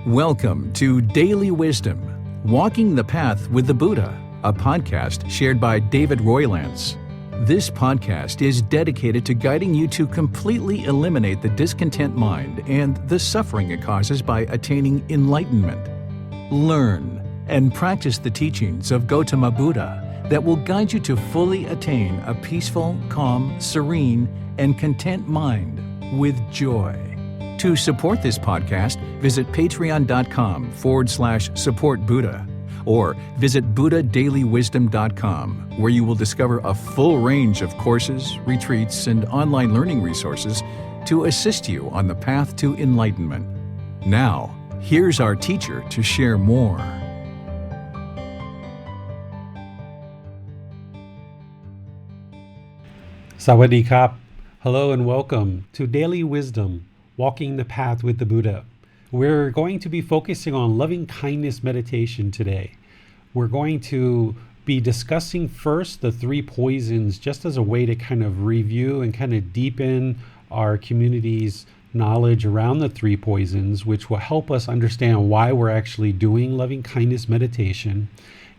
Welcome to Daily Wisdom, Walking the Path with the Buddha, a podcast shared by David Roylance. This podcast is dedicated to guiding you to completely eliminate the discontent mind and the suffering it causes by attaining enlightenment. Learn and practice the teachings of Gotama Buddha that will guide you to fully attain a peaceful, calm, serene, and content mind with joy. To support this podcast, visit patreon.com/support Buddha or visit buddhadailywisdom.com, where you will discover a full range of courses, retreats, and online learning resources to assist you on the path to enlightenment. Now, here's our teacher to share more. Sawadee Kap. Hello and welcome to Daily Wisdom, Walking the Path with the Buddha. We're going to be focusing on loving kindness meditation today. We're going to be discussing first the three poisons just as a way to kind of review and kind of deepen our community's knowledge around the three poisons, which will help us understand why we're actually doing loving kindness meditation.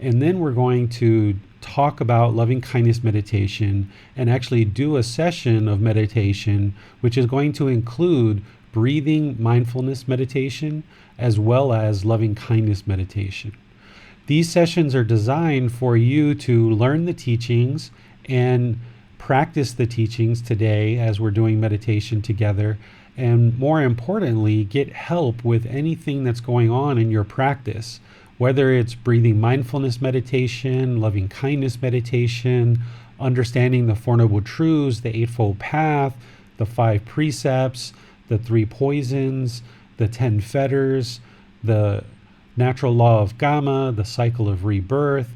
And then we're going to talk about loving kindness meditation and actually do a session of meditation, which is going to include breathing mindfulness meditation as well as loving kindness meditation. These sessions are designed for you to learn the teachings and practice the teachings today as we're doing meditation together, and more importantly, get help with anything that's going on in your practice. Whether it's breathing mindfulness meditation, loving kindness meditation, understanding the Four Noble Truths, the Eightfold Path, the 5 precepts, the 3 poisons, the 10 fetters, the natural law of Karma, the cycle of rebirth.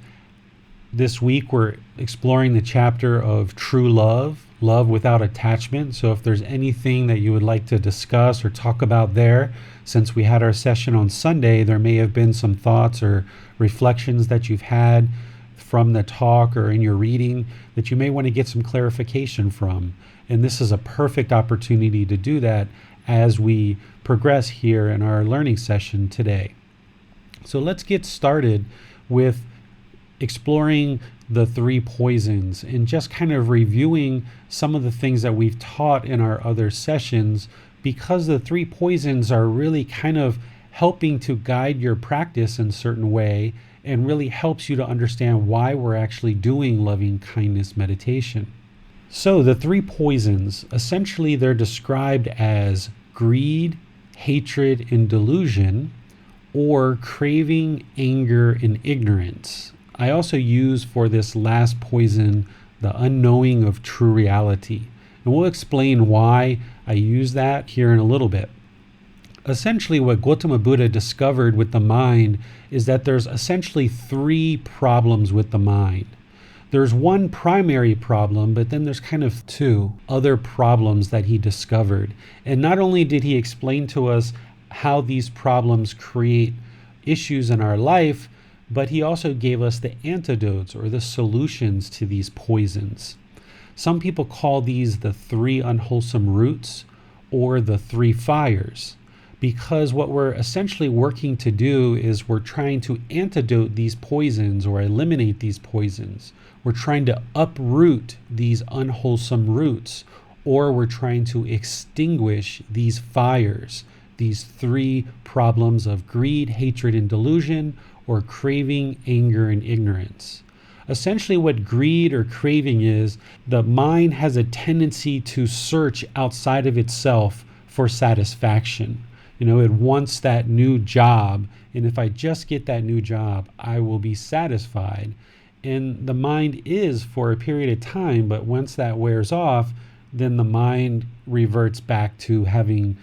This week we're exploring the chapter of true love, love without attachment. So if there's anything that you would like to discuss or talk about there, since we had our session on Sunday, there may have been some thoughts or reflections that you've had from the talk or in your reading that you may want to get some clarification from. And this is a perfect opportunity to do that as we progress here in our learning session today. So let's get started with exploring the 3 poisons and just kind of reviewing some of the things that we've taught in our other sessions, because the 3 poisons are really kind of helping to guide your practice in a certain way and really helps you to understand why we're actually doing loving kindness meditation. So the 3 poisons, essentially they're described as greed, hatred, and delusion, or craving, anger, and ignorance. I also use for this last poison the unknowing of true reality. And we'll explain why I use that here in a little bit. Essentially, what Gotama Buddha discovered with the mind is that there's essentially 3 problems with the mind. There's one primary problem, but then there's kind of 2 other problems that he discovered. And not only did he explain to us how these problems create issues in our life, but he also gave us the antidotes or the solutions to these poisons. Some people call these the 3 unwholesome roots or the 3 fires, because what we're essentially working to do is we're trying to antidote these poisons or eliminate these poisons. We're trying to uproot these unwholesome roots, or we're trying to extinguish these fires, these 3 problems of greed, hatred, and delusion, or craving, anger, and ignorance. Essentially what greed or craving is, the mind has a tendency to search outside of itself for satisfaction. It wants that new job, and if I just get that new job, I will be satisfied. And the mind is for a period of time, but once that wears off, then the mind reverts back to having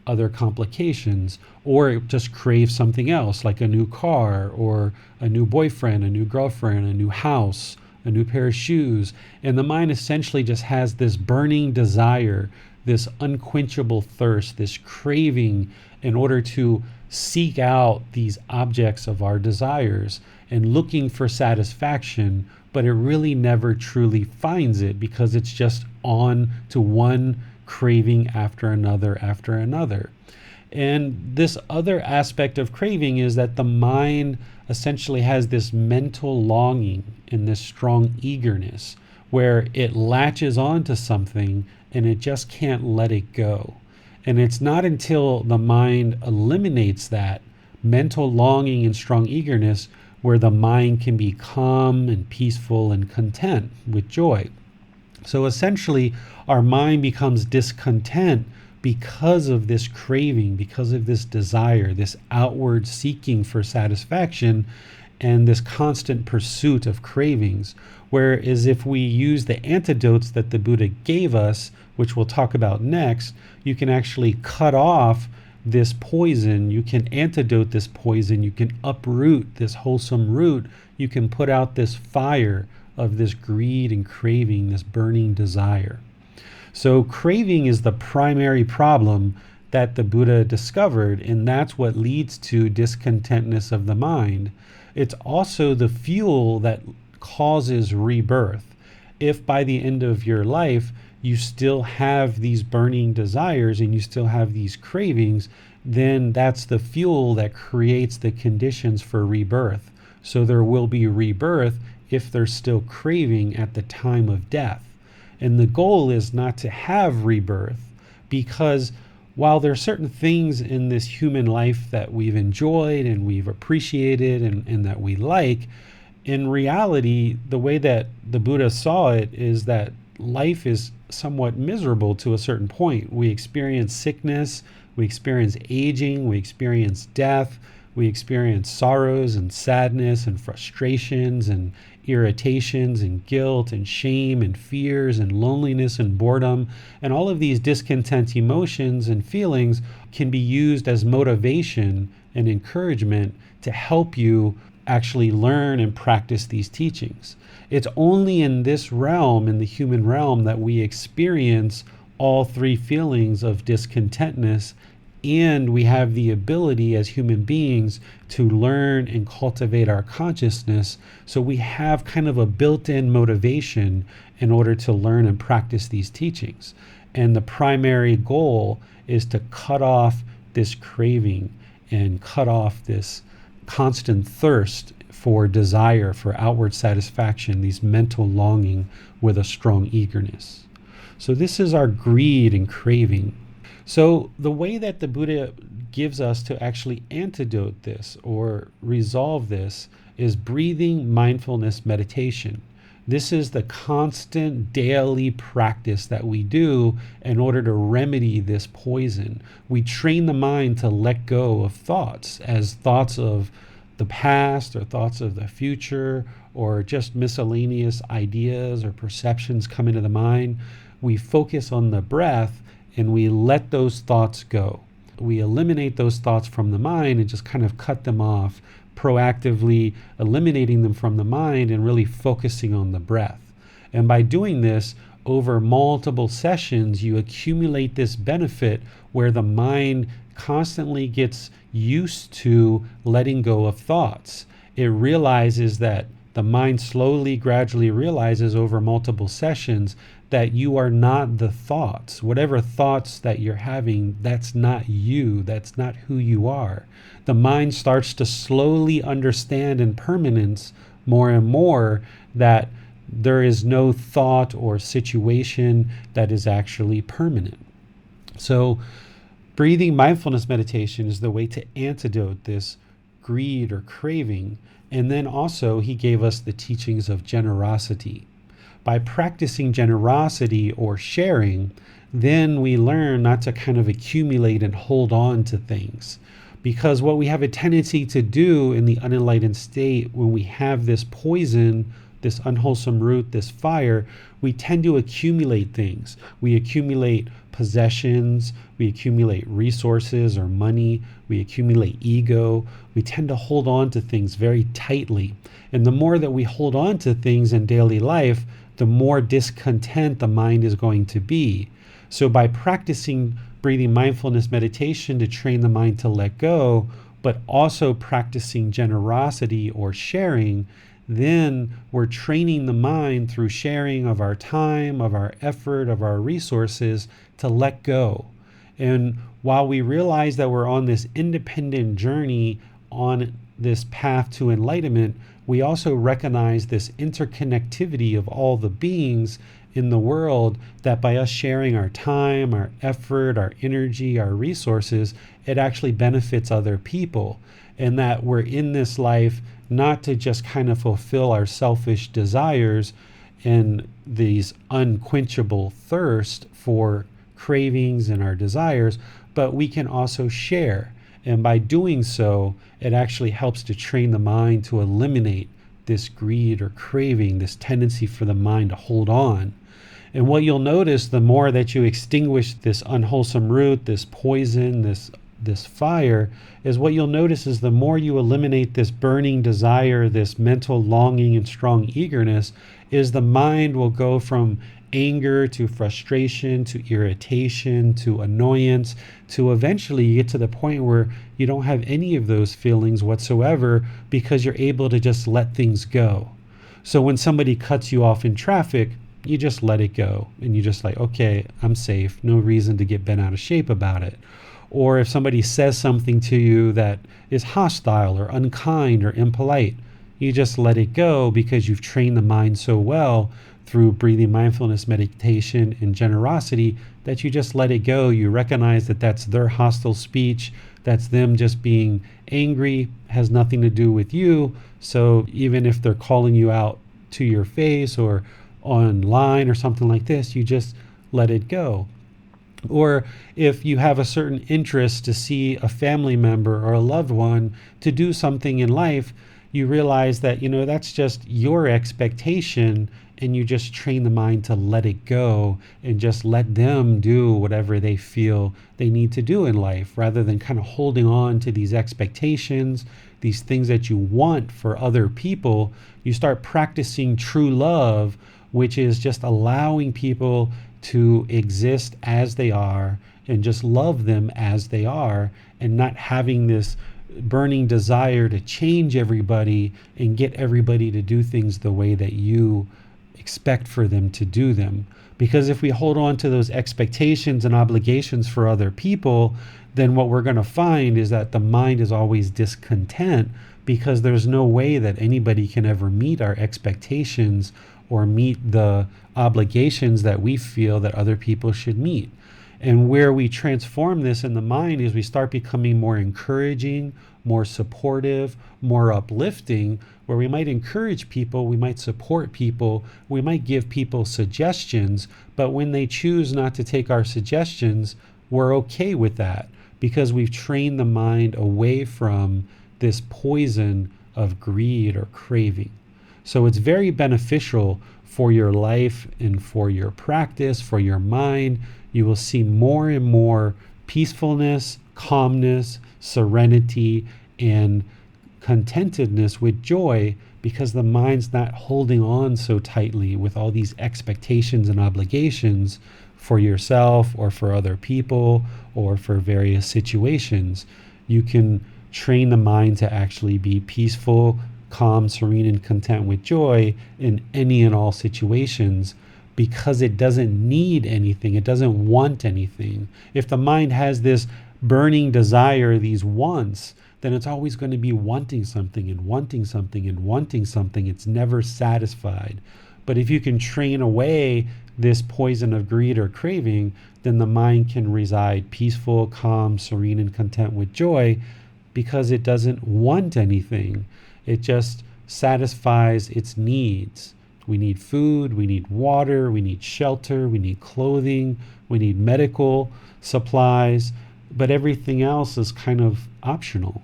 other complications, or it just craves something else like a new car or a new boyfriend, a new girlfriend, a new house, a new pair of shoes. And the mind essentially just has this burning desire, this unquenchable thirst, this craving in order to seek out these objects of our desires and looking for satisfaction, but it really never truly finds it because it's just on to one craving after another. And this other aspect of craving is that the mind essentially has this mental longing and this strong eagerness where it latches onto something and it just can't let it go. And it's not until the mind eliminates that mental longing and strong eagerness where the mind can be calm and peaceful and content with joy. So essentially, our mind becomes discontent because of this craving, because of this desire, this outward seeking for satisfaction, and this constant pursuit of cravings. Whereas if we use the antidotes that the Buddha gave us, which we'll talk about next, you can actually cut off this poison, you can antidote this poison, you can uproot this wholesome root, you can put out this fire of this greed and craving, this burning desire. So craving is the primary problem that the Buddha discovered, and that's what leads to discontentness of the mind. It's also the fuel that causes rebirth. If by the end of your life you still have these burning desires and you still have these cravings, then that's the fuel that creates the conditions for rebirth. So there will be rebirth if there's still craving at the time of death. And the goal is not to have rebirth, because while there are certain things in this human life that we've enjoyed and we've appreciated and that we like, in reality, the way that the Buddha saw it is that life is somewhat miserable to a certain point. We experience sickness, we experience aging, we experience death, we experience sorrows and sadness and frustrations and irritations and guilt and shame and fears and loneliness and boredom. And all of these discontent emotions and feelings can be used as motivation and encouragement to help you actually learn and practice these teachings. It's only in this realm, in the human realm, that we experience all three feelings of discontentness, and we have the ability as human beings to learn and cultivate our consciousness. So we have kind of a built-in motivation in order to learn and practice these teachings. And the primary goal is to cut off this craving and cut off this constant thirst for desire, for outward satisfaction, these mental longing with a strong eagerness. So this is our greed and craving. So the way that the Buddha gives us to actually antidote this or resolve this is breathing mindfulness meditation. This is the constant daily practice that we do in order to remedy this poison. We train the mind to let go of thoughts, as thoughts of the past or thoughts of the future or just miscellaneous ideas or perceptions come into the mind. We focus on the breath and we let those thoughts go. We eliminate those thoughts from the mind and just kind of cut them off, proactively eliminating them from the mind and really focusing on the breath. And by doing this over multiple sessions, you accumulate this benefit where the mind constantly gets used to letting go of thoughts. It realizes that the mind slowly, gradually realizes over multiple sessions that you are not the thoughts. Whatever thoughts that you're having, that's not you. That's not who you are. The mind starts to slowly understand in permanence more and more that there is no thought or situation that is actually permanent. So breathing mindfulness meditation is the way to antidote this greed or craving. And then also he gave us the teachings of generosity. By practicing generosity or sharing, then we learn not to kind of accumulate and hold on to things. Because what we have a tendency to do in the unenlightened state, when we have this poison, this unwholesome root, this fire, we tend to accumulate things. We accumulate possessions, we accumulate resources or money, we accumulate ego. We tend to hold on to things very tightly. And the more that we hold on to things in daily life, the more discontent the mind is going to be. So by practicing breathing mindfulness meditation to train the mind to let go, but also practicing generosity or sharing, then we're training the mind through sharing of our time, of our effort, of our resources to let go. And while we realize that we're on this independent journey on this path to enlightenment, we also recognize this interconnectivity of all the beings in the world, that by us sharing our time, our effort, our energy, our resources, it actually benefits other people. And that we're in this life not to just kind of fulfill our selfish desires and these unquenchable thirst for cravings and our desires, but we can also share. And by doing so, it actually helps to train the mind to eliminate this greed or craving, this tendency for the mind to hold on. And what you'll notice, the more that you extinguish this unwholesome root, this poison, this fire, is what you'll notice is the more you eliminate this burning desire, this mental longing and strong eagerness, is the mind will go from anger to frustration to irritation to annoyance to eventually you get to the point where you don't have any of those feelings whatsoever, because you're able to just let things go. So when somebody cuts you off in traffic, you just let it go and you just like, okay, I'm safe, no reason to get bent out of shape about it. Or if somebody says something to you that is hostile or unkind or impolite, you just let it go, because you've trained the mind so well through breathing mindfulness, meditation, and generosity that you just let it go. You recognize that that's their hostile speech, that's them just being angry, has nothing to do with you. So even if they're calling you out to your face or online or something like this, you just let it go. Or if you have a certain interest to see a family member or a loved one to do something in life, you realize that, that's just your expectation, and you just train the mind to let it go and just let them do whatever they feel they need to do in life, rather than kind of holding on to these expectations, these things that you want for other people. You start practicing true love, which is just allowing people to exist as they are and just love them as they are, and not having this burning desire to change everybody and get everybody to do things the way that you expect for them to do them. Because if we hold on to those expectations and obligations for other people, then what we're going to find is that the mind is always discontent, because there's no way that anybody can ever meet our expectations or meet the obligations that we feel that other people should meet. And where we transform this in the mind is we start becoming more encouraging, more supportive, more uplifting, where we might encourage people, we might support people, we might give people suggestions, but when they choose not to take our suggestions, we're okay with that, because we've trained the mind away from this poison of greed or craving. So it's very beneficial for your life and for your practice, for your mind. You will see more and more peacefulness, calmness, serenity, and contentedness with joy, because the mind's not holding on so tightly with all these expectations and obligations for yourself or for other people or for various situations. You can train the mind to actually be peaceful, calm, serene, and content with joy in any and all situations, because it doesn't need anything. It doesn't want anything. If the mind has this burning desire, these wants, then it's always going to be wanting something and wanting something and wanting something. It's never satisfied. But if you can train away this poison of greed or craving, then the mind can reside peaceful, calm, serene, and content with joy, because it doesn't want anything. It just satisfies its needs. We need food, we need water, we need shelter, we need clothing, we need medical supplies, but everything else is kind of optional,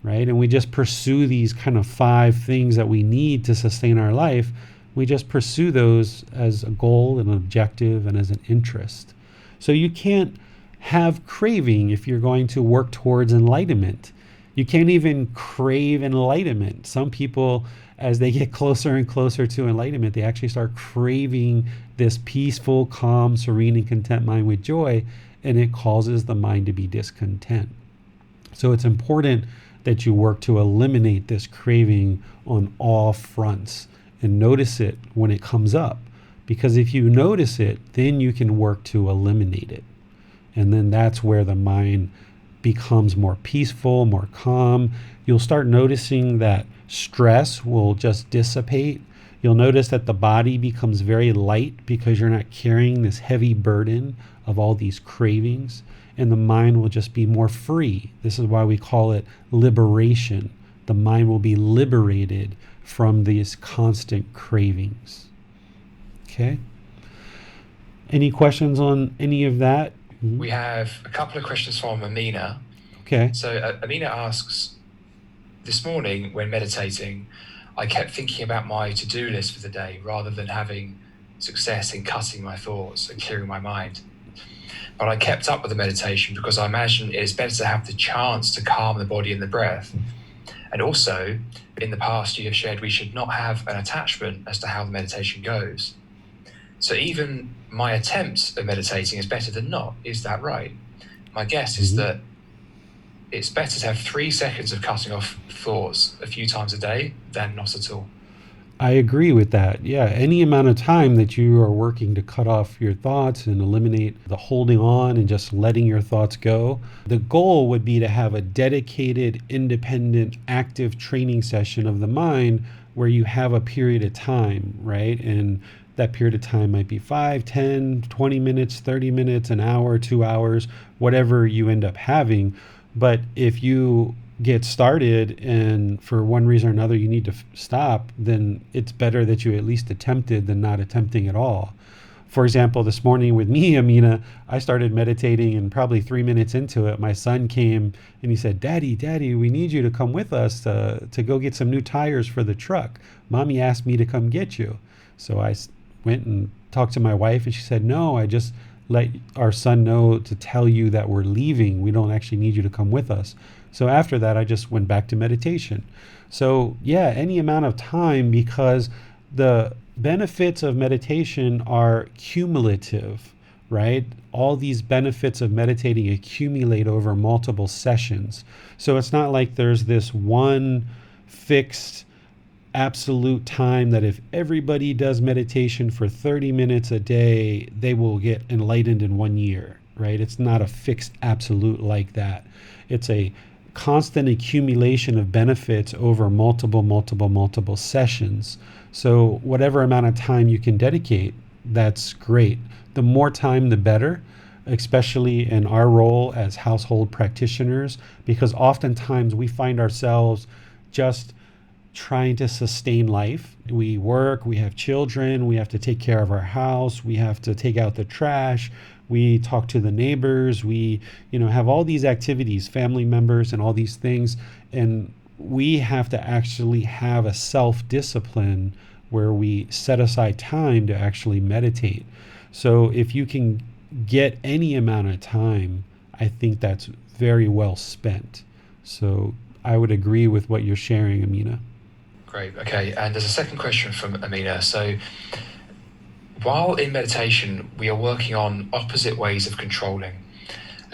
right? And we just pursue these kind of 5 things that we need to sustain our life. We just pursue those as a goal and an objective and as an interest. So you can't have craving if you're going to work towards enlightenment. You can't even crave enlightenment. Some people, as they get closer and closer to enlightenment, they actually start craving this peaceful, calm, serene, and content mind with joy, and it causes the mind to be discontent. So it's important that you work to eliminate this craving on all fronts and notice it when it comes up. Because if you notice it, then you can work to eliminate it. And then that's where the mind becomes more peaceful, more calm. You'll start noticing that stress will just dissipate. You'll notice that the body becomes very light because you're not carrying this heavy burden of all these cravings, and the mind will just be more free. This is why we call it liberation. The mind will be liberated from these constant cravings. Okay? Any questions on any of that? We have a couple of questions from Amina. Okay. So Amina asks, this morning when meditating, I kept thinking about my to-do list for the day rather than having success in cutting my thoughts and clearing my mind. But I kept up with the meditation because I imagine it is better to have the chance to calm the body and the breath. And also, in the past, you have shared we should not have an attachment as to how the meditation goes. So even my attempt at meditating is better than not. Is that right? My guess is that it's better to have 3 seconds of cutting off thoughts a few times a day than not at all. I agree with that. Yeah, any amount of time that you are working to cut off your thoughts and eliminate the holding on and just letting your thoughts go, the goal would be to have a dedicated, independent, active training session of the mind where you have a period of time, right? And that period of time might be 5, 10, 20 minutes, 30 minutes, an hour, 2 hours, whatever you end up having. But if you get started and for one reason or another you need to stop, then it's better that you at least attempted than not attempting at all. For example, this morning with me, Amina, I started meditating, and probably 3 minutes into it, my son came and he said, Daddy, we need you to come with us to go get some new tires for the truck. Mommy asked me to come get you. So I went and talked to my wife, and she said, no, I just let our son know to tell you that we're leaving. We don't actually need you to come with us. So after that, I just went back to meditation. So yeah, any amount of time, because the benefits of meditation are cumulative, right? All these benefits of meditating accumulate over multiple sessions. So it's not like there's this one fixed absolute time that if everybody does meditation for 30 minutes a day, they will get enlightened in 1 year, right? It's not a fixed absolute like that. It's a constant accumulation of benefits over multiple sessions. So whatever amount of time you can dedicate, that's great. The more time, the better, especially in our role as household practitioners, because oftentimes we find ourselves just trying to sustain life. We work, we have children, we have to take care of our house, we have to take out the trash, we talk to the neighbors, we have all these activities, family members and all these things, and we have to actually have a self-discipline where we set aside time to actually meditate. So if you can get any amount of time, I think that's very well spent. So I would agree with what you're sharing, Amina. Great. Okay. And there's a second question from Amina. So while in meditation, we are working on opposite ways of controlling.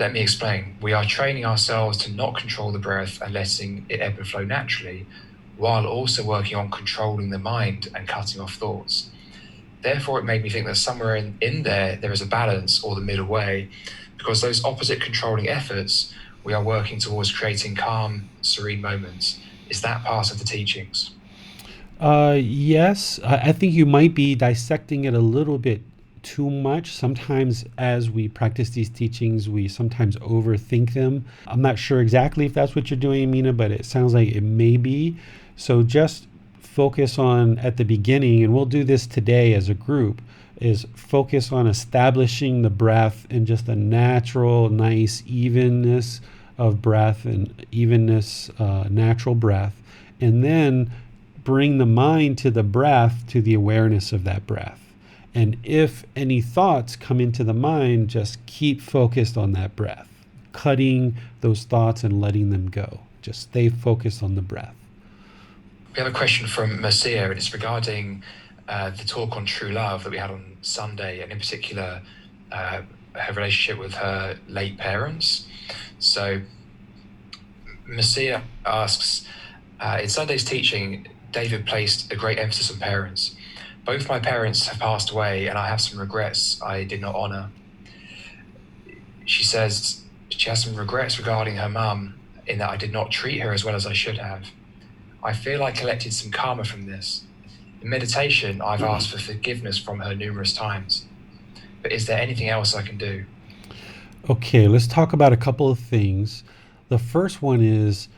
Let me explain. We are training ourselves to not control the breath and letting it ebb and flow naturally, while also working on controlling the mind and cutting off thoughts. Therefore, it made me think that somewhere in there is a balance, or the middle way, because those opposite controlling efforts, we are working towards creating calm, serene moments. Is that part of the teachings? Yes, I think you might be dissecting it a little bit too much. Sometimes as we practice these teachings, we sometimes overthink them. I'm not sure exactly if that's what you're doing, Amina, but it sounds like it may be. So just focus on at the beginning, and we'll do this today as a group, is focus on establishing the breath and just a natural, nice evenness of breath and evenness, natural breath. And then bring the mind to the breath, to the awareness of that breath. And if any thoughts come into the mind, just keep focused on that breath, cutting those thoughts and letting them go. Just stay focused on the breath. We have a question from Marcia, and it's regarding the talk on true love that we had on Sunday, and in particular, her relationship with her late parents. So Marcia asks, in Sunday's teaching, David placed a great emphasis on parents. Both my parents have passed away, and I have some regrets I did not honor. she says she has some regrets regarding her mum in that I did not treat her as well as I should have. I feel I collected some karma from this. In meditation, I've asked for forgiveness from her numerous times. But is there anything else I can do? Okay, let's talk about a couple of things. The first one is,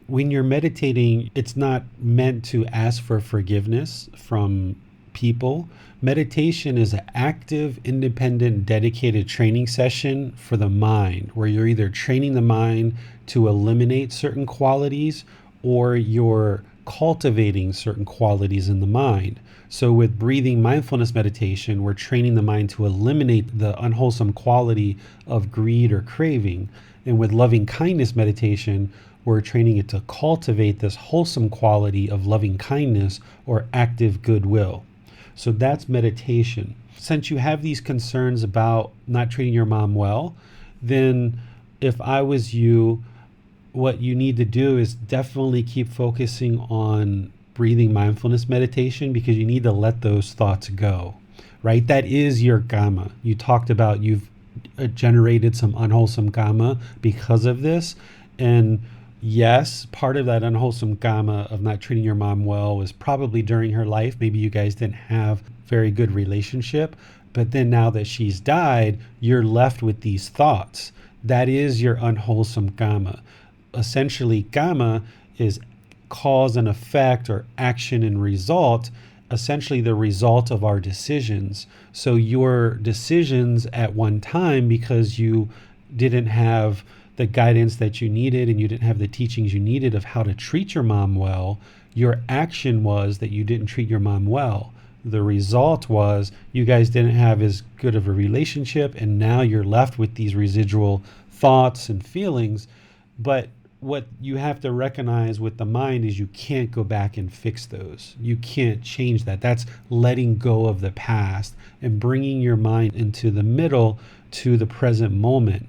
when you're meditating, it's not meant to ask for forgiveness from people. Meditation is an active, independent, dedicated training session for the mind, where you're either training the mind to eliminate certain qualities or you're cultivating certain qualities in the mind. So with breathing mindfulness meditation, we're training the mind to eliminate the unwholesome quality of greed or craving. And with loving kindness meditation, we're training it to cultivate this wholesome quality of loving kindness or active goodwill. So that's meditation. Since you have these concerns about not treating your mom well, then if I was you, what you need to do is definitely keep focusing on breathing mindfulness meditation, because you need to let those thoughts go, right? That is your karma. You talked about you've generated some unwholesome karma because of this. And yes, part of that unwholesome karma of not treating your mom well was probably during her life. Maybe you guys didn't have very good relationship, but then now that she's died, you're left with these thoughts. That is your unwholesome karma. Essentially, karma is cause and effect, or action and result, essentially the result of our decisions. So your decisions at one time, because you didn't have the guidance that you needed and you didn't have the teachings you needed of how to treat your mom well, your action was that you didn't treat your mom well. The result was you guys didn't have as good of a relationship, and now you're left with these residual thoughts and feelings. But what you have to recognize with the mind is you can't go back and fix those. You can't change that. That's letting go of the past and bringing your mind into the middle to the present moment.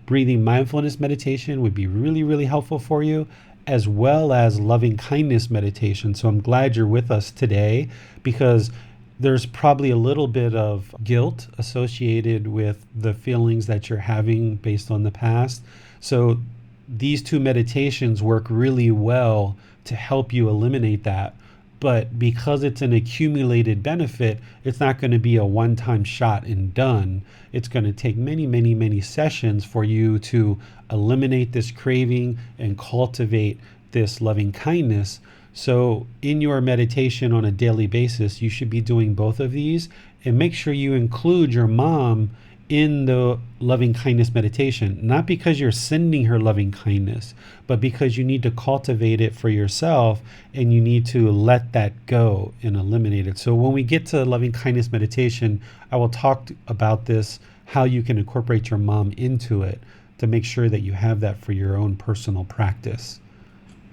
Breathing mindfulness meditation would be really, really helpful for you, as well as loving kindness meditation. So I'm glad you're with us today, because there's probably a little bit of guilt associated with the feelings that you're having based on the past. So these two meditations work really well to help you eliminate that. But because it's an accumulated benefit, it's not going to be a one-time shot and done. It's going to take many, many, many sessions for you to eliminate this craving and cultivate this loving kindness. So in your meditation on a daily basis, you should be doing both of these, and make sure you include your mom in the loving kindness meditation, not because you're sending her loving kindness, but because you need to cultivate it for yourself, and you need to let that go and eliminate it. So when we get to loving kindness meditation, I will talk about this, how you can incorporate your mom into it to make sure that you have that for your own personal practice.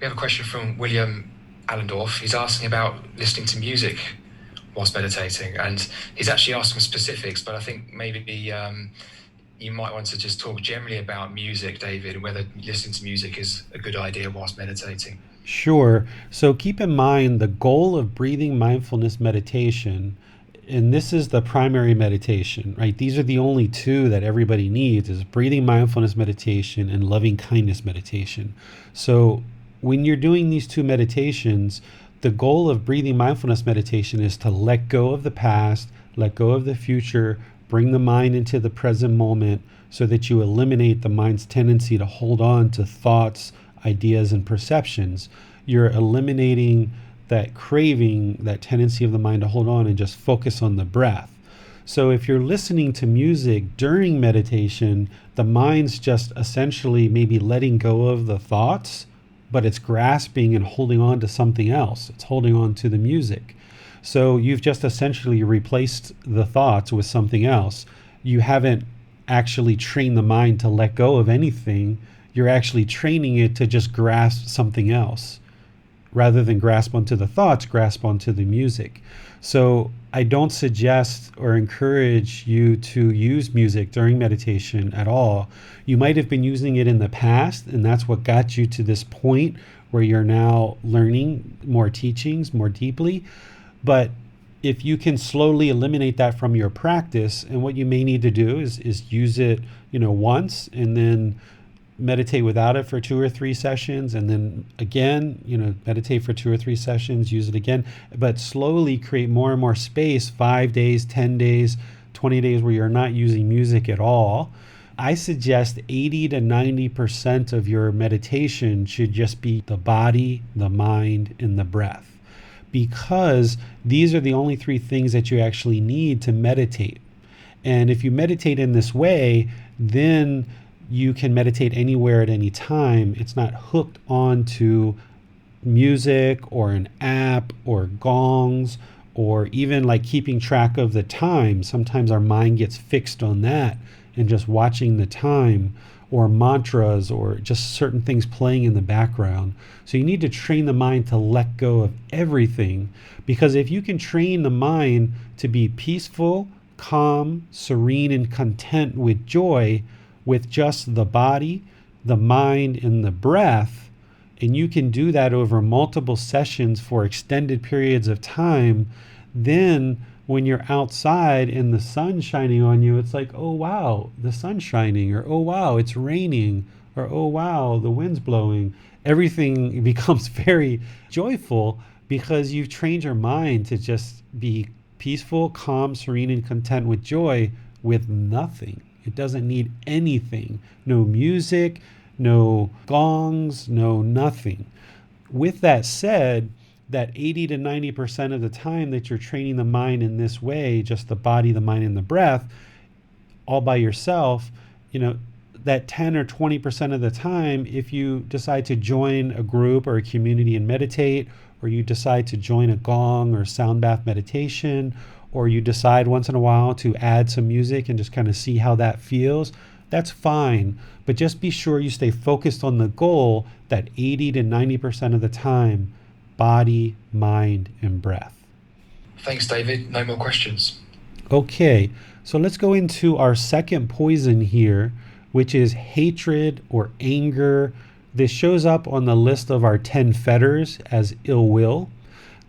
We have a question from William Allendorf. He's asking about listening to music whilst meditating, and he's actually asked some specifics, but I think maybe you might want to just talk generally about music, David, and whether listening to music is a good idea whilst meditating. Sure. So keep in mind the goal of breathing mindfulness meditation, and this is the primary meditation, right? These are the only two that everybody needs, is breathing mindfulness meditation and loving kindness meditation. So when you're doing these two meditations, the goal of breathing mindfulness meditation is to let go of the past, let go of the future, bring the mind into the present moment, so that you eliminate the mind's tendency to hold on to thoughts, ideas, and perceptions. You're eliminating that craving, that tendency of the mind to hold on, and just focus on the breath. So if you're listening to music during meditation, the mind's just essentially maybe letting go of the thoughts, but it's grasping and holding on to something else. It's holding on to the music. So you've just essentially replaced the thoughts with something else. You haven't actually trained the mind to let go of anything. You're actually training it to just grasp something else. Rather than grasp onto the thoughts, grasp onto the music. So I don't suggest or encourage you to use music during meditation at all. You might have been using it in the past, and that's what got you to this point where you're now learning more teachings more deeply. But if you can slowly eliminate that from your practice, and what you may need to do is use it, once, and then meditate without it for 2 or 3 sessions, and then again, meditate for 2 or 3 sessions, use it again, but slowly create more and more space, 5 days, 10 days, 20 days where you're not using music at all. I suggest 80 to 90% of your meditation should just be the body, the mind, and the breath, because these are the only 3 things that you actually need to meditate. And if you meditate in this way, then you can meditate anywhere at any time. It's not hooked onto music or an app or gongs or even like keeping track of the time. Sometimes our mind gets fixed on that and just watching the time, or mantras, or just certain things playing in the background. So you need to train the mind to let go of everything, because if you can train the mind to be peaceful, calm, serene, and content with joy, with just the body, the mind, and the breath, and you can do that over multiple sessions for extended periods of time, then when you're outside and the sun's shining on you, it's like, oh wow, the sun's shining, or oh wow, it's raining, or oh wow, the wind's blowing. Everything becomes very joyful because you've trained your mind to just be peaceful, calm, serene, and content with joy with nothing. It doesn't need anything. No music, no gongs, no nothing. With that said, that 80 to 90% of the time that you're training the mind in this way, just the body, the mind, and the breath, all by yourself, that 10 or 20% of the time, if you decide to join a group or a community and meditate, or you decide to join a gong or sound bath meditation, or you decide once in a while to add some music and just kind of see how that feels, that's fine. But just be sure you stay focused on the goal, that 80 to 90% of the time, body, mind, and breath. Thanks, David. No more questions. Okay, so let's go into our second poison here, which is hatred or anger. This shows up on the list of our 10 fetters as ill will.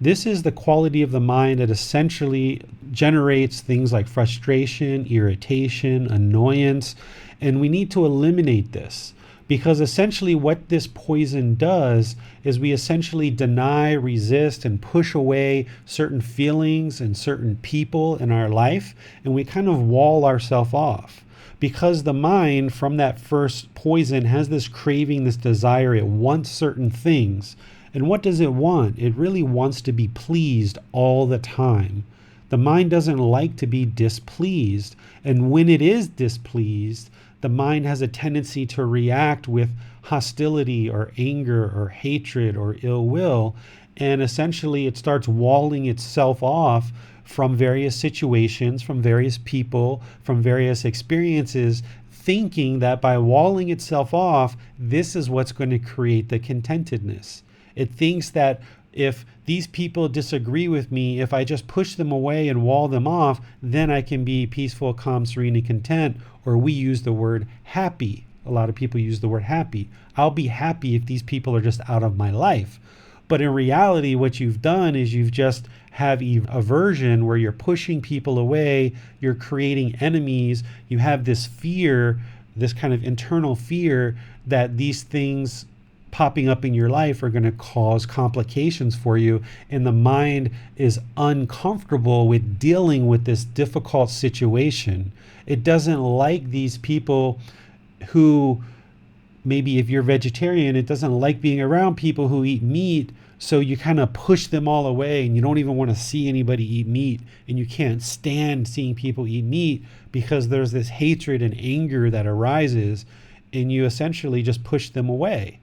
This is the quality of the mind that essentially generates things like frustration, irritation, annoyance, and we need to eliminate this. Because essentially what this poison does is we essentially deny, resist, and push away certain feelings and certain people in our life, and we kind of wall ourselves off. Because the mind from that first poison has this craving, this desire, it wants certain things. And what does it want? It really wants to be pleased all the time. The mind doesn't like to be displeased, and when it is displeased, the mind has a tendency to react with hostility or anger or hatred or ill will, and essentially it starts walling itself off from various situations, from various people, from various experiences, thinking that by walling itself off, this is what's going to create the contentedness. It thinks that if these people disagree with me, if I just push them away and wall them off, then I can be peaceful, calm, serene, and content. Or we use the word happy. A lot of people use the word happy. I'll be happy if these people are just out of my life. But in reality, what you've done is you've just have aversion where you're pushing people away, you're creating enemies, you have this fear, this kind of internal fear that these things popping up in your life are going to cause complications for you, and the mind is uncomfortable with dealing with this difficult situation. It doesn't like these people who, maybe if you're vegetarian, it doesn't like being around people who eat meat, so you kind of push them all away and you don't even want to see anybody eat meat, and you can't stand seeing people eat meat because there's this hatred and anger that arises, and you essentially just push them away.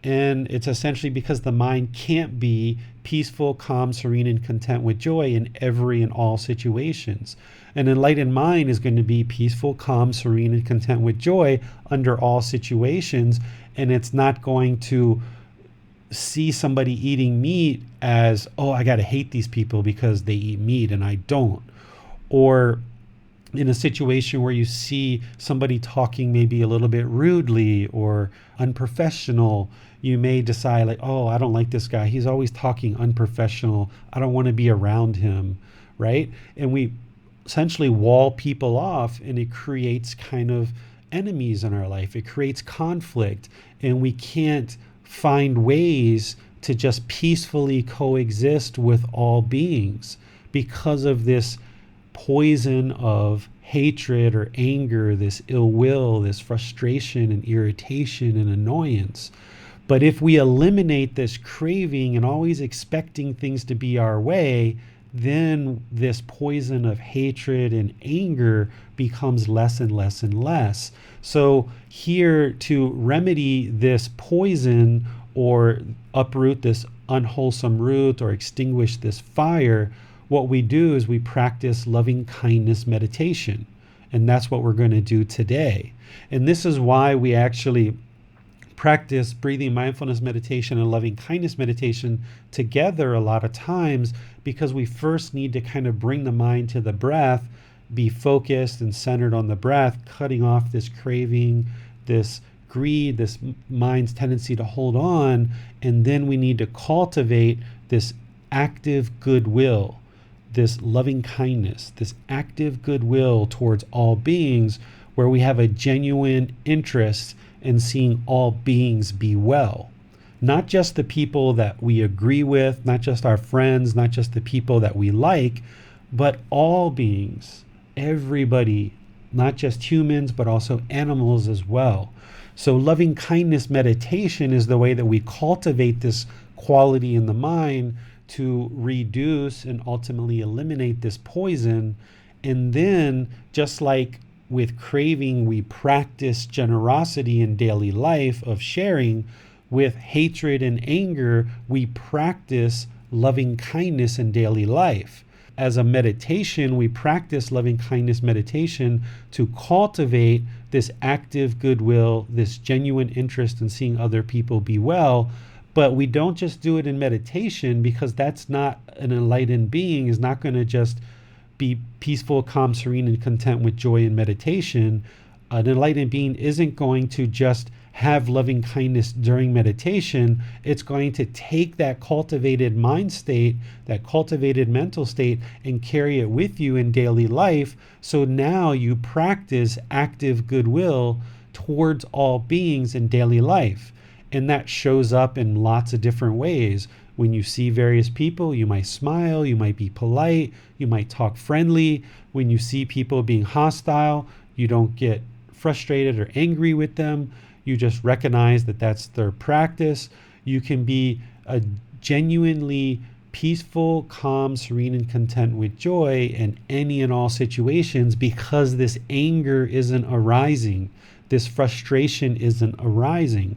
And it's essentially because the mind can't be peaceful, calm, serene, and content with joy in every and all situations. An enlightened mind is going to be peaceful, calm, serene, and content with joy under all situations. And it's not going to see somebody eating meat as, oh, I got to hate these people because they eat meat and I don't. Or in a situation where you see somebody talking maybe a little bit rudely or unprofessional, you may decide like, oh, I don't like this guy. He's always talking unprofessional. I don't want to be around him, right? And we essentially wall people off, and it creates kind of enemies in our life. It creates conflict, and we can't find ways to just peacefully coexist with all beings because of this poison of hatred or anger, this ill will, this frustration and irritation and annoyance. But if we eliminate this craving and always expecting things to be our way, then this poison of hatred and anger becomes less and less and less. So here, to remedy this poison or uproot this unwholesome root or extinguish this fire, what we do is we practice loving kindness meditation. And that's what we're going to do today. And this is why we actually practice breathing mindfulness meditation and loving kindness meditation together a lot of times, because we first need to kind of bring the mind to the breath, be focused and centered on the breath, cutting off this craving, this greed, this mind's tendency to hold on. And then we need to cultivate this active goodwill, this loving kindness, this active goodwill towards all beings, where we have a genuine interest in seeing all beings be well. Not just the people that we agree with, not just our friends, not just the people that we like, but all beings, everybody, not just humans, but also animals as well. So loving kindness meditation is the way that we cultivate this quality in the mind to reduce and ultimately eliminate this poison. And then, just like with craving, we practice generosity in daily life of sharing. With hatred and anger, we practice loving kindness in daily life. As a meditation, we practice loving kindness meditation to cultivate this active goodwill, this genuine interest in seeing other people be well. But we don't just do it in meditation, because that's not, an enlightened being is not going to just be peaceful, calm, serene, and content with joy in meditation. An enlightened being isn't going to just have loving kindness during meditation. It's going to take that cultivated mind state, that cultivated mental state, and carry it with you in daily life. So now you practice active goodwill towards all beings in daily life. And that shows up in lots of different ways. When you see various people, you might smile, you might be polite, you might talk friendly. When you see people being hostile, you don't get frustrated or angry with them. You just recognize that that's their practice. You can be a genuinely peaceful, calm, serene, and content with joy in any and all situations, because this anger isn't arising. This frustration isn't arising.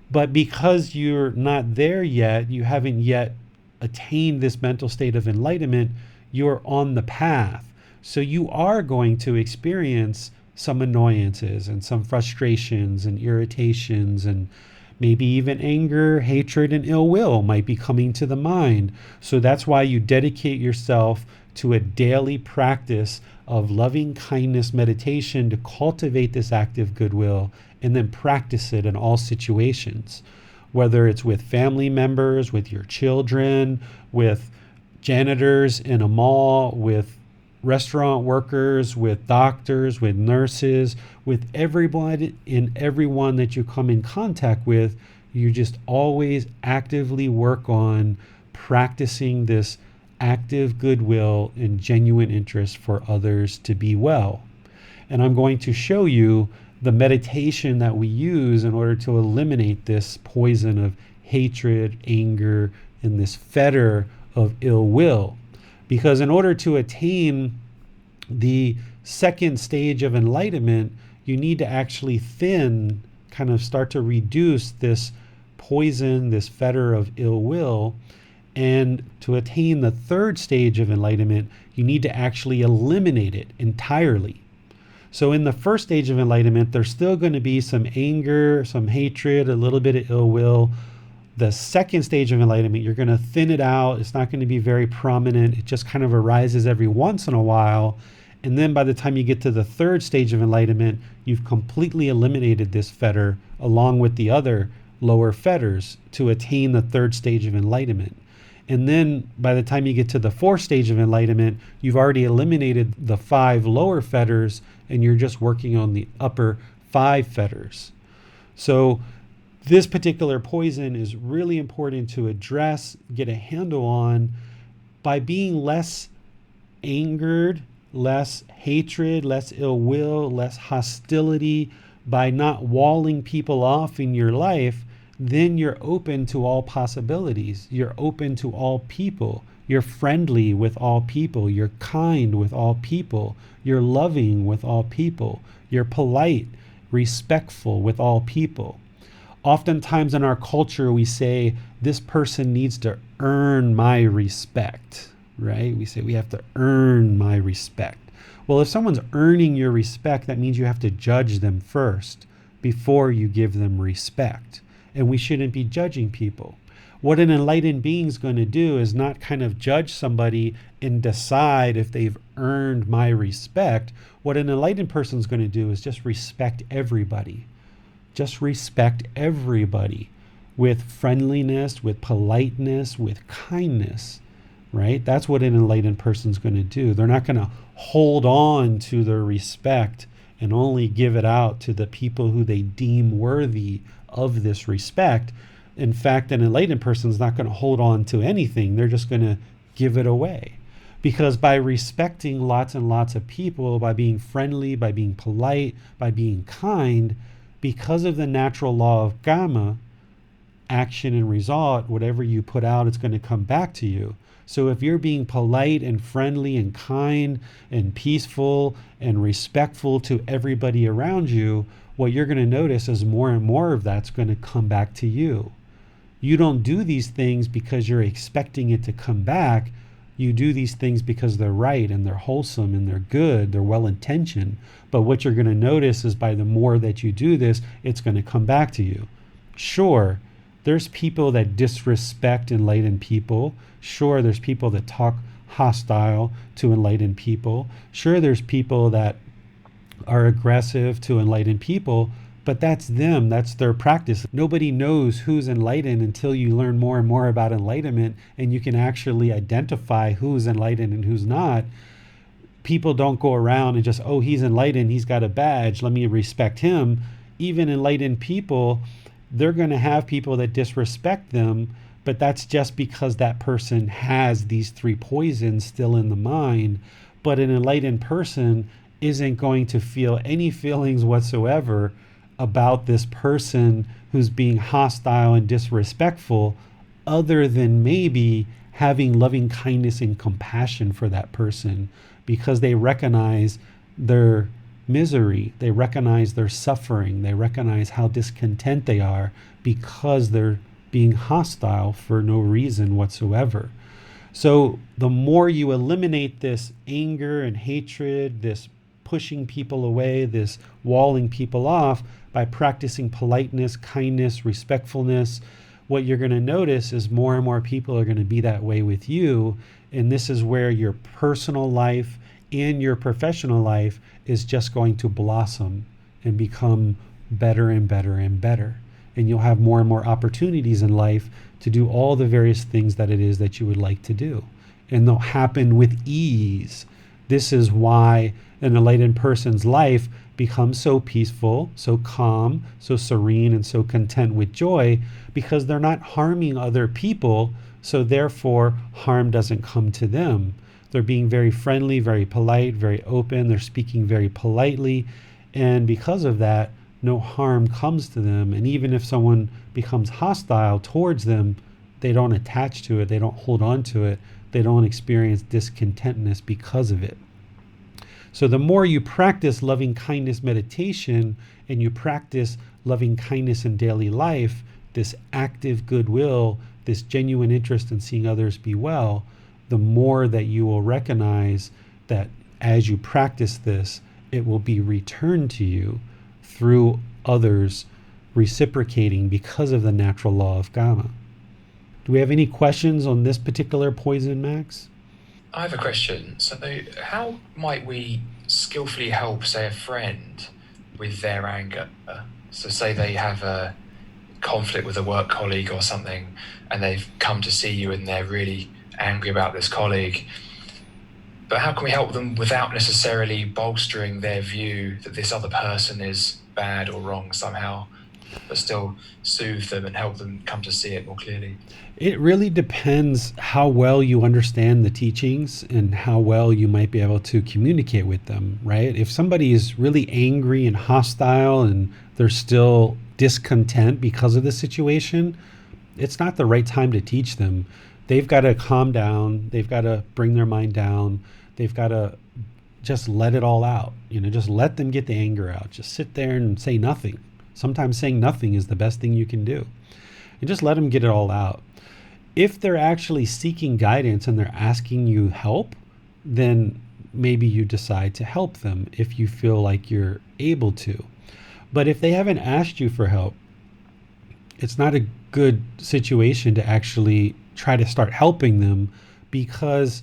But because you're not there yet, you haven't yet attained this mental state of enlightenment, you're on the path. So you are going to experience some annoyances and some frustrations and irritations, and maybe even anger, hatred, and ill will might be coming to the mind. So that's why you dedicate yourself to a daily practice of loving kindness meditation to cultivate this active goodwill, and then practice it in all situations, whether it's with family members, with your children, with janitors in a mall, with restaurant workers, with doctors, with nurses, with everybody and everyone that you come in contact with. You just always actively work on practicing this active goodwill and genuine interest for others to be well. And I'm going to show you the meditation that we use in order to eliminate this poison of hatred, anger, and this fetter of ill will. Because in order to attain the second stage of enlightenment, you need to actually kind of start to reduce this poison, this fetter of ill will. And to attain the third stage of enlightenment, you need to actually eliminate it entirely. So in the first stage of enlightenment, there's still going to be some anger, some hatred, a little bit of ill will. The second stage of enlightenment, you're going to thin it out. It's not going to be very prominent. It just kind of arises every once in a while. And then by the time you get to the third stage of enlightenment, you've completely eliminated this fetter along with the other lower fetters to attain the third stage of enlightenment. And then by the time you get to the fourth stage of enlightenment, you've already eliminated the 5 lower fetters and you're just working on the upper 5 fetters. So this particular poison is really important to address, get a handle on by being less angered, less hatred, less ill will, less hostility, by not walling people off in your life. Then you're open to all possibilities. You're open to all people. You're friendly with all people. You're kind with all people. You're loving with all people. You're polite, respectful with all people. Oftentimes in our culture, we say, this person needs to earn my respect, right? We say we have to earn my respect. Well, if someone's earning your respect, that means you have to judge them first before you give them respect. And we shouldn't be judging people. What an enlightened being is going to do is not kind of judge somebody and decide if they've earned my respect. What an enlightened person is going to do is just respect everybody. Just respect everybody with friendliness, with politeness, with kindness, right? That's what an enlightened person is going to do. They're not going to hold on to their respect and only give it out to the people who they deem worthy of this respect. In fact, an enlightened person is not going to hold on to anything. They're just going to give it away. Because by respecting lots and lots of people, by being friendly, by being polite, by being kind, because of the natural law of karma, action and result, whatever you put out, it's going to come back to you. So if you're being polite and friendly and kind and peaceful and respectful to everybody around you, what you're going to notice is more and more of that's going to come back to you. You don't do these things because you're expecting it to come back. You do these things because they're right and they're wholesome and they're good, they're well-intentioned. But what you're going to notice is by the more that you do this, it's going to come back to you. Sure, there's people that disrespect enlightened people. Sure, there's people that talk hostile to enlightened people. Sure, there's people that are aggressive to enlightened people, but that's them, that's their practice. Nobody knows who's enlightened until you learn more and more about enlightenment and you can actually identify who's enlightened and who's not. People don't go around and just, oh, he's enlightened, he's got a badge, let me respect him. Even enlightened people, they're going to have people that disrespect them, but that's just because that person has these 3 poisons still in the mind. But an enlightened person isn't going to feel any feelings whatsoever about this person who's being hostile and disrespectful, other than maybe having loving kindness and compassion for that person, because they recognize their misery, they recognize their suffering, they recognize how discontent they are because they're being hostile for no reason whatsoever. So the more you eliminate this anger and hatred, this pushing people away, this walling people off, by practicing politeness, kindness, respectfulness, what you're going to notice is more and more people are going to be that way with you. And this is where your personal life and your professional life is just going to blossom and become better and better and better. And you'll have more and more opportunities in life to do all the various things that it is that you would like to do. And they'll happen with ease. This is why an enlightened person's life becomes so peaceful, so calm, so serene, and so content with joy, because they're not harming other people, so therefore harm doesn't come to them. They're being very friendly, very polite, very open, they're speaking very politely, and because of that, no harm comes to them. And even if someone becomes hostile towards them, they don't attach to it, they don't hold on to it, they don't experience discontentness because of it. So the more you practice loving kindness meditation and you practice loving kindness in daily life, this active goodwill, this genuine interest in seeing others be well, the more that you will recognize that as you practice this, it will be returned to you through others reciprocating because of the natural law of karma. Do we have any questions on this particular poison, Max? I have a question. So how might we skillfully help, say, a friend with their anger? So say they have a conflict with a work colleague or something, and they've come to see you and they're really angry about this colleague. But how can we help them without necessarily bolstering their view that this other person is bad or wrong somehow, but still soothe them and help them come to see it more clearly? It really depends how well you understand the teachings and how well you might be able to communicate with them, right? If somebody is really angry and hostile and they're still discontent because of the situation, it's not the right time to teach them. They've got to calm down. They've got to bring their mind down. They've got to just let it all out. Just let them get the anger out. Just sit there and say nothing. Sometimes saying nothing is the best thing you can do. And just let them get it all out. If they're actually seeking guidance and they're asking you help, then maybe you decide to help them if you feel like you're able to. But if they haven't asked you for help, it's not a good situation to actually try to start helping them, because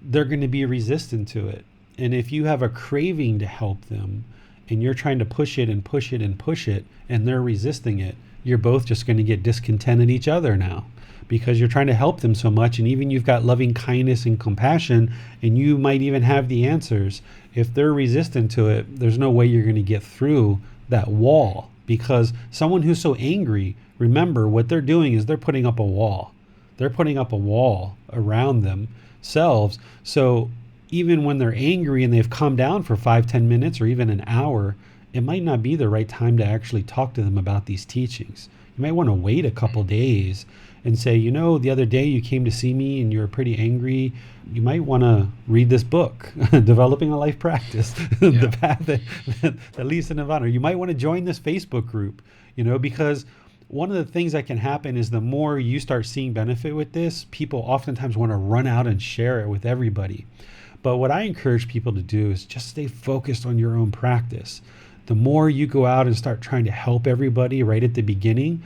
they're going to be resistant to it. And if you have a craving to help them and you're trying to push it and push it and push it, and they're resisting it, you're both just going to get discontented each other now, because you're trying to help them so much. And even you've got loving kindness and compassion, and you might even have the answers. If they're resistant to it, there's no way you're going to get through that wall, because someone who's so angry, remember what they're doing is they're putting up a wall. They're putting up a wall around themselves. So even when they're angry and they've calmed down for 5-10 minutes or even an hour, it might not be the right time to actually talk to them about these teachings. You might want to wait a couple days and say, the other day you came to see me and you were pretty angry. You might want to read this book, Developing a Life Practice, The Path that Leads to Nibbana. You might want to join this Facebook group, because one of the things that can happen is the more you start seeing benefit with this, people oftentimes want to run out and share it with everybody. But what I encourage people to do is just stay focused on your own practice. The more you go out and start trying to help everybody right at the beginning,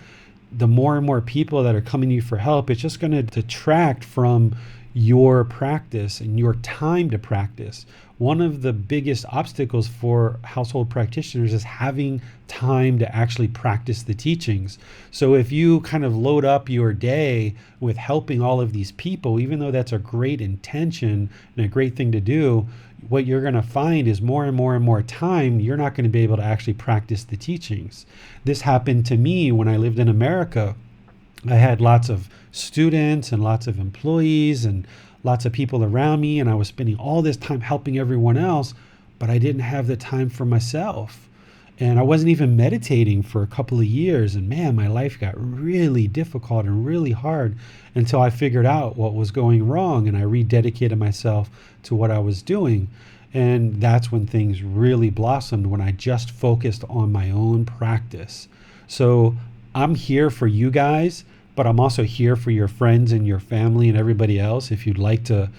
the more and more people that are coming to you for help, it's just going to detract from your practice and your time to practice. One of the biggest obstacles for household practitioners is having time to actually practice the teachings. So if you kind of load up your day with helping all of these people, even though that's a great intention and a great thing to do, what you're going to find is more and more and more time, you're not going to be able to actually practice the teachings. This happened to me when I lived in America. I had lots of students and lots of employees and lots of people around me, and I was spending all this time helping everyone else, but I didn't have the time for myself. And I wasn't even meditating for a couple of years, and man, my life got really difficult and really hard until I figured out what was going wrong, and I rededicated myself to what I was doing. And that's when things really blossomed, when I just focused on my own practice. So I'm here for you guys, but I'm also here for your friends and your family and everybody else. If you'd like to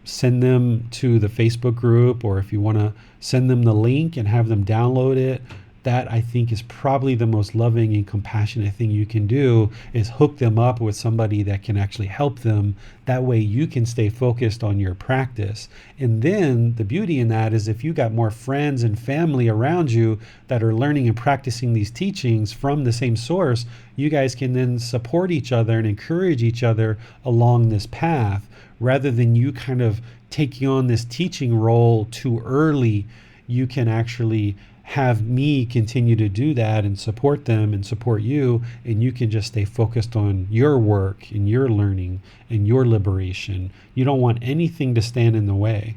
send them to the Facebook group, or if you want to send them the link and have them download it, that I think is probably the most loving and compassionate thing you can do, is hook them up with somebody that can actually help them. That way you can stay focused on your practice. And then the beauty in that is if you got more friends and family around you that are learning and practicing these teachings from the same source, you guys can then support each other and encourage each other along this path, rather than you kind of taking on this teaching role too early. You can actually have me continue to do that and support them and support you, and you can just stay focused on your work and your learning and your liberation. You don't want anything to stand in the way.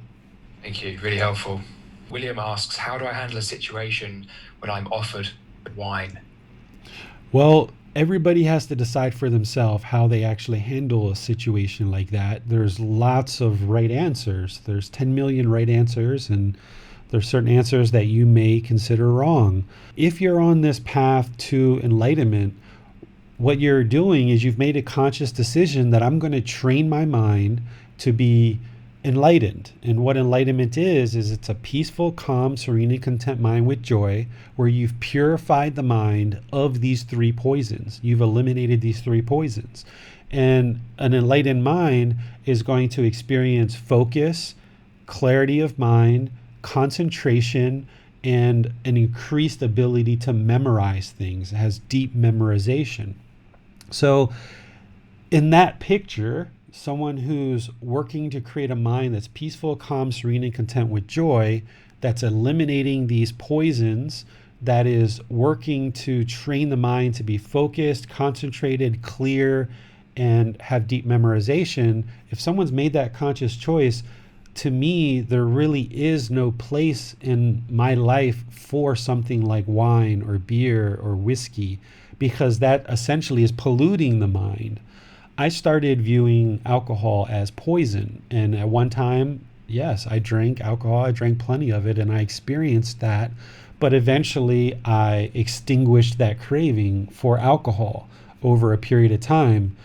Thank you, really helpful. William asks, how do I handle a situation when I'm offered wine? Well, everybody has to decide for themselves how they actually handle a situation like that. There's lots of right answers. There's 10 million right answers, and there's certain answers that you may consider wrong. If you're on this path to enlightenment, what you're doing is you've made a conscious decision that I'm going to train my mind to be enlightened. And what enlightenment is it's a peaceful, calm, serene, and content mind with joy, where you've purified the mind of these three poisons. You've eliminated these three poisons. And an enlightened mind is going to experience focus, clarity of mind, concentration, and an increased ability to memorize things. It has deep memorization. So in that picture, someone who's working to create a mind that's peaceful, calm, serene, and content with joy, that's eliminating these poisons, that is working to train the mind to be focused, concentrated, clear, and have deep memorization. If someone's made that conscious choice, to me, there really is no place in my life for something like wine or beer or whiskey, because that essentially is polluting the mind. I started viewing alcohol as poison. And at one time, yes, I drank alcohol. I drank plenty of it and I experienced that. But eventually I extinguished that craving for alcohol over a period of time.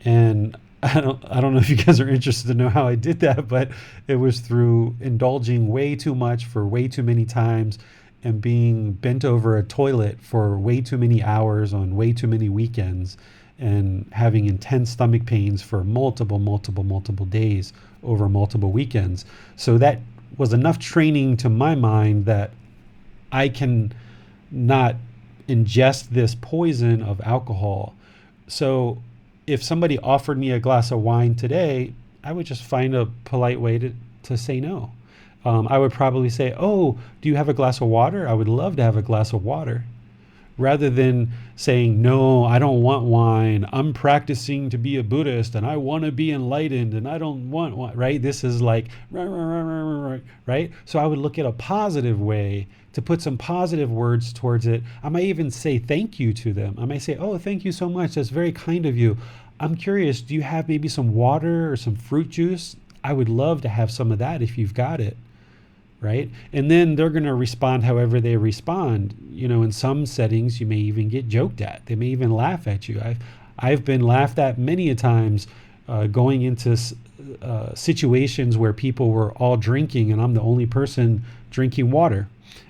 And I don't know if you guys are interested to know how I did that, but it was through indulging way too much for way too many times and being bent over a toilet for way too many hours on way too many weekends and having intense stomach pains for multiple days over multiple weekends. So that was enough training to my mind that I can not ingest this poison of alcohol. So if somebody offered me a glass of wine today, I would just find a polite way to say no. I would probably say, oh, do you have a glass of water? I would love to have a glass of water. Rather than saying, no, I don't want wine. I'm practicing to be a Buddhist and I want to be enlightened and I don't want wine, right? This is like, right? So I would look at a positive way to put some positive words towards it. I might even say thank you to them. I might say, oh, thank you so much. That's very kind of you. I'm curious, do you have maybe some water or some fruit juice? I would love to have some of that if you've got it. Right? And then they're going to respond however they respond. You know, in some settings, you may even get joked at. They may even laugh at you. I've been laughed at many a times going into situations where people were all drinking and I'm the only person drinking water.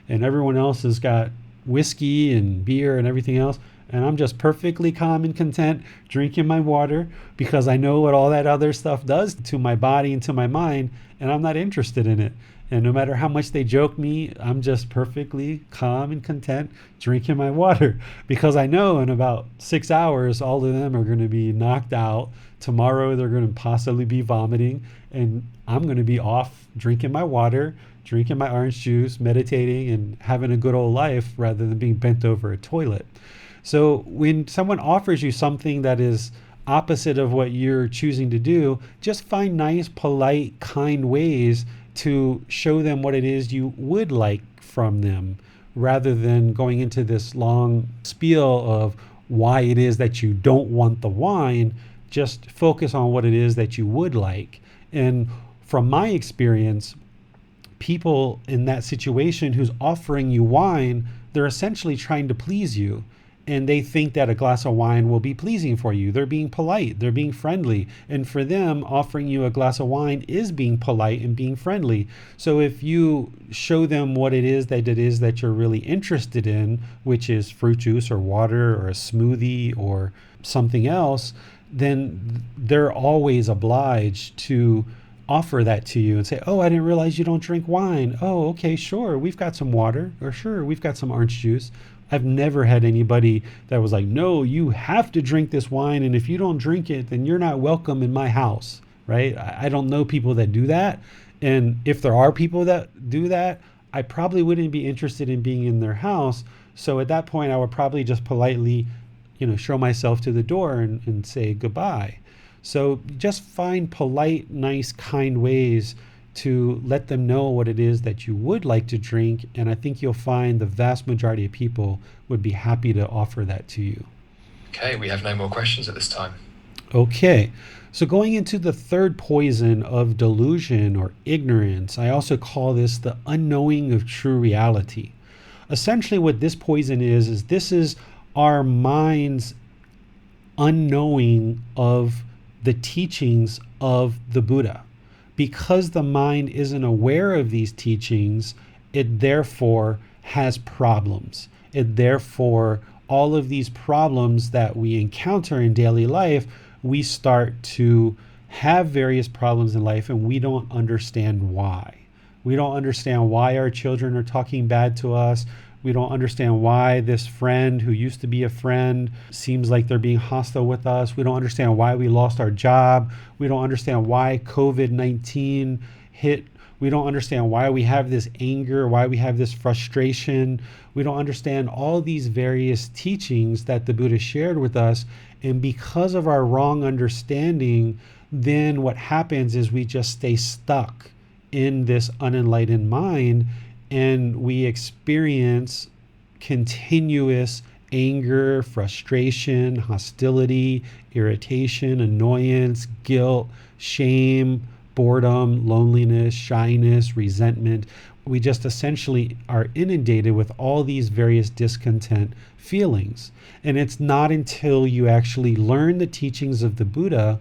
And everyone else has got whiskey and beer and everything else. And I'm just perfectly calm and content drinking my water because I know what all that other stuff does to my body and to my mind, and I'm not interested in it. And no matter how much they joke me, I'm just perfectly calm and content drinking my water because I know in about 6 hours, all of them are going to be knocked out. Tomorrow, they're going to possibly be vomiting, and I'm going to be off drinking my water, drinking my orange juice, meditating, and having a good old life rather than being bent over a toilet. So when someone offers you something that is opposite of what you're choosing to do, just find nice, polite, kind ways to show them what it is you would like from them, rather than going into this long spiel of why it is that you don't want the wine. Just focus on what it is that you would like. And from my experience, people in that situation who's offering you wine, they're essentially trying to please you. And they think that a glass of wine will be pleasing for you. They're being polite, they're being friendly. And for them, offering you a glass of wine is being polite and being friendly. So if you show them what it is that you're really interested in, which is fruit juice or water or a smoothie or something else, then they're always obliged to offer that to you and say, oh, I didn't realize you don't drink wine. Oh, okay, sure, we've got some water, or sure, we've got some orange juice. I've never had anybody that was like, no, you have to drink this wine, and if you don't drink it, then you're not welcome in my house, right? I don't know people that do that. And if there are people that do that, I probably wouldn't be interested in being in their house. So at that point, I would probably just politely, show myself to the door and say goodbye. So just find polite, nice, kind ways to let them know what it is that you would like to drink. And I think you'll find the vast majority of people would be happy to offer that to you. Okay, we have no more questions at this time. Okay, so going into the third poison of delusion or ignorance, I also call this the unknowing of true reality. Essentially what this poison is this is our mind's unknowing of the teachings of the Buddha. Because the mind isn't aware of these teachings, it therefore has problems. It therefore, all of these problems that we encounter in daily life, we start to have various problems in life and we don't understand why. We don't understand why our children are talking bad to us. We don't understand why this friend who used to be a friend seems like they're being hostile with us. We don't understand why we lost our job. We don't understand why COVID-19 hit. We don't understand why we have this anger, why we have this frustration. We don't understand all these various teachings that the Buddha shared with us. And because of our wrong understanding, then what happens is we just stay stuck in this unenlightened mind, and we experience continuous anger, frustration, hostility, irritation, annoyance, guilt, shame, boredom, loneliness, shyness, resentment. We just essentially are inundated with all these various discontent feelings. And it's not until you actually learn the teachings of the Buddha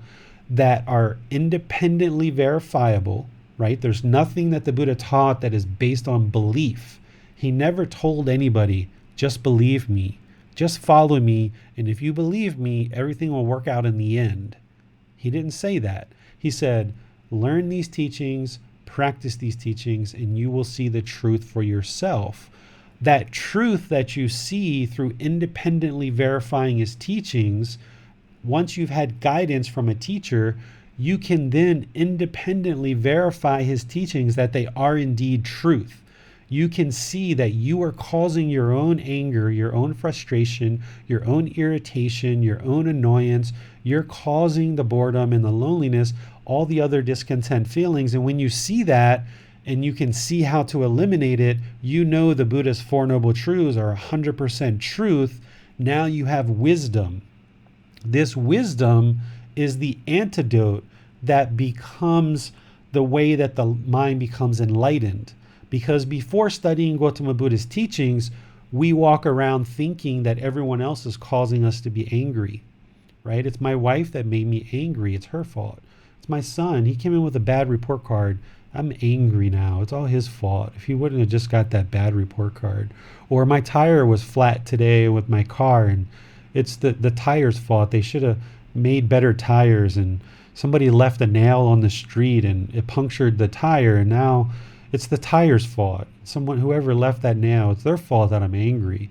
that are independently verifiable, right? There's nothing that the Buddha taught that is based on belief. He never told anybody, just believe me, just follow me, and if you believe me, everything will work out in the end. He didn't say that. He said, learn these teachings, practice these teachings, and you will see the truth for yourself. That truth that you see through independently verifying his teachings, once you've had guidance from a teacher, you can then independently verify his teachings that they are indeed truth. You can see that you are causing your own anger, your own frustration, your own irritation, your own annoyance. You're causing the boredom and the loneliness, all the other discontent feelings. And when you see that and you can see how to eliminate it, you know the Buddha's Four Noble Truths are 100% truth. Now you have wisdom. This wisdom is the antidote that becomes the way that the mind becomes enlightened. Because before studying Gotama Buddha's teachings, we walk around thinking that everyone else is causing us to be angry, right? It's my wife that made me angry. It's her fault. It's my son. He came in with a bad report card. I'm angry now. It's all his fault. If he wouldn't have just got that bad report card. Or my tire was flat today with my car, and it's the tire's fault. They should have made better tires, and somebody left a nail on the street and it punctured the tire, and now it's the tire's fault. Whoever left that nail, it's their fault that I'm angry.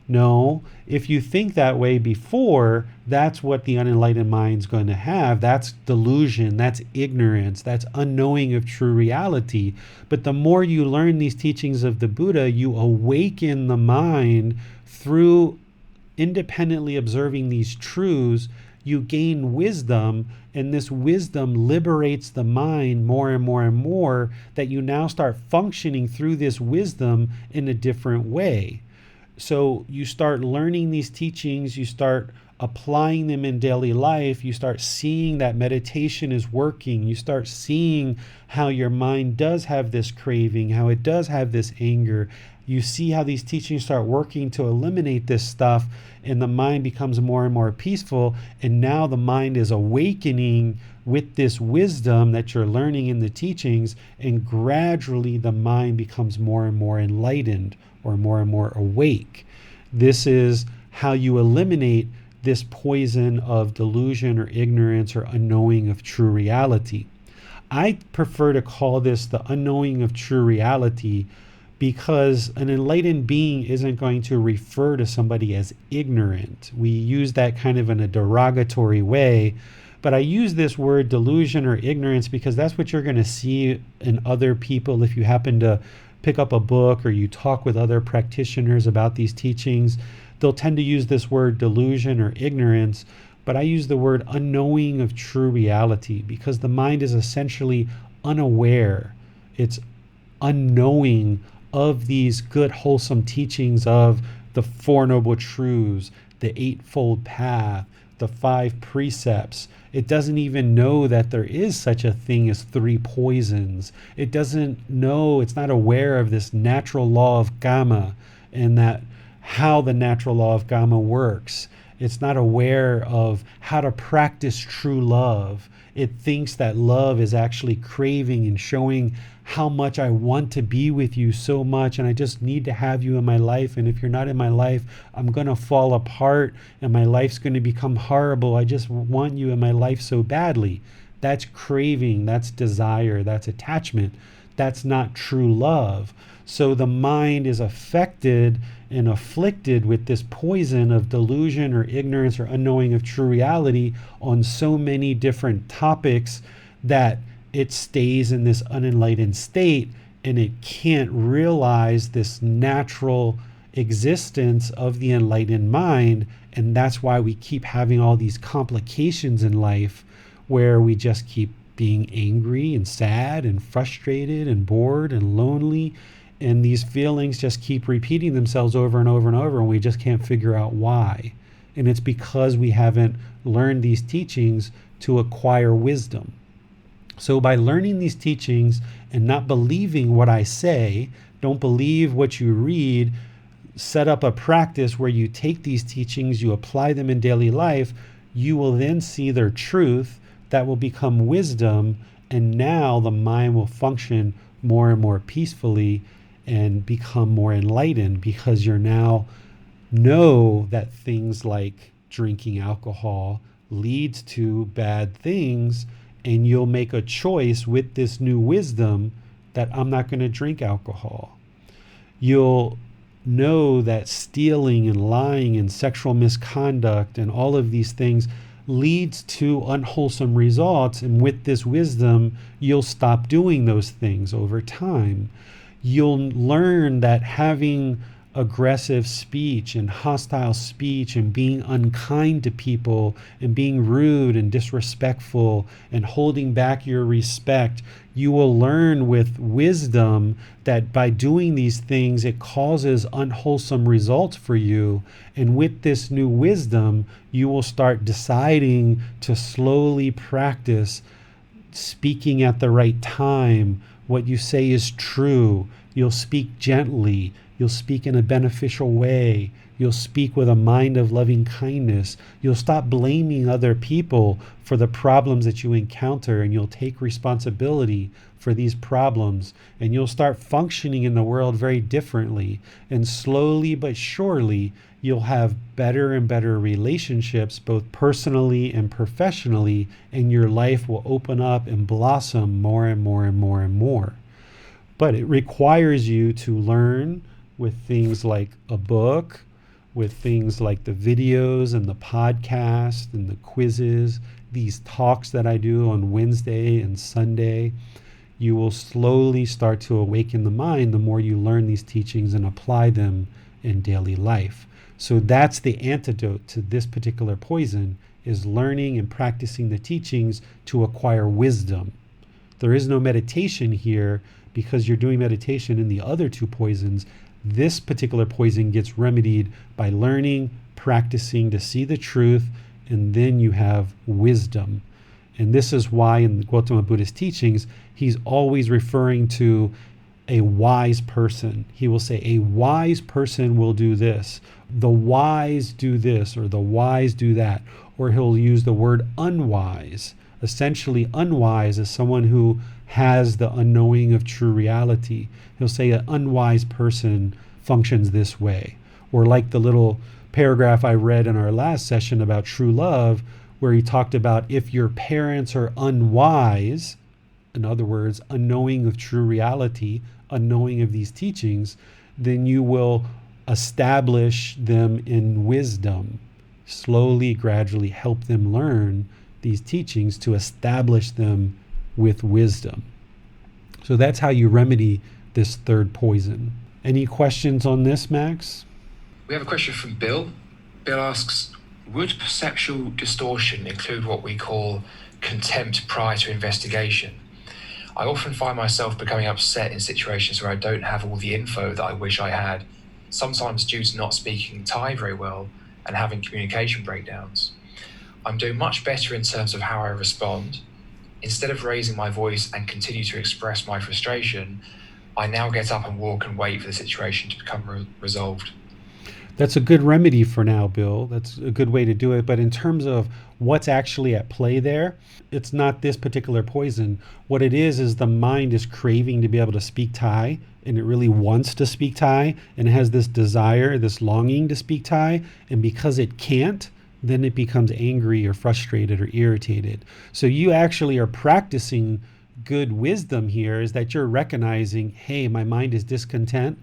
No, if you think that way before, that's what the unenlightened mind's going to have. That's delusion, that's ignorance, that's unknowing of true reality. But the more you learn these teachings of the Buddha, you awaken the mind through independently observing these truths. You gain wisdom, and this wisdom liberates the mind more and more and more, that you now start functioning through this wisdom in a different way. So you start learning these teachings, you start applying them in daily life, you start seeing that meditation is working, you start seeing how your mind does have this craving, how it does have this anger. You see how these teachings start working to eliminate this stuff, and the mind becomes more and more peaceful. And now the mind is awakening with this wisdom that you're learning in the teachings, and gradually the mind becomes more and more enlightened, or more and more awake. This is how you eliminate this poison of delusion or ignorance or unknowing of true reality. I prefer to call this the unknowing of true reality, because an enlightened being isn't going to refer to somebody as ignorant. We use that kind of in a derogatory way, but I use this word delusion or ignorance because that's what you're going to see in other people. If you happen to pick up a book or you talk with other practitioners about these teachings, they'll tend to use this word delusion or ignorance, but I use the word unknowing of true reality, because the mind is essentially unaware. It's unknowing of these good, wholesome teachings of the Four Noble Truths, the Eightfold Path, the 5 precepts. It doesn't even know that there is such a thing as 3 poisons. It doesn't know, it's not aware of this natural law of karma, and that how the natural law of karma works. It's not aware of how to practice true love. It thinks that love is actually craving and showing how much I want to be with you so much, and I just need to have you in my life, and if you're not in my life, I'm going to fall apart and my life's going to become horrible. I just want you in my life so badly. That's craving, that's desire, that's attachment. that's not true love. So the mind is affected and afflicted with this poison of delusion or ignorance or unknowing of true reality on so many different topics that it stays in this unenlightened state, and it can't realize this natural existence of the enlightened mind. And that's why we keep having all these complications in life, where we just keep being angry and sad and frustrated and bored and lonely. And these feelings just keep repeating themselves over and over and over, and we just can't figure out why. And it's because we haven't learned these teachings to acquire wisdom. So by learning these teachings and not believing what I say, don't believe what you read, set up a practice where you take these teachings, you apply them in daily life, you will then see their truth. That will become wisdom, and now the mind will function more and more peacefully and become more enlightened, because you're now know that things like drinking alcohol leads to bad things, and you'll make a choice with this new wisdom that I'm not going to drink alcohol. You'll know that stealing and lying and sexual misconduct and all of these things leads to unwholesome results, and with this wisdom you'll stop doing those things over time. You'll learn that having aggressive speech and hostile speech and being unkind to people and being rude and disrespectful and holding back your respect, you will learn with wisdom that by doing these things it causes unwholesome results for you. And with this new wisdom, you will start deciding to slowly practice speaking at the right time. What you say is true. You'll speak gently. You'll speak in a beneficial way. You'll speak with a mind of loving kindness. You'll stop blaming other people for the problems that you encounter, and you'll take responsibility for these problems, and you'll start functioning in the world very differently. And slowly but surely, you'll have better and better relationships, both personally and professionally, and your life will open up and blossom more and more and more and more. But it requires you to learn with things like a book, with things like the videos and the podcast and the quizzes, these talks that I do on Wednesday and Sunday. You will slowly start to awaken the mind the more you learn these teachings and apply them in daily life. So that's the antidote to this particular poison, is learning and practicing the teachings to acquire wisdom. There is no meditation here because you're doing meditation in the other two poisons. This particular poison gets remedied by learning, practicing to see the truth, and then you have wisdom. And this is why in the Gotama Buddha's teachings, he's always referring to a wise person. He will say, a wise person will do this. The wise do this, or the wise do that. Or he'll use the word unwise. Essentially, unwise is someone who has the unknowing of true reality. He'll say an unwise person functions this way. Or like the little paragraph I read in our last session about true love, where he talked about if your parents are unwise, in other words, unknowing of true reality, unknowing of these teachings, then you will establish them in wisdom. Slowly, gradually help them learn these teachings to establish them with wisdom. So that's how you remedy this third poison. Any questions on this, Max? We have a question from Bill. Bill asks, would perceptual distortion include what we call contempt prior to investigation? I often find myself becoming upset in situations where I don't have all the info that I wish I had, sometimes due to not speaking Thai very well and having communication breakdowns. I'm doing much better in terms of how I respond. Instead of raising my voice and continue to express my frustration, I now get up and walk and wait for the situation to become resolved. That's a good remedy for now, Bill. That's a good way to do it. But in terms of what's actually at play there, it's not this particular poison. What it is the mind is craving to be able to speak Thai, and it really wants to speak Thai, and it has this desire, this longing to speak Thai. And because it can't, then it becomes angry or frustrated or irritated. So you actually are practicing good wisdom here is that you're recognizing, hey, my mind is discontent.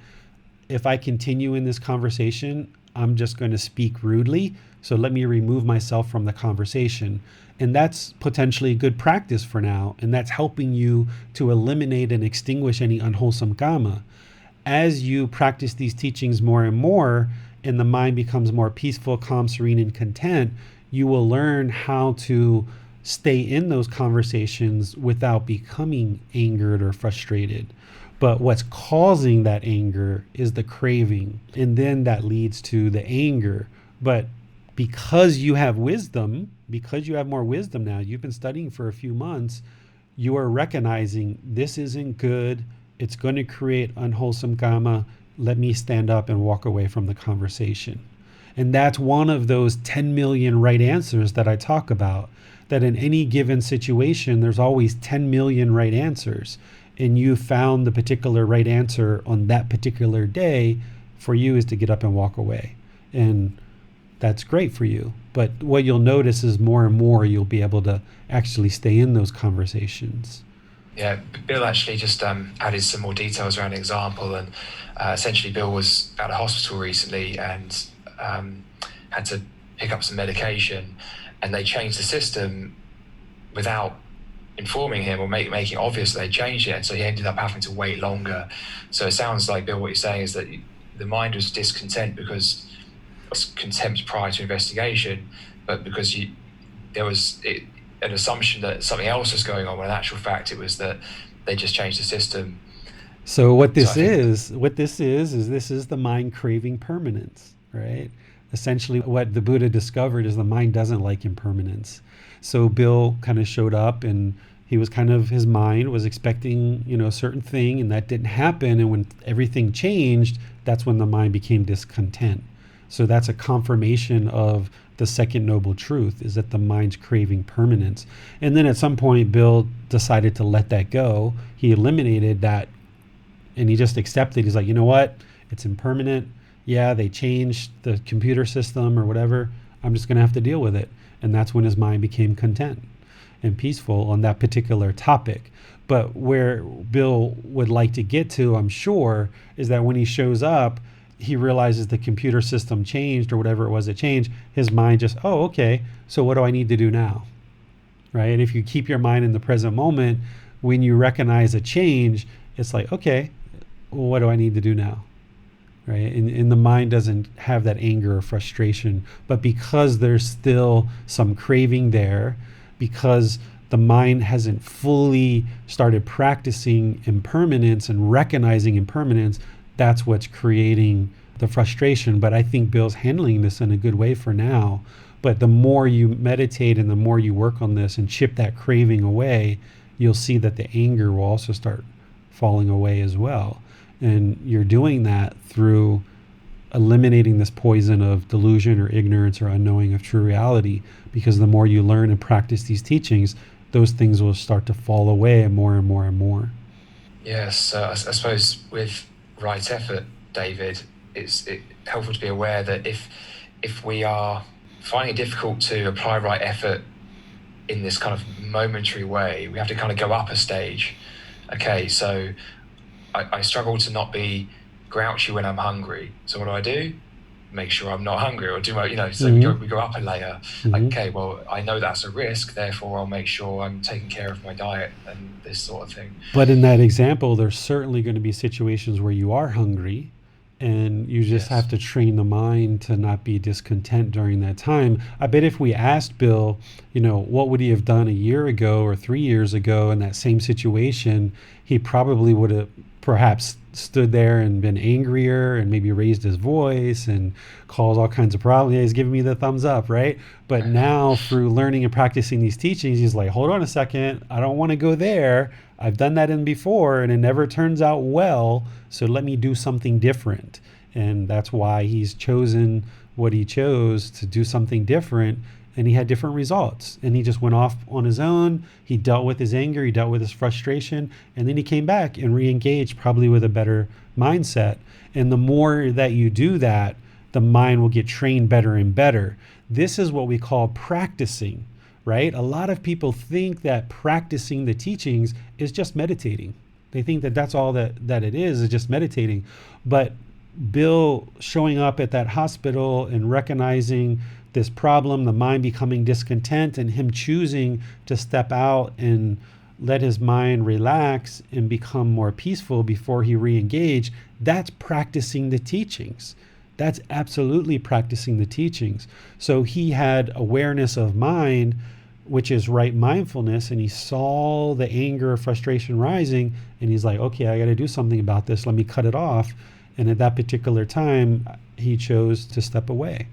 If I continue in this conversation, I'm just going to speak rudely. So let me remove myself from the conversation. And that's potentially good practice for now. And that's helping you to eliminate and extinguish any unwholesome karma. As you practice these teachings more and more, and the mind becomes more peaceful, calm, serene, and content, you will learn how to stay in those conversations without becoming angered or frustrated. But what's causing that anger is the craving. And then that leads to the anger. But because you have wisdom, because you have more wisdom now, you've been studying for a few months, you are recognizing this isn't good. It's going to create unwholesome karma. Let me stand up and walk away from the conversation. And that's one of those 10 million right answers that I talk about, that in any given situation, there's always 10 million right answers. And you found the particular right answer on that particular day. For you is to get up and walk away. And that's great for you. But what you'll notice is more and more you'll be able to actually stay in those conversations. Yeah, Bill actually just added some more details around an example, and essentially Bill was at a hospital recently and had to pick up some medication, and they changed the system without informing him or making it obvious that they changed it, and so he ended up having to wait longer. So it sounds like, Bill, what you're saying is that the mind was discontent because it was contempt prior to investigation, but because there was an assumption that something else was going on, when in actual fact it was that they just changed the system. So what this is the mind craving permanence, right? Essentially what the Buddha discovered is the mind doesn't like impermanence. So Bill kind of showed up, and his mind was expecting, a certain thing, and that didn't happen. And when everything changed, that's when the mind became discontent. So that's a confirmation of the second noble truth, is that the mind's craving permanence. And then at some point, Bill decided to let that go. He eliminated that, and he just accepted. He's like, you know what? It's impermanent. Yeah, they changed the computer system or whatever. I'm just going to have to deal with it. And that's when his mind became content and peaceful on that particular topic. But where Bill would like to get to, I'm sure, is that when he shows up, he realizes the computer system changed or whatever it was that changed. His mind just, oh, okay, so what do I need to do now? Right? And if you keep your mind in the present moment, when you recognize a change, it's like, okay, well, what do I need to do now? Right? And the mind doesn't have that anger or frustration, but because there's still some craving there, because the mind hasn't fully started practicing impermanence and recognizing impermanence, that's what's creating the frustration. But I think Bill's handling this in a good way for now. But the more you meditate and the more you work on this and chip that craving away, you'll see that the anger will also start falling away as well. And you're doing that through eliminating this poison of delusion or ignorance or unknowing of true reality, because the more you learn and practice these teachings, those things will start to fall away more and more and more. Yes, I suppose with right effort, David, it's helpful to be aware that if we are finding it difficult to apply right effort in this kind of momentary way, we have to kind of go up a stage. Okay, so I struggle to not be grouchy when I'm hungry. So what do? Make sure I'm not hungry, or so we go up a layer. Mm-hmm. Okay, well, I know that's a risk, therefore I'll make sure I'm taking care of my diet and this sort of thing. But in that example, there's certainly going to be situations where you are hungry, and you just have to train the mind to not be discontent during that time. I bet if we asked Bill, what would he have done a year ago or 3 years ago in that same situation, he probably would have perhaps stood there and been angrier and maybe raised his voice and caused all kinds of problems. Yeah, he's giving me the thumbs up, right? But now through learning and practicing these teachings, he's like, hold on a second, I don't want to go there. I've done that before and it never turns out well, so let me do something different. And that's why he's chosen what he chose, to do something different, and he had different results. And he just went off on his own. He dealt with his anger, he dealt with his frustration, and then he came back and re-engaged, probably with a better mindset. And the more that you do that, the mind will get trained better and better. This is what we call practicing, right? A lot of people think that practicing the teachings is just meditating. They think that that's all that it is just meditating. But Bill showing up at that hospital and recognizing this problem, the mind becoming discontent, and him choosing to step out and let his mind relax and become more peaceful before he re-engage, that's practicing the teachings. That's absolutely practicing the teachings. So he had awareness of mind, which is right mindfulness, and he saw the anger, frustration rising, and he's like, okay, I got to do something about this. Let me cut it off. And at that particular time, he chose to step away.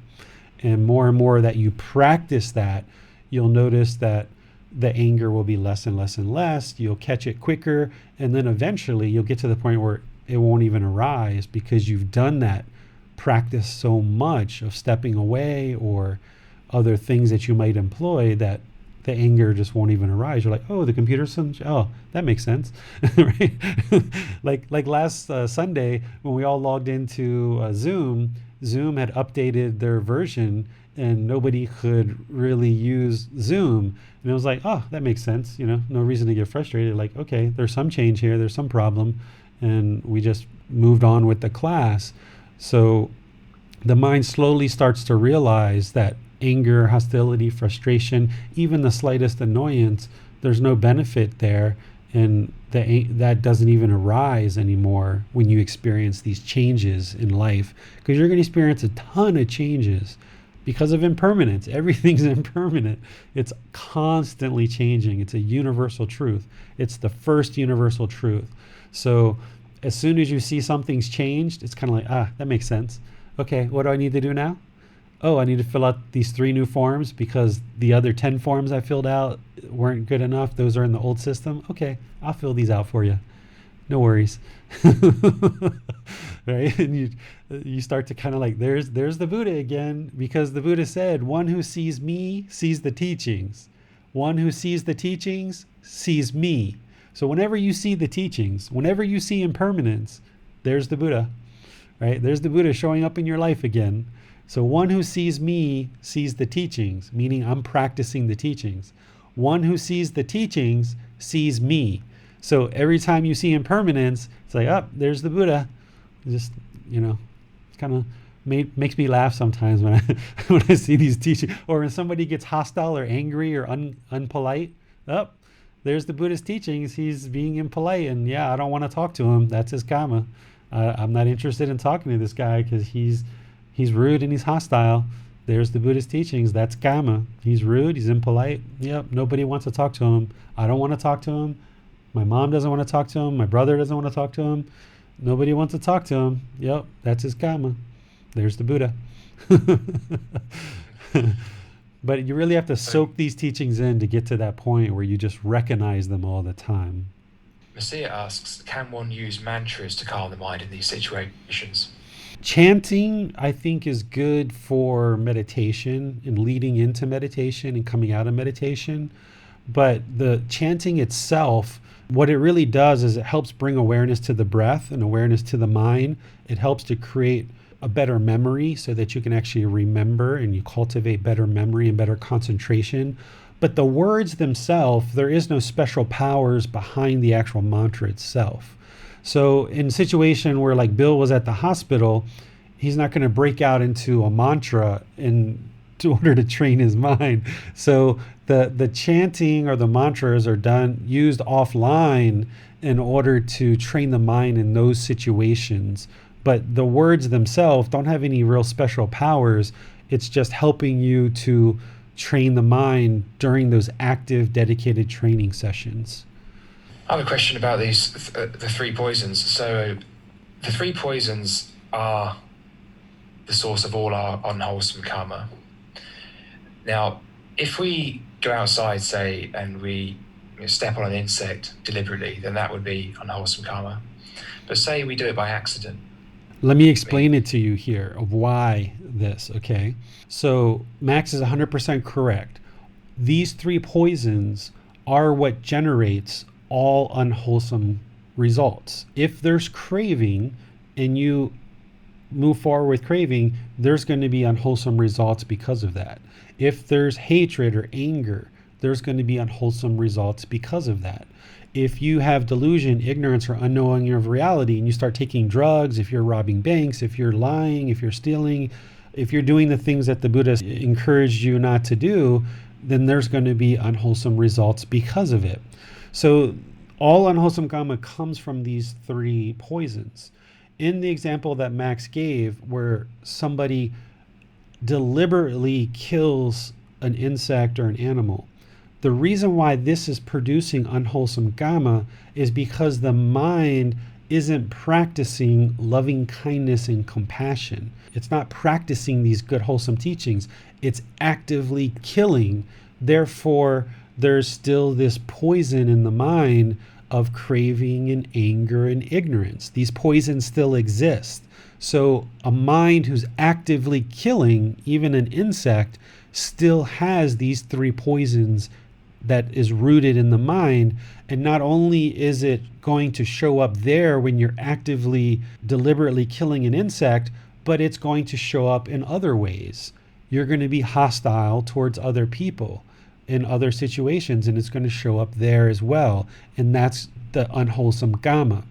And more that you practice that, you'll notice that the anger will be less and less and less. You'll catch it quicker. And then eventually you'll get to the point where it won't even arise, because you've done that practice so much of stepping away or other things that you might employ that the anger just won't even arise. You're like, oh, the computer's oh, that makes sense. Right? like last Sunday when we all logged into Zoom had updated their version and nobody could really use Zoom. And it was like, oh, that makes sense. No reason to get frustrated. Like, okay, there's some change here, there's some problem. And we just moved on with the class. So the mind slowly starts to realize that anger, hostility, frustration, even the slightest annoyance, there's no benefit there. And that doesn't even arise anymore when you experience these changes in life, because you're going to experience a ton of changes because of impermanence. Everything's impermanent. It's constantly changing. It's a universal truth. It's the first universal truth. So as soon as you see something's changed, it's kind of like, that makes sense. Okay, what do I need to do now? Oh, I need to fill out these 3 new forms because the other 10 forms I filled out weren't good enough. Those are in the old system. Okay, I'll fill these out for you. No worries. Right? And you start to kind of like, there's the Buddha again, because the Buddha said, one who sees me sees the teachings. One who sees the teachings sees me. So whenever you see the teachings, whenever you see impermanence, there's the Buddha, right? There's the Buddha showing up in your life again. So one who sees me sees the teachings, meaning I'm practicing the teachings. One who sees the teachings sees me. So every time you see impermanence, it's like, there's the Buddha. Just, kind of makes me laugh sometimes when I see these teachings, or when somebody gets hostile or angry or unpolite. There's the Buddha's teachings. He's being impolite, and I don't want to talk to him. That's his karma. I'm not interested in talking to this guy because he's rude and he's hostile. There's the Buddhist teachings. That's karma. He's rude. He's impolite. Yep. Nobody wants to talk to him. I don't want to talk to him. My mom doesn't want to talk to him. My brother doesn't want to talk to him. Nobody wants to talk to him. Yep. That's his karma. There's the Buddha. But you really have to soak these teachings in to get to that point where you just recognize them all the time. Messiah asks, can one use mantras to calm the mind in these situations? Chanting, I think, is good for meditation and leading into meditation and coming out of meditation. But the chanting itself, what it really does is it helps bring awareness to the breath and awareness to the mind. It helps to create a better memory so that you can actually remember, and you cultivate better memory and better concentration. But the words themselves, there is no special powers behind the actual mantra itself. So in a situation where like Bill was at the hospital, he's not going to break out into a mantra in order to train his mind. So the chanting or the mantras are used offline in order to train the mind in those situations. But the words themselves don't have any real special powers. It's just helping you to train the mind during those active, dedicated training sessions. I have a question about these, the 3 poisons. So the 3 poisons are the source of all our unwholesome karma. Now, if we go outside, say, and we step on an insect deliberately, then that would be unwholesome karma. But say we do it by accident. Let me explain it to you here of why this, okay? So Max is 100% correct. These 3 poisons are what generates all unwholesome results. If there's craving and you move forward with craving, there's going to be unwholesome results because of that. If there's hatred or anger, there's going to be unwholesome results because of that. If you have delusion, ignorance, or unknowing of reality, and you start taking drugs, if you're robbing banks, if you're lying, if you're stealing, if you're doing the things that the Buddha encouraged you not to do, then there's going to be unwholesome results because of it. So all unwholesome karma comes from these three poisons. In the example that Max gave, where somebody deliberately kills an insect or an animal, the reason why this is producing unwholesome karma is because the mind isn't practicing loving kindness and compassion. It's not practicing these good, wholesome teachings. It's actively killing. Therefore, there's still this poison in the mind of craving and anger and ignorance. These poisons still exist. So a mind who's actively killing, even an insect, still has these three poisons that is rooted in the mind. And not only is it going to show up there when you're actively, deliberately killing an insect, but it's going to show up in other ways. You're going to be hostile towards other people in other situations, and it's going to show up there as well. And that's the unwholesome karma.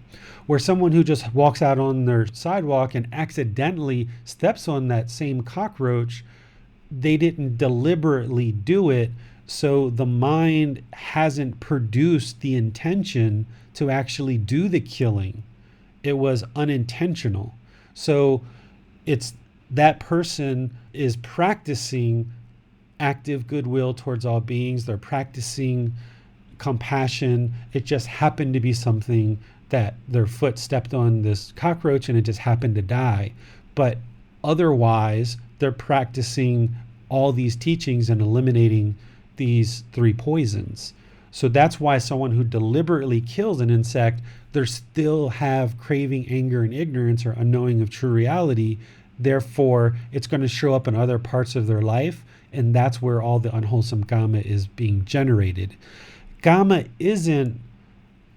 Where someone who just walks out on their sidewalk and accidentally steps on that same cockroach, they didn't deliberately do it, so the mind hasn't produced the intention to actually do the killing. It was unintentional. So it's that person is practicing active goodwill towards all beings. They're practicing compassion. It just happened to be something that their foot stepped on this cockroach and it just happened to die. But otherwise, they're practicing all these teachings and eliminating these three poisons. So that's why someone who deliberately kills an insect, they still have craving, anger, and ignorance, or unknowing of true reality. Therefore, it's going to show up in other parts of their life, and that's where all the unwholesome karma is being generated. Karma isn't,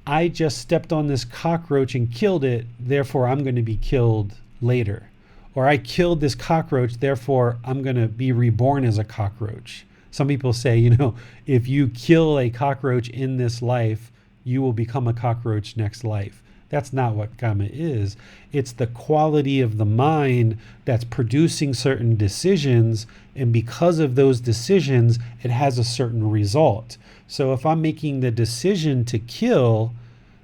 I just stepped on this cockroach and killed it, therefore I'm going to be killed later. Or I killed this cockroach, therefore I'm going to be reborn as a cockroach. Some people say, if you kill a cockroach in this life, you will become a cockroach next life. That's not what karma is. It's the quality of the mind that's producing certain decisions, and because of those decisions, it has a certain result. So if I'm making the decision to kill,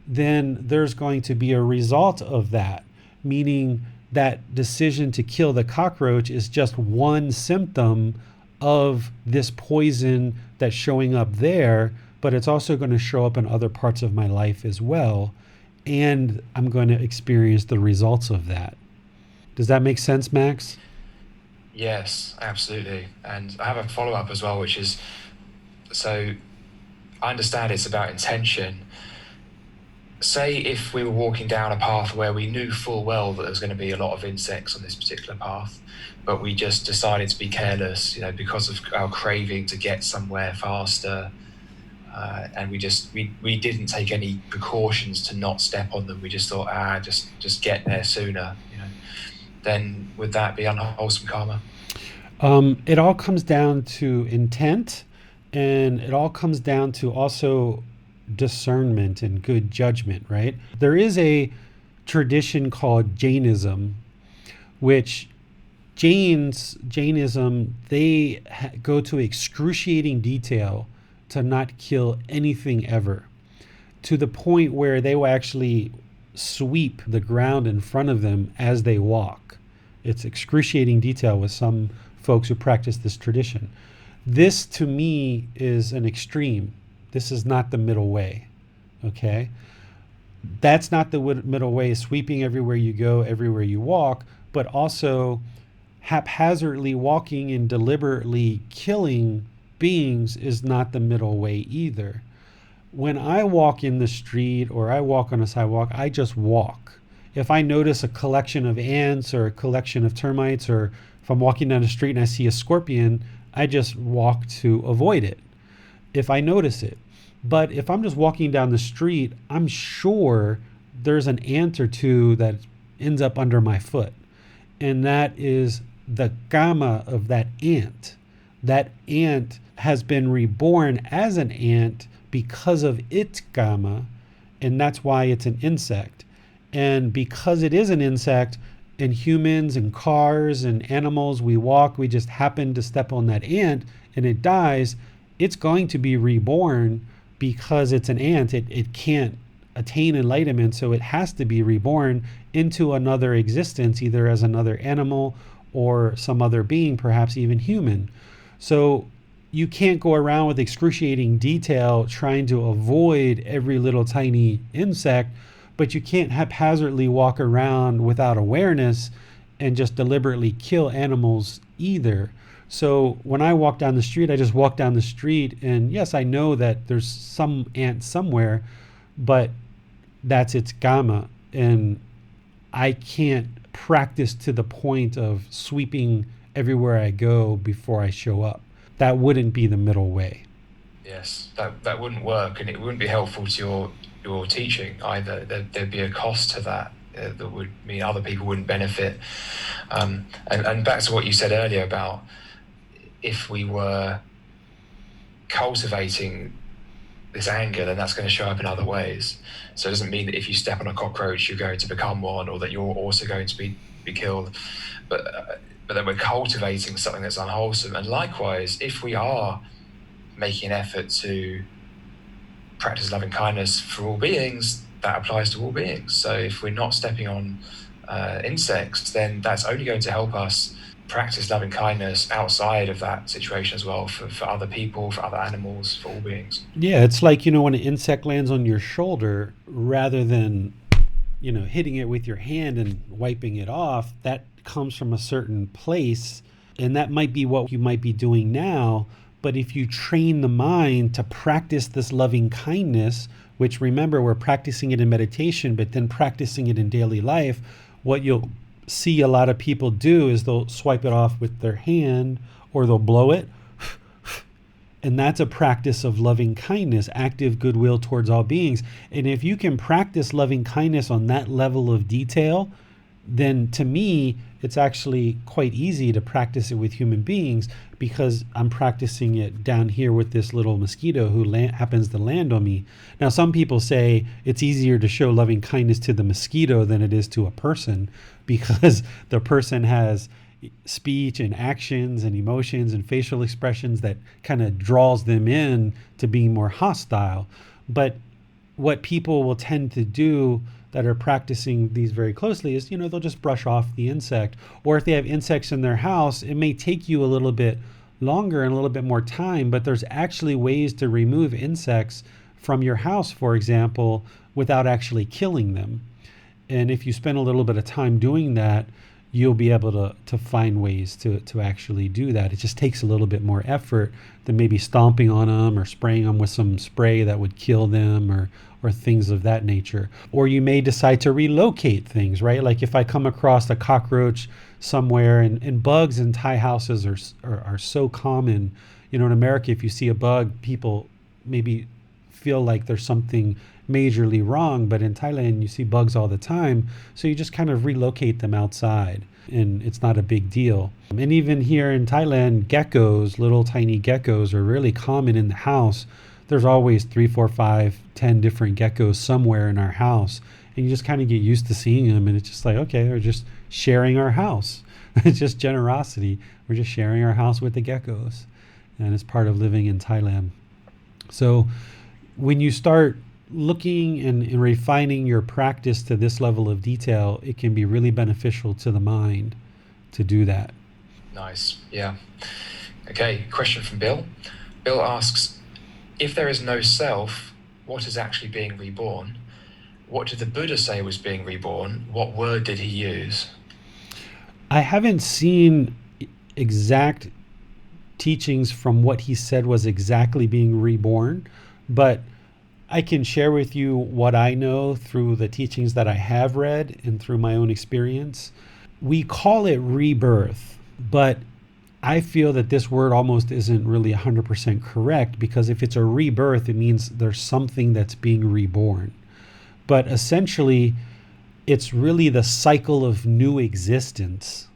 then there's going to be a result of that, meaning that decision to kill the cockroach is just one symptom of this poison that's showing up there, but it's also going to show up in other parts of my life as well, and I'm going to experience the results of that. Does that make sense, Max? Yes, absolutely. And I have a follow-up as well, which is, so I understand it's about intention. Say if we were walking down a path where we knew full well that there was going to be a lot of insects on this particular path, but we just decided to be careless, because of our craving to get somewhere faster, and we didn't take any precautions to not step on them. We just thought, just get there sooner. Then would that be unwholesome karma? It all comes down to intent, and it all comes down to also discernment and good judgment, right? There is a tradition called Jainism, which Jainism, they go to excruciating detail to not kill anything ever, to the point where they will actually sweep the ground in front of them as they walk. It's excruciating detail with some folks who practice this tradition. This, to me, is an extreme. This is not the middle way, okay? That's not the middle way, sweeping everywhere you go, everywhere you walk, but also haphazardly walking and deliberately killing beings is not the middle way either. When I walk in the street or I walk on a sidewalk, I just walk. If I notice a collection of ants or a collection of termites, or if I'm walking down the street and I see a scorpion, I just walk to avoid it if I notice it. But if I'm just walking down the street, I'm sure there's an ant or two that ends up under my foot. And that is the karma of that ant. that ant has been reborn as an ant because of its gamma, and that's why it's an insect. And because it is an insect, and humans and cars and animals, we walk, we just happen to step on that ant and it dies, it's going to be reborn because it's an ant. It can't attain enlightenment, so it has to be reborn into another existence, either as another animal or some other being, perhaps even human. So you can't go around with excruciating detail trying to avoid every little tiny insect, but you can't haphazardly walk around without awareness and just deliberately kill animals either. So when I walk down the street, I just walk down the street, and yes, I know that there's some ant somewhere, but that's its gamma, and I can't practice to the point of sweeping everywhere I go before I show up. That wouldn't be the middle way. Yes, that wouldn't work, and it wouldn't be helpful to your teaching either. There'd be a cost to that that would mean other people wouldn't benefit. And back to what you said earlier about if we were cultivating this anger, then that's going to show up in other ways. So it doesn't mean that if you step on a cockroach, you're going to become one, or that you're also going to be killed. But then we're cultivating something that's unwholesome. And likewise, if we are making an effort to practice loving kindness for all beings, that applies to all beings. So if we're not stepping on insects, then that's only going to help us practice loving kindness outside of that situation as well, for other people, for other animals, for all beings. Yeah, it's like, when an insect lands on your shoulder, rather than, hitting it with your hand and wiping it off, that comes from a certain place, and that might be what you might be doing now. But if you train the mind to practice this loving kindness, which, remember, we're practicing it in meditation, but then practicing it in daily life, what you'll see a lot of people do is they'll swipe it off with their hand, or they'll blow it. And that's a practice of loving kindness, active goodwill towards all beings. And if you can practice loving kindness on that level of detail, then to me, it's actually quite easy to practice it with human beings, because I'm practicing it down here with this little mosquito who happens to land on me. Now, some people say it's easier to show loving kindness to the mosquito than it is to a person, because the person has speech and actions and emotions and facial expressions that kind of draws them in to being more hostile. But what people will tend to do that are practicing these very closely is, they'll just brush off the insect. Or if they have insects in their house, it may take you a little bit longer and a little bit more time, but there's actually ways to remove insects from your house, for example, without actually killing them. And if you spend a little bit of time doing that, you'll be able to find ways to actually do that. It just takes a little bit more effort than maybe stomping on them or spraying them with some spray that would kill them, or things of that nature. Or you may decide to relocate things, right? Like if I come across a cockroach somewhere, and bugs in Thai houses are so common. In America, if you see a bug, people maybe feel like there's something majorly wrong, but in Thailand you see bugs all the time, so you just kind of relocate them outside and it's not a big deal. And even here in Thailand, geckos, little tiny geckos, are really common in the house. There's always 3, 4, 5, 10 different geckos somewhere in our house, and you just kind of get used to seeing them, and it's just like, okay, we're just sharing our house. It's just generosity. We're just sharing our house with the geckos, and it's part of living in Thailand. So when you start looking and refining your practice to this level of detail, it can be really beneficial to the mind to do that. Nice. Yeah. Okay, question from Bill. Bill asks, if there is no self, what is actually being reborn? What did the Buddha say was being reborn? What word did he use? I haven't seen exact teachings from what he said was exactly being reborn, but I can share with you what I know through the teachings that I have read and through my own experience. We call it rebirth, but I feel that this word almost isn't really 100% correct, because if it's a rebirth, it means there's something that's being reborn. But essentially, it's really the cycle of new existence,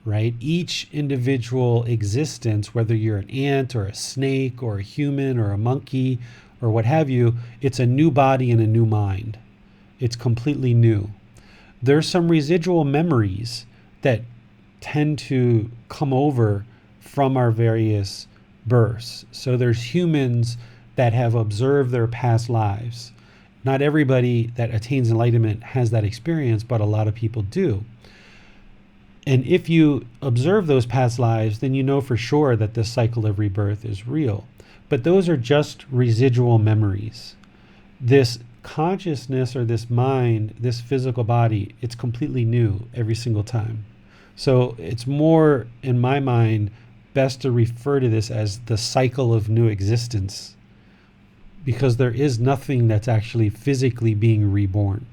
right? Each individual existence, whether you're an ant or a snake or a human or a monkey or what have you, it's a new body and a new mind. It's completely new. There's some residual memories that tend to come over from our various births. So there's humans that have observed their past lives. Not everybody that attains enlightenment has that experience, but a lot of people do. And if you observe those past lives, then you know for sure that this cycle of rebirth is real. But those are just residual memories. This consciousness or this mind, this physical body, it's completely new every single time. So it's more, in my mind, best to refer to this as the cycle of new existence, because there is nothing that's actually physically being reborn.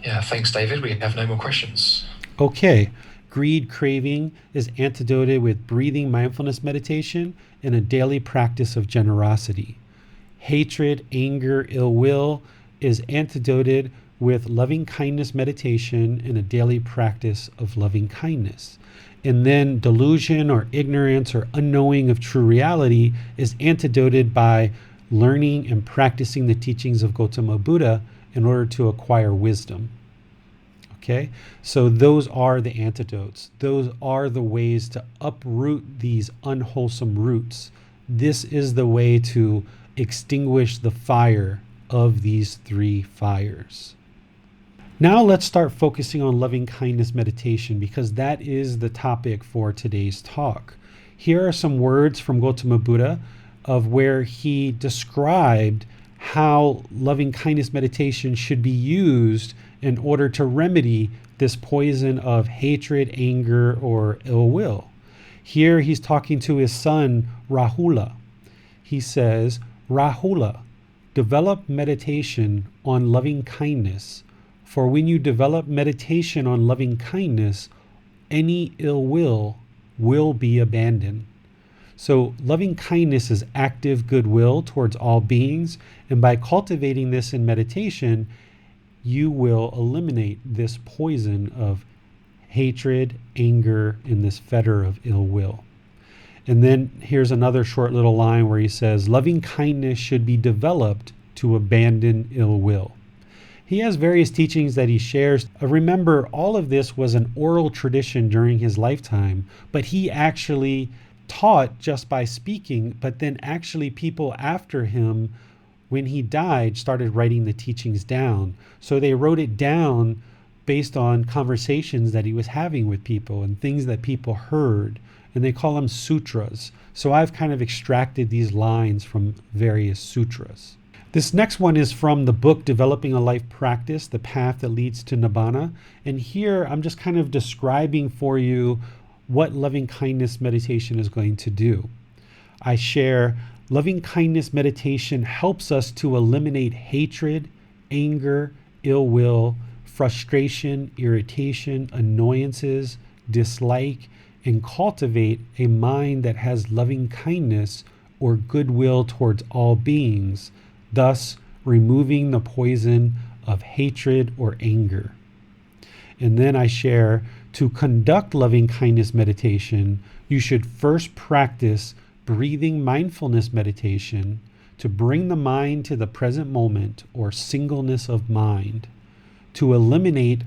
Yeah, thanks, David. We have no more questions. Okay. Greed craving is antidoted with breathing mindfulness meditation and a daily practice of generosity. Hatred, anger, ill will is antidoted with loving kindness meditation and a daily practice of loving kindness. And then delusion or ignorance or unknowing of true reality is antidoted by learning and practicing the teachings of Gotama Buddha in order to acquire wisdom. Okay, so those are the antidotes. Those are the ways to uproot these unwholesome roots. This is the way to extinguish the fire of these three fires. Now let's start focusing on loving kindness meditation, because that is the topic for today's talk. Here are some words from Gotama Buddha of where he described how loving kindness meditation should be used in order to remedy this poison of hatred, anger, or ill will. Here he's talking to his son, Rahula. He says, Rahula, develop meditation on loving kindness, for when you develop meditation on loving kindness, any ill will be abandoned. So loving kindness is active goodwill towards all beings, and by cultivating this in meditation, you will eliminate this poison of hatred, anger, and this fetter of ill will. And then here's another short little line where he says, loving kindness should be developed to abandon ill will. He has various teachings that he shares. Remember, all of this was an oral tradition during his lifetime, but he actually taught just by speaking, but then actually people after him, when he died, started writing the teachings down. So they wrote it down based on conversations that he was having with people and things that people heard, and they call them sutras. So I've kind of extracted these lines from various sutras. This next one is from the book Developing a Life Practice, The Path That Leads to Nibbana. And here I'm just kind of describing for you what loving kindness meditation is going to do. I share loving kindness meditation helps us to eliminate hatred, anger, ill will, frustration, irritation, annoyances, dislike, and cultivate a mind that has loving kindness or goodwill towards all beings, thus removing the poison of hatred or anger. And then I share, to conduct loving kindness meditation, you should first practice breathing mindfulness meditation to bring the mind to the present moment or singleness of mind. To eliminate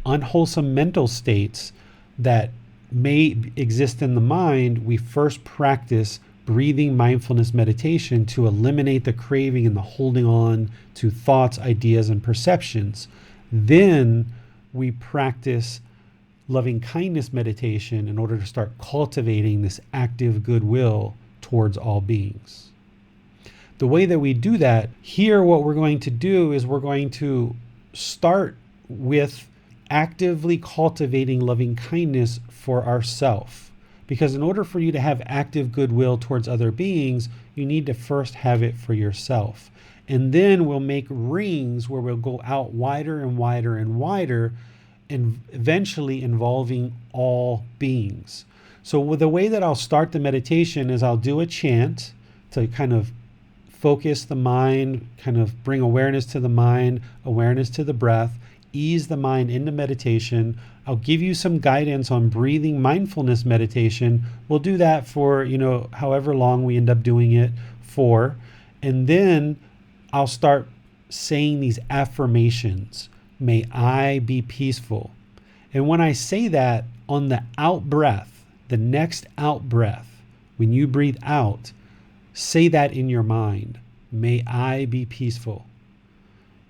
unwholesome mental states that may exist in the mind, we first practice breathing mindfulness meditation to eliminate the craving and the holding on to thoughts, ideas, and perceptions. Then we practice loving kindness meditation in order to start cultivating this active goodwill towards all beings. The way that we do that, here what we're going to do is we're going to start with actively cultivating loving kindness for ourselves. Because in order for you to have active goodwill towards other beings, you need to first have it for yourself. And then we'll make rings where we'll go out wider and wider and wider, and eventually involving all beings. So with the way that I'll start the meditation is I'll do a chant to kind of focus the mind, kind of bring awareness to the mind, awareness to the breath. ease the mind into meditation. I'll give you some guidance on breathing mindfulness meditation. We'll do that for, however long we end up doing it for. And then I'll start saying these affirmations. May I be peaceful. And when I say that on the out breath, the next out breath, when you breathe out, say that in your mind. May I be peaceful.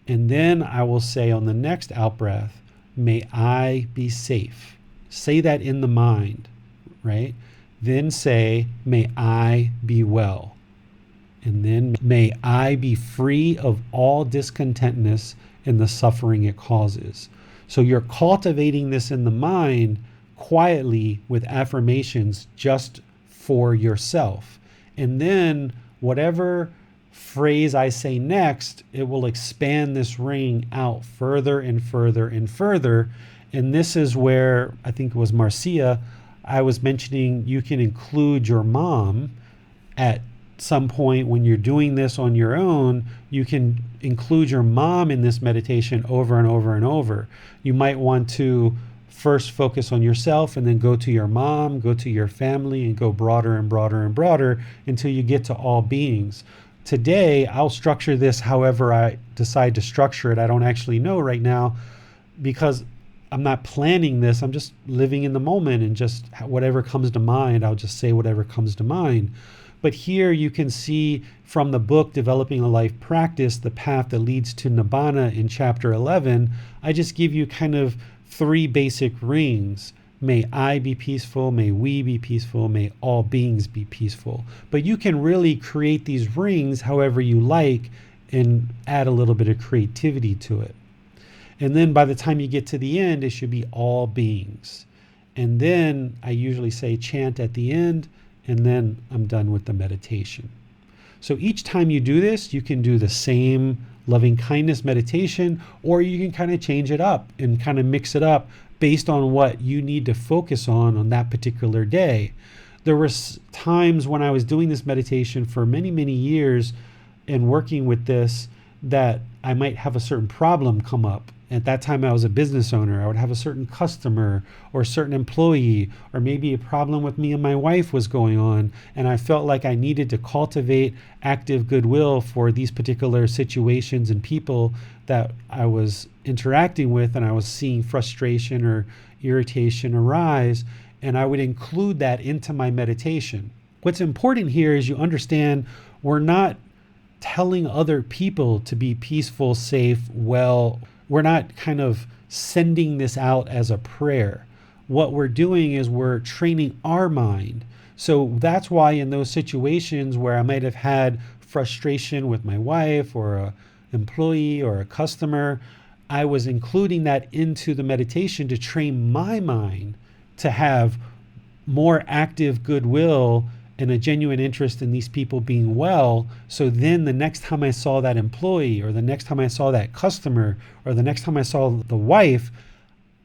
And then I will say on the next out breath, may I be safe. Say that in the mind, right? Then say, may I be well. And then may I be free of all discontentness and the suffering it causes. So you're cultivating this in the mind quietly with affirmations just for yourself. And then whatever phrase I say next, it will expand this ring out further and further and further. And this is where, I think it was Marcia, I was mentioning you can include your mom at some point when you're doing this on your own. You can include your mom in this meditation over and over and over. You might want to first focus on yourself and then go to your mom, go to your family, and go broader and broader and broader until you get to all beings. Today, I'll structure this however I decide to structure it. I don't actually know right now because I'm not planning this. I'm just living in the moment, and just whatever comes to mind, I'll just say whatever comes to mind. But here you can see from the book, Developing a Life Practice, the path that leads to Nibbana in chapter 11, I just give you kind of 3 basic rings. May I be peaceful, may we be peaceful, may all beings be peaceful. But you can really create these rings however you like and add a little bit of creativity to it. And then by the time you get to the end, it should be all beings. And then I usually say chant at the end, and then I'm done with the meditation. So each time you do this, you can do the same loving kindness meditation, or you can kind of change it up and kind of mix it up based on what you need to focus on that particular day. There were times when I was doing this meditation for many, many years and working with this that I might have a certain problem come up. At that time, I was a business owner. I would have a certain customer or a certain employee, or maybe a problem with me and my wife was going on. And I felt like I needed to cultivate active goodwill for these particular situations and people that I was interacting with, and I was seeing frustration or irritation arise. And I would include that into my meditation. What's important here is you understand we're not telling other people to be peaceful, safe, well. We're not kind of sending this out as a prayer. What we're doing is we're training our mind. So that's why in those situations where I might have had frustration with my wife or an employee or a customer, I was including that into the meditation to train my mind to have more active goodwill and a genuine interest in these people being well. So then the next time I saw that employee, or the next time I saw that customer, or the next time I saw the wife,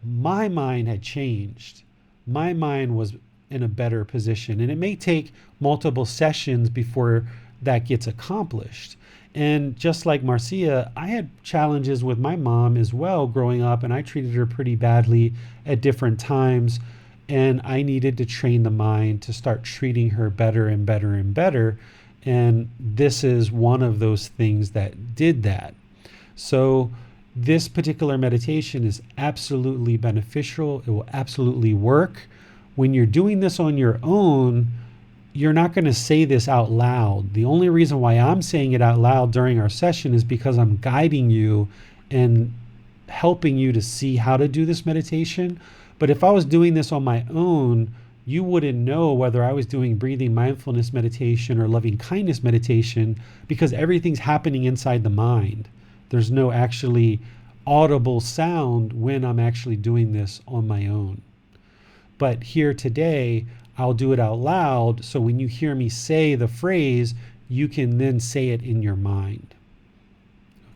my mind had changed. My mind was in a better position. And it may take multiple sessions before that gets accomplished. And just like Marcia, I had challenges with my mom as well growing up, and I treated her pretty badly at different times. And I needed to train the mind to start treating her better and better and better. And this is one of those things that did that. So this particular meditation is absolutely beneficial. It will absolutely work. When you're doing this on your own, you're not going to say this out loud. The only reason why I'm saying it out loud during our session is because I'm guiding you and helping you to see how to do this meditation. But if I was doing this on my own, you wouldn't know whether I was doing breathing mindfulness meditation or loving kindness meditation, because everything's happening inside the mind. There's no actually audible sound when I'm actually doing this on my own. But here today, I'll do it out loud. So when you hear me say the phrase, you can then say it in your mind.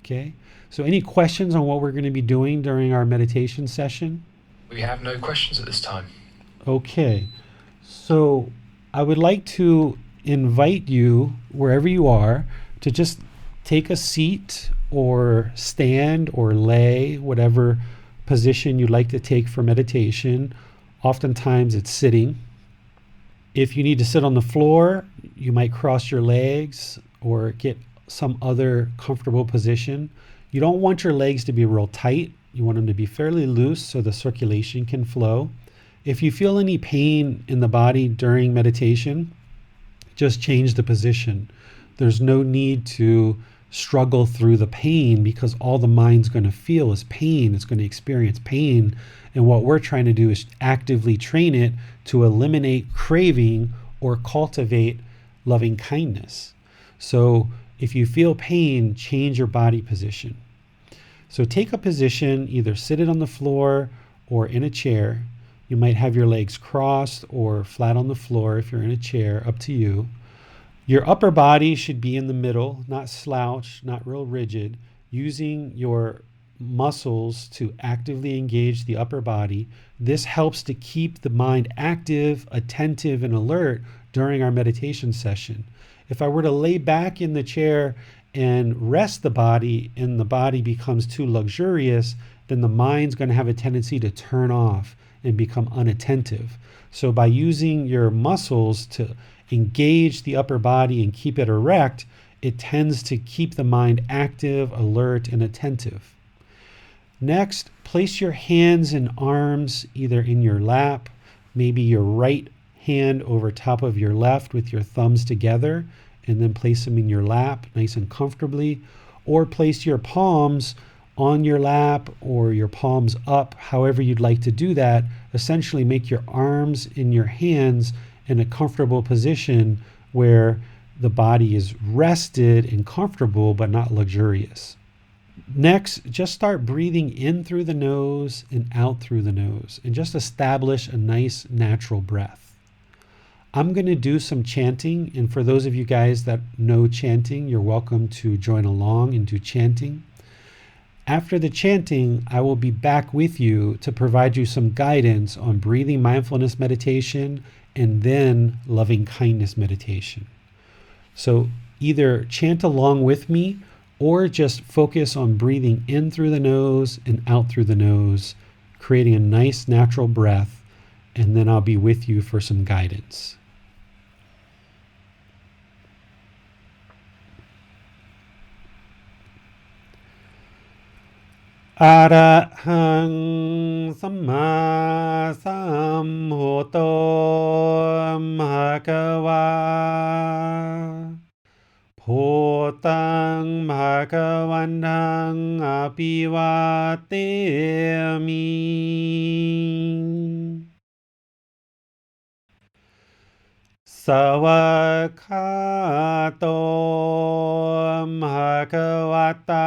Okay? So any questions on what we're going to be doing during our meditation session? We have no questions at this time. Okay, so I would like to invite you, wherever you are, to just take a seat or stand or lay, whatever position you'd like to take for meditation. Oftentimes it's sitting. If you need to sit on the floor, you might cross your legs or get some other comfortable position. You don't want your legs to be real tight. You want them to be fairly loose so the circulation can flow. If you feel any pain in the body during meditation, just change the position. There's no need to struggle through the pain because all the mind's going to feel is pain. It's going to experience pain. And what we're trying to do is actively train it to eliminate craving or cultivate loving kindness. So if you feel pain, change your body position. So take a position, either sit it on the floor or in a chair. You might have your legs crossed or flat on the floor if you're in a chair, up to you. Your upper body should be in the middle, not slouched, not real rigid, using your muscles to actively engage the upper body. This helps to keep the mind active, attentive, and alert during our meditation session. If I were to lay back in the chair and rest the body and the body becomes too luxurious, then the mind's going to have a tendency to turn off and become unattentive. So by using your muscles to engage the upper body and keep it erect, it tends to keep the mind active, alert, and attentive. Next, place your hands and arms either in your lap, maybe your right hand over top of your left with your thumbs together, and then place them in your lap nice and comfortably, or place your palms on your lap or your palms up, however you'd like to do that. Essentially make your arms and your hands in a comfortable position where the body is rested and comfortable but not luxurious. Next, just start breathing in through the nose and out through the nose, and just establish a nice natural breath. I'm going to do some chanting, and for those of you guys that know chanting, you're welcome to join along and do chanting. After the chanting, I will be back with you to provide you some guidance on breathing mindfulness meditation and then loving kindness meditation. So either chant along with me or just focus on breathing in through the nose and out through the nose, creating a nice natural breath, and then I'll be with you for some guidance. Arahang Samma Sambuddho Bhagava Bhutang Bhagavantang Apivatemi Savakato Bhagavata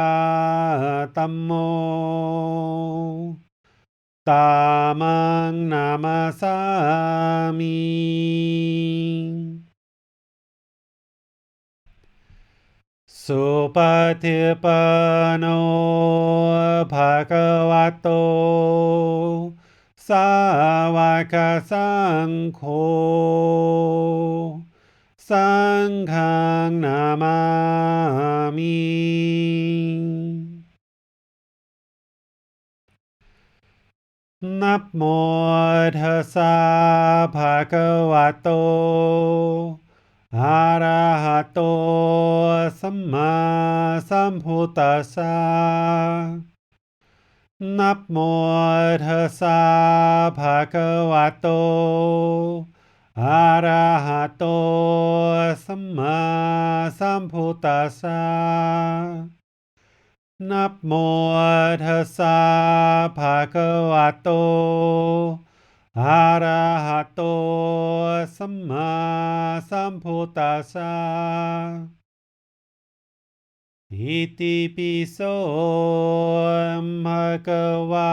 Tammo Tamang Namasami Supatipano Bhagavato Savaka Sangho Sanghang Namami Namo Tassa Bhagavato Arahato Samma Sambuddhassa Namo Tassa Bhagavato Arahato Samma Sambuddhassa Namo Tassa Bhagavato Arahato Samma Sambuddhassa Iti piso Bhagava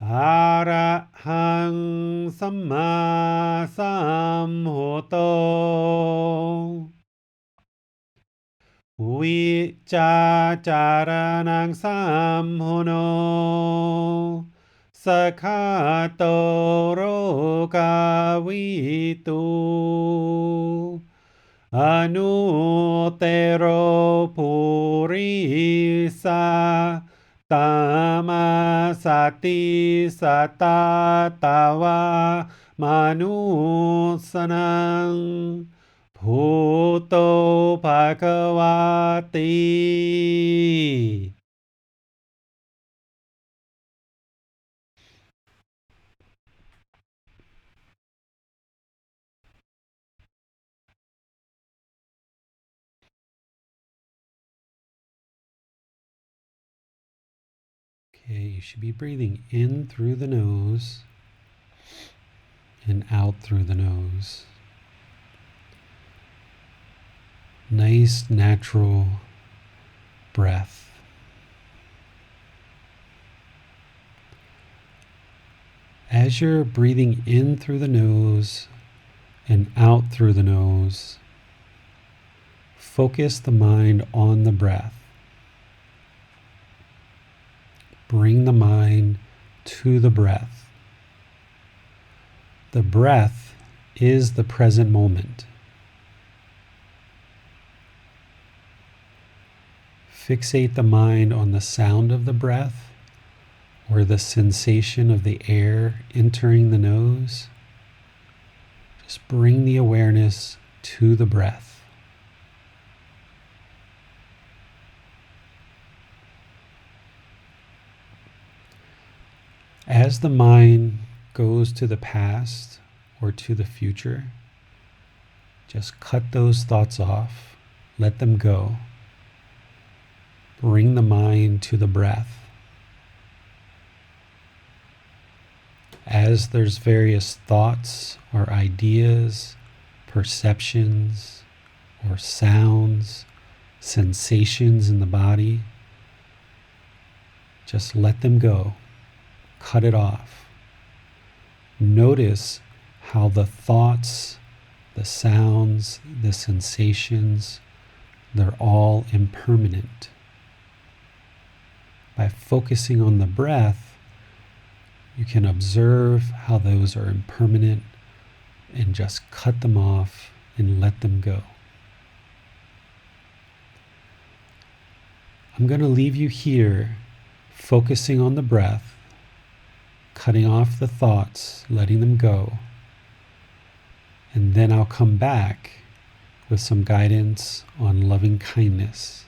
Arahang Samma Sambuddho Vicacaranang Samhono Sakhato Rogavitu Anutero purisa tamasati satatawa manusanang bhuto bhagavati. Okay, you should be breathing in through the nose and out through the nose. Nice, natural breath. As you're breathing in through the nose and out through the nose, focus the mind on the breath. Bring the mind to the breath. The breath is the present moment. Fixate the mind on the sound of the breath or the sensation of the air entering the nose. Just bring the awareness to the breath. As the mind goes to the past or to the future, just cut those thoughts off, let them go. Bring the mind to the breath. As there's various thoughts or ideas, perceptions or sounds, sensations in the body, just let them go. Cut it off. Notice how the thoughts, the sounds, the sensations, they're all impermanent. By focusing on the breath, you can observe how those are impermanent and just cut them off and let them go. I'm going to leave you here focusing on the breath, cutting off the thoughts, letting them go, and then I'll come back with some guidance on loving kindness.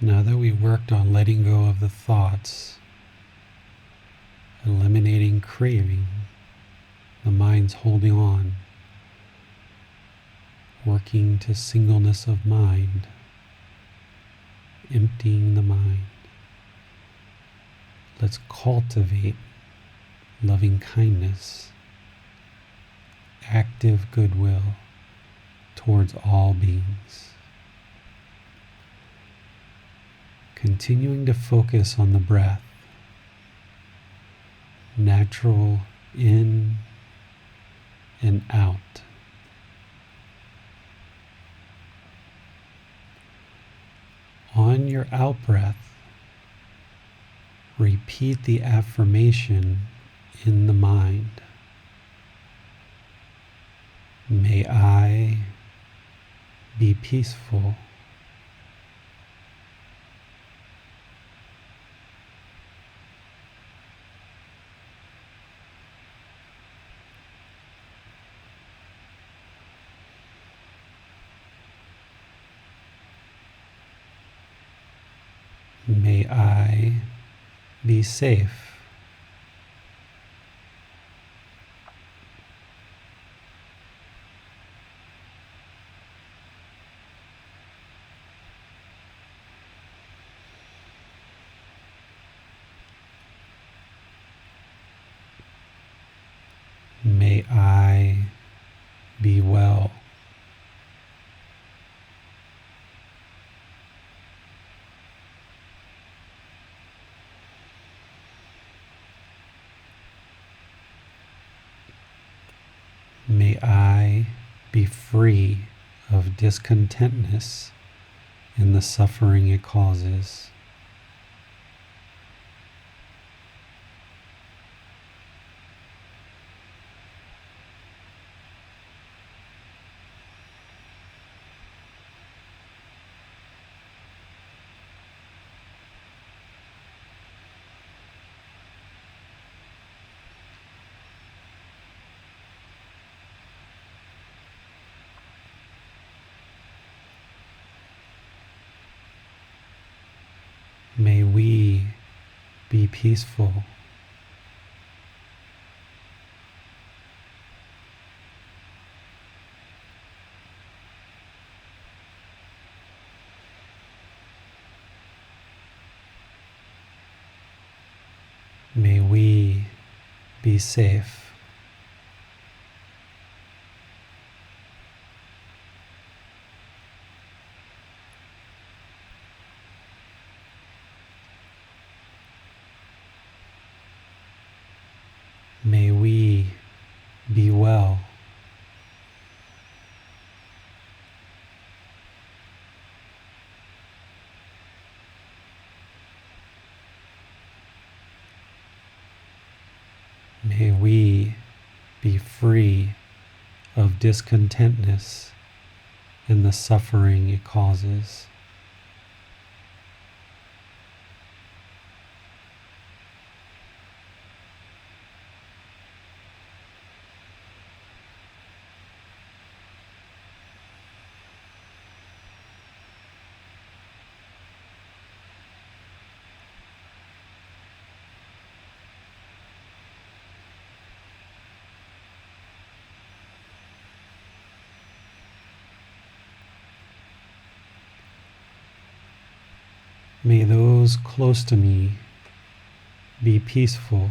Now that we worked on letting go of the thoughts, eliminating craving, the mind's holding on, working to singleness of mind, emptying the mind. Let's cultivate loving kindness, active goodwill towards all beings. Continuing to focus on the breath, natural in and out. On your out breath, repeat the affirmation in the mind. May I be peaceful. May I be safe. May I be well. May I be free of discontentness in the suffering it causes. May we be peaceful. May we be safe. May we be well. May we be free of discontentness in the suffering it causes. May those close to me be peaceful.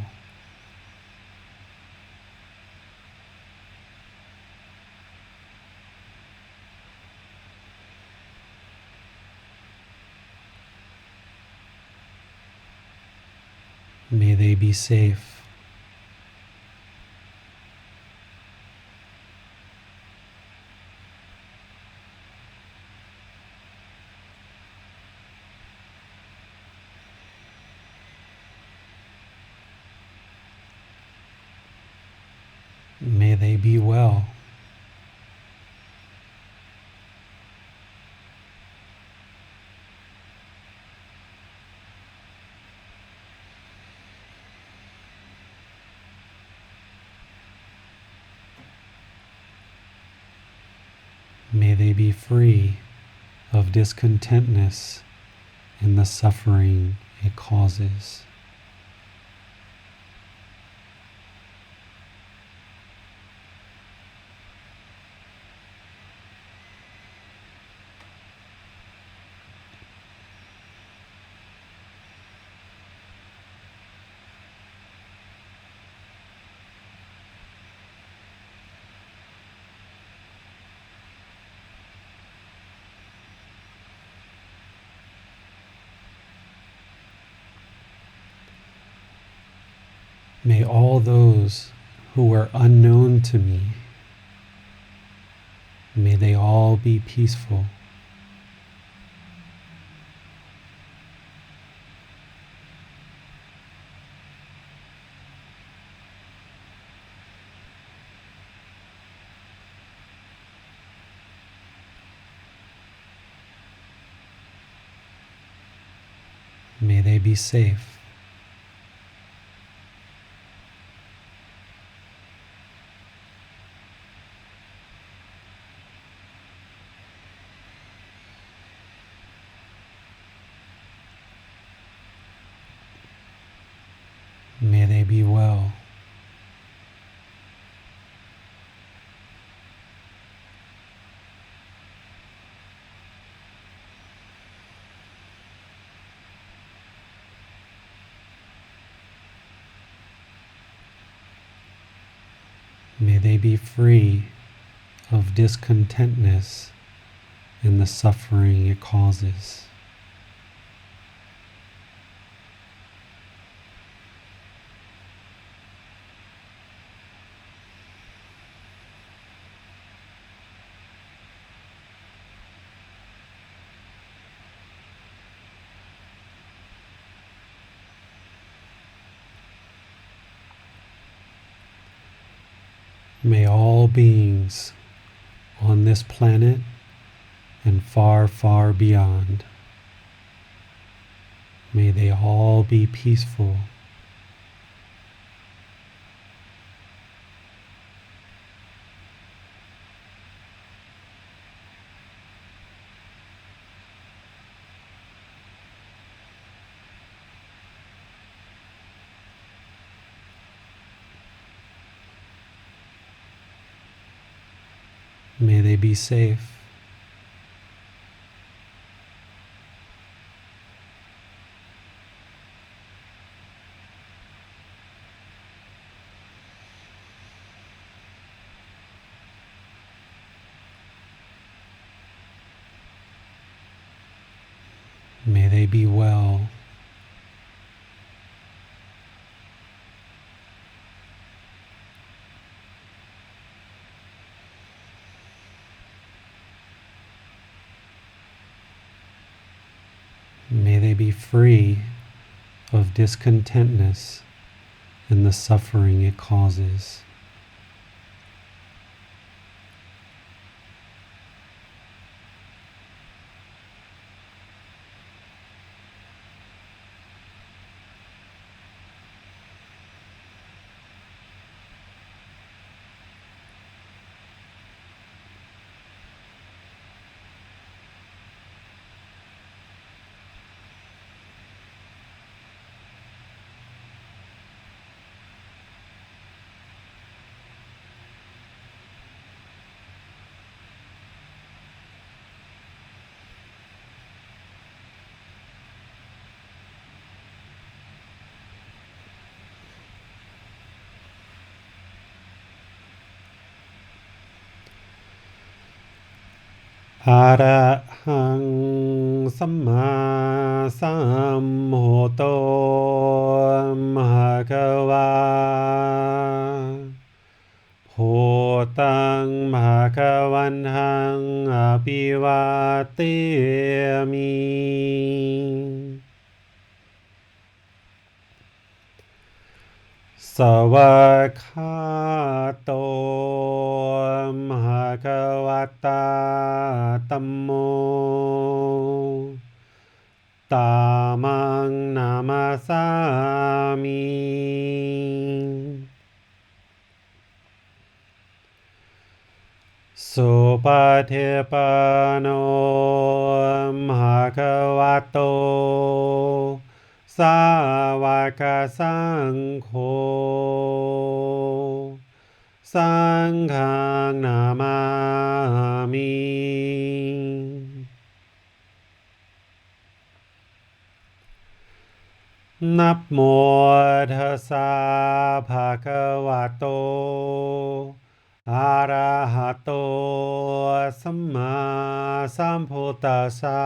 May they be safe. May they be well. May they be free of discontentness and the suffering it causes. May all those who were unknown to me, may they all be peaceful. May they be safe. May they be well. May they be free of discontentness and the suffering it causes. May all beings on this planet and far, far beyond, may they all be peaceful. May they be safe. May they be well. May they be free of discontentness and the suffering it causes. Arahang Samma Sambuddho Bhagava Bhutang Bhagavantang Abhivateyami Savakhato Bhagavata Tammo Tamang Namasami สุปฏิปันโนภะคะวะโตสาวกสังโฆสังฆังนามามินะโมตัสสะภะคะวะโตอะระหะโตสัมมาสัมพุทธัสสะ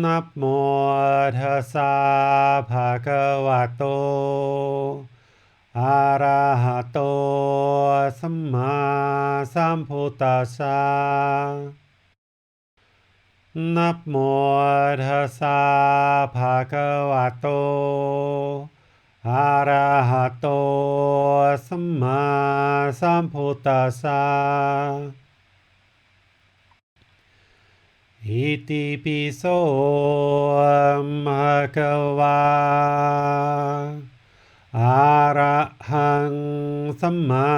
นะโมตัสสะภะคะวะโตอะระหะโตสัมมาสัมพุทธัสสะนะโมตัสสะภะคะวะโตอะระหะโตสัมมาสัมพุทธัสสะอิติปิโสภะคะวะอะระหังสัมมา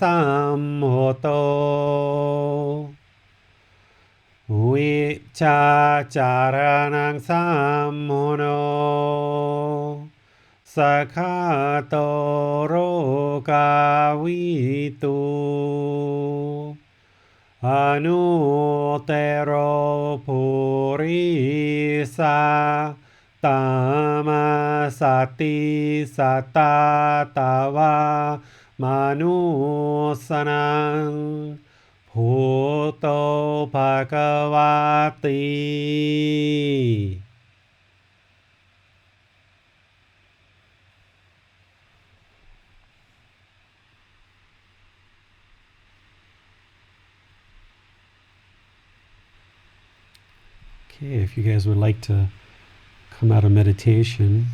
สัมพุทโธวิชาจารณังสัมมุโนสคาโตโรกาวิตุอนุเตโรปุริสาตามสติสตาตาวามานุสนังพุทโธภะคะวะติ Okay, if you guys would like to come out of meditation,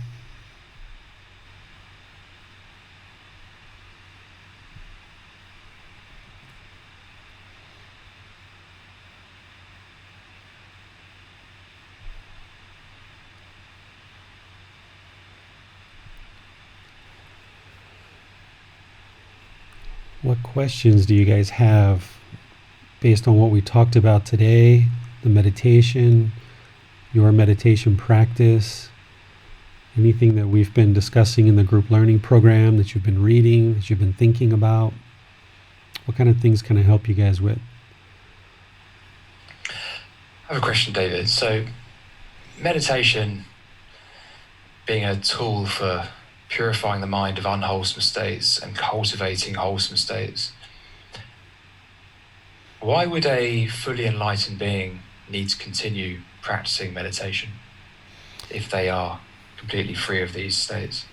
what questions do you guys have based on what we talked about today, the meditation, your meditation practice, anything that we've been discussing in the group learning program that you've been reading, that you've been thinking about? What kind of things can I help you guys with? I have a question, David. So, meditation being a tool for purifying the mind of unwholesome states and cultivating wholesome states, why would a fully enlightened being need to continue practicing meditation if they are completely free of these states?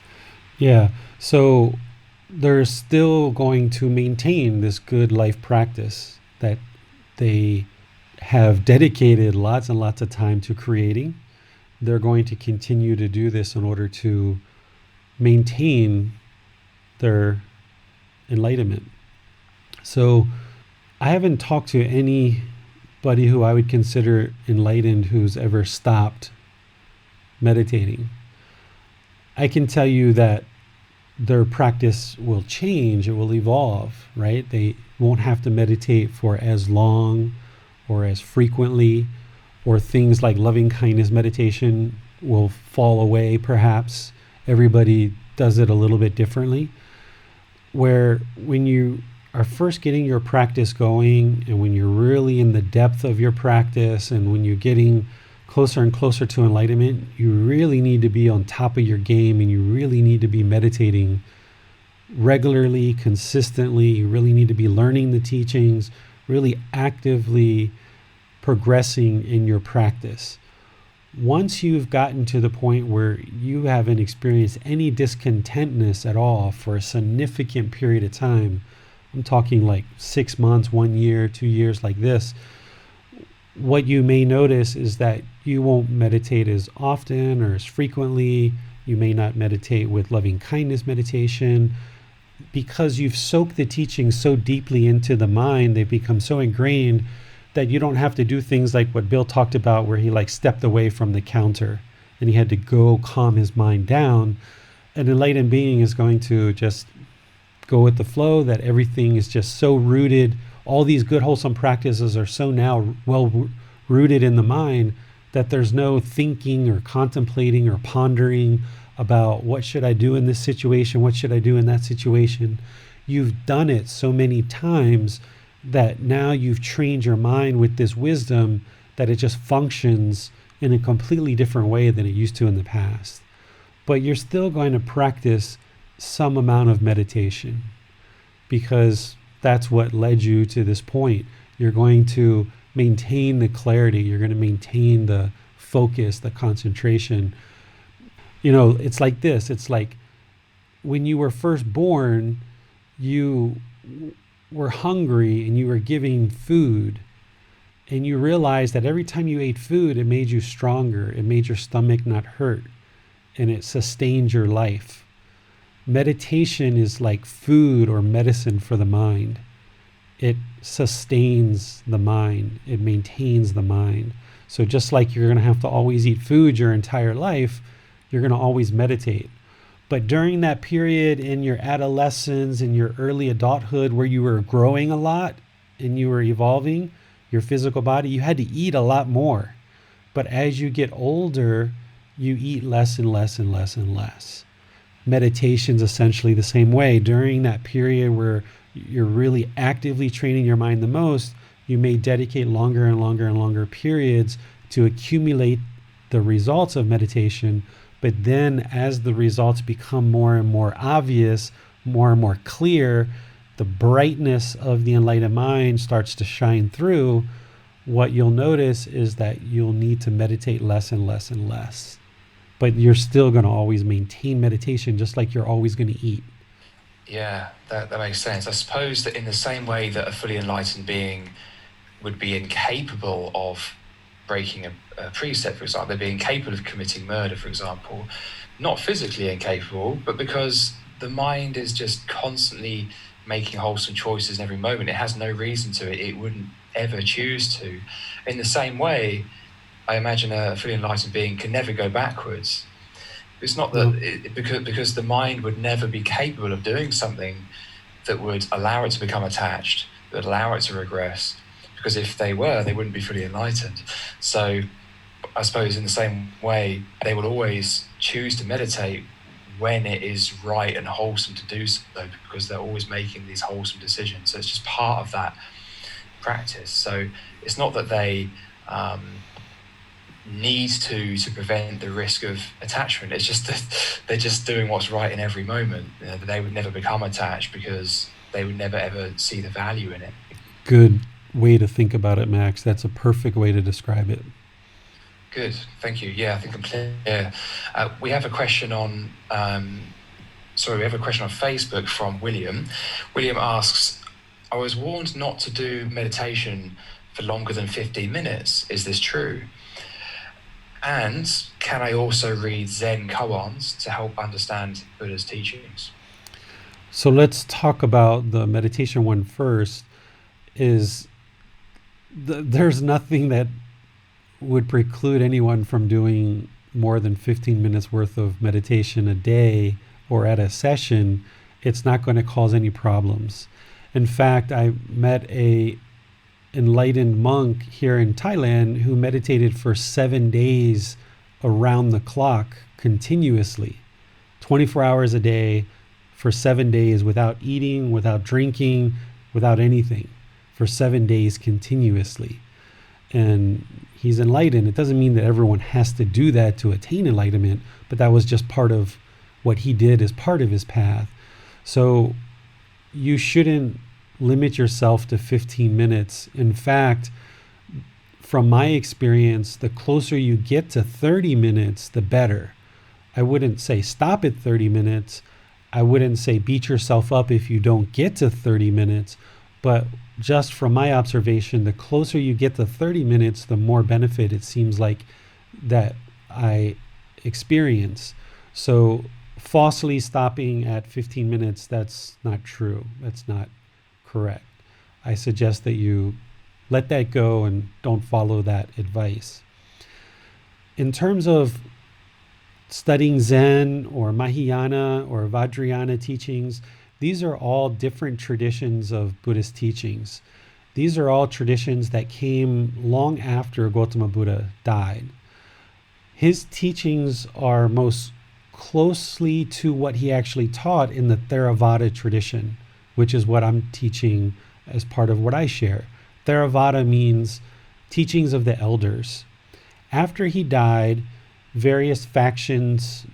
Yeah, so they're still going to maintain this good life practice that they have dedicated lots and lots of time to creating. They're going to continue to do this in order to maintain their enlightenment. So I haven't talked to anybody who I would consider enlightened who's ever stopped meditating. I can tell you that their practice will change, it will evolve, right? They won't have to meditate for as long or as frequently, or things like loving kindness meditation will fall away perhaps. Everybody does it a little bit differently. Where when you are first getting your practice going, and when you're really in the depth of your practice, and when you're getting closer and closer to enlightenment, you really need to be on top of your game, and you really need to be meditating regularly, consistently. You really need to be learning the teachings, really actively progressing in your practice. Once you've gotten to the point where you haven't experienced any discontentness at all for a significant period of time, I'm talking like 6 months, 1 year, 2 years, like this, what you may notice is that you won't meditate as often or as frequently. You may not meditate with loving kindness meditation, because you've soaked the teachings so deeply into the mind. They've become so ingrained that you don't have to do things like what Bill talked about, where he like stepped away from the counter and he had to go calm his mind down. An enlightened being is going to just go with the flow, that everything is just so rooted. All these good, wholesome practices are so now well rooted in the mind that there's no thinking or contemplating or pondering about what should I do in this situation, what should I do in that situation. You've done it so many times that now you've trained your mind with this wisdom that it just functions in a completely different way than it used to in the past. But you're still going to practice some amount of meditation because that's what led you to this point. You're going to maintain the clarity. You're going to maintain the focus, the concentration. It's like this. It's like when you were first born, you were hungry and you were giving food, and you realized that every time you ate food, it made you stronger. It made your stomach not hurt, and it sustained your life. Meditation is like food or medicine for the mind. It sustains the mind. It maintains the mind. So just like you're going to have to always eat food your entire life, you're going to always meditate. But during that period in your adolescence and your early adulthood where you were growing a lot and you were evolving your physical body, you had to eat a lot more. But as you get older, you eat less and less and less and less. Meditation's essentially the same way. During that period where you're really actively training your mind the most, you may dedicate longer and longer and longer periods to accumulate the results of meditation. But then as the results become more and more obvious, more and more clear, the brightness of the enlightened mind starts to shine through. What you'll notice is that you'll need to meditate less and less and less. But you're still going to always maintain meditation, just like you're always going to eat. Yeah, that makes sense. I suppose that in the same way that a fully enlightened being would be incapable of breaking a precept, for example, they'd be incapable of committing murder, for example, not physically incapable, but because the mind is just constantly making wholesome choices in every moment. It has no reason to. It wouldn't ever choose to. In the same way, I imagine a fully enlightened being can never go backwards. It's not that because the mind would never be capable of doing something that would allow it to become attached, that would allow it to regress. Because if they were, they wouldn't be fully enlightened. So I suppose in the same way, they will always choose to meditate when it is right and wholesome to do so, because they're always making these wholesome decisions. So it's just part of that practice. So it's not that they need to prevent the risk of attachment. It's just that they're just doing what's right in every moment. They would never become attached because they would never ever see the value in it. Good way to think about it, Max. That's a perfect way to describe it. Good, thank you. Yeah, I think I'm clear. We have a question on Facebook from William. William asks, I was warned not to do meditation for longer than 15 minutes. Is this true? And can I also read Zen koans to help understand Buddha's teachings? So let's talk about the meditation one first. There's nothing that would preclude anyone from doing more than 15 minutes worth of meditation a day or at a session. It's not going to cause any problems. In fact, I met a enlightened monk here in Thailand who meditated for 7 days around the clock continuously, 24 hours a day for 7 days without eating, without drinking, without anything, for 7 days continuously. And he's enlightened. It doesn't mean that everyone has to do that to attain enlightenment, but that was just part of what he did as part of his path. So you shouldn't limit yourself to 15 minutes. In fact, from my experience, the closer you get to 30 minutes, the better. I wouldn't say stop at 30 minutes. I wouldn't say beat yourself up if you don't get to 30 minutes. But just from my observation, the closer you get to 30 minutes, the more benefit it seems like that I experience. So falsely stopping at 15 minutes, that's not true. That's not correct. I suggest that you let that go and don't follow that advice. In terms of studying Zen or Mahayana or Vajrayana teachings, These are all different traditions of Buddhist teachings. These are all traditions that came long after Gotama Buddha died. His teachings are most closely to what he actually taught in the Theravada tradition, which is what I'm teaching as part of what I share. Theravada means teachings of the elders. After he died, various factions,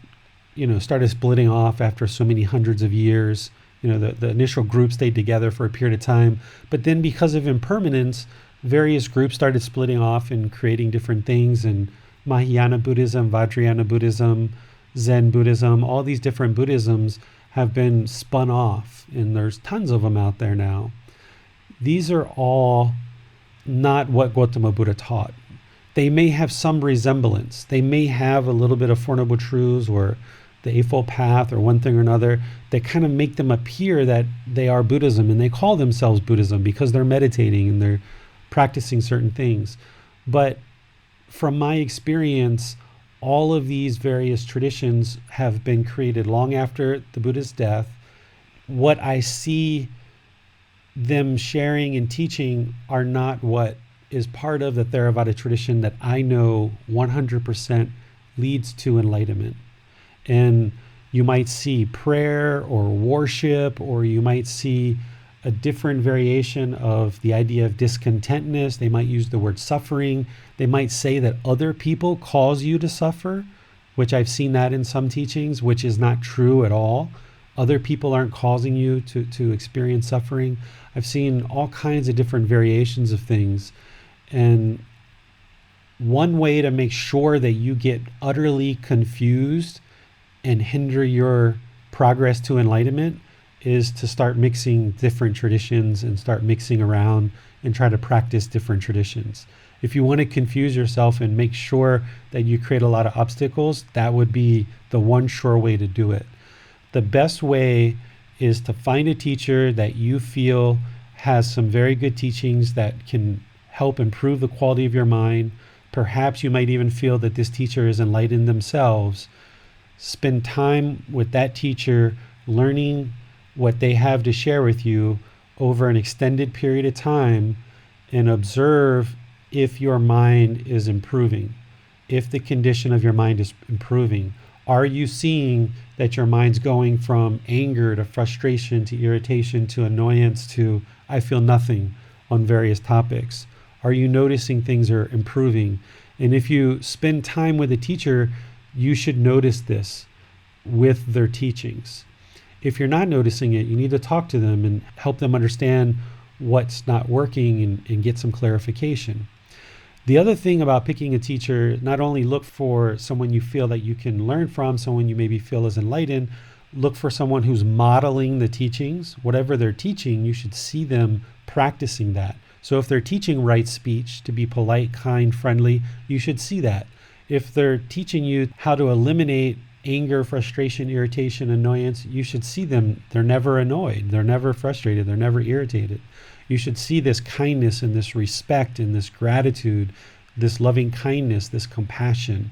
started splitting off after so many hundreds of years. The initial group stayed together for a period of time, but then because of impermanence, various groups started splitting off and creating different things, and Mahayana Buddhism, Vajrayana Buddhism, Zen Buddhism, all these different Buddhisms have been spun off, and there's tons of them out there now. These are all not what Gotama Buddha taught. They may have some resemblance. They may have a little bit of Four Noble Truths or the Eightfold Path or one thing or another that kind of make them appear that they are Buddhism, and they call themselves Buddhism because they're meditating and they're practicing certain things. But from my experience, all of these various traditions have been created long after the Buddha's death. What I see them sharing and teaching are not what is part of the Theravada tradition that I know 100% leads to enlightenment. And you might see prayer or worship, or you might see a different variation of the idea of discontentness. They might use the word suffering. They might say that other people cause you to suffer, which I've seen that in some teachings, which is not true at all. Other people aren't causing you to experience suffering. I've seen all kinds of different variations of things. And one way to make sure that you get utterly confused and hinder your progress to enlightenment is to start mixing different traditions and start mixing around and try to practice different traditions. If you want to confuse yourself and make sure that you create a lot of obstacles, that would be the one sure way to do it. The best way is to find a teacher that you feel has some very good teachings that can help improve the quality of your mind. Perhaps you might even feel that this teacher is enlightened themselves. Spend time with that teacher, learning what they have to share with you over an extended period of time, and observe if your mind is improving, if the condition of your mind is improving. Are you seeing that your mind's going from anger to frustration to irritation to annoyance to I feel nothing on various topics? Are you noticing things are improving? And if you spend time with a teacher, you should notice this with their teachings. If you're not noticing it, you need to talk to them and help them understand what's not working and get some clarification. The other thing about picking a teacher, not only look for someone you feel that you can learn from, someone you maybe feel is enlightened, look for someone who's modeling the teachings. Whatever they're teaching, you should see them practicing that. So if they're teaching right speech, to be polite, kind, friendly, you should see that. If they're teaching you how to eliminate anger, frustration, irritation, annoyance, you should see them. They're never annoyed. They're never frustrated. They're never irritated. You should see this kindness and this respect and this gratitude, this loving kindness, this compassion.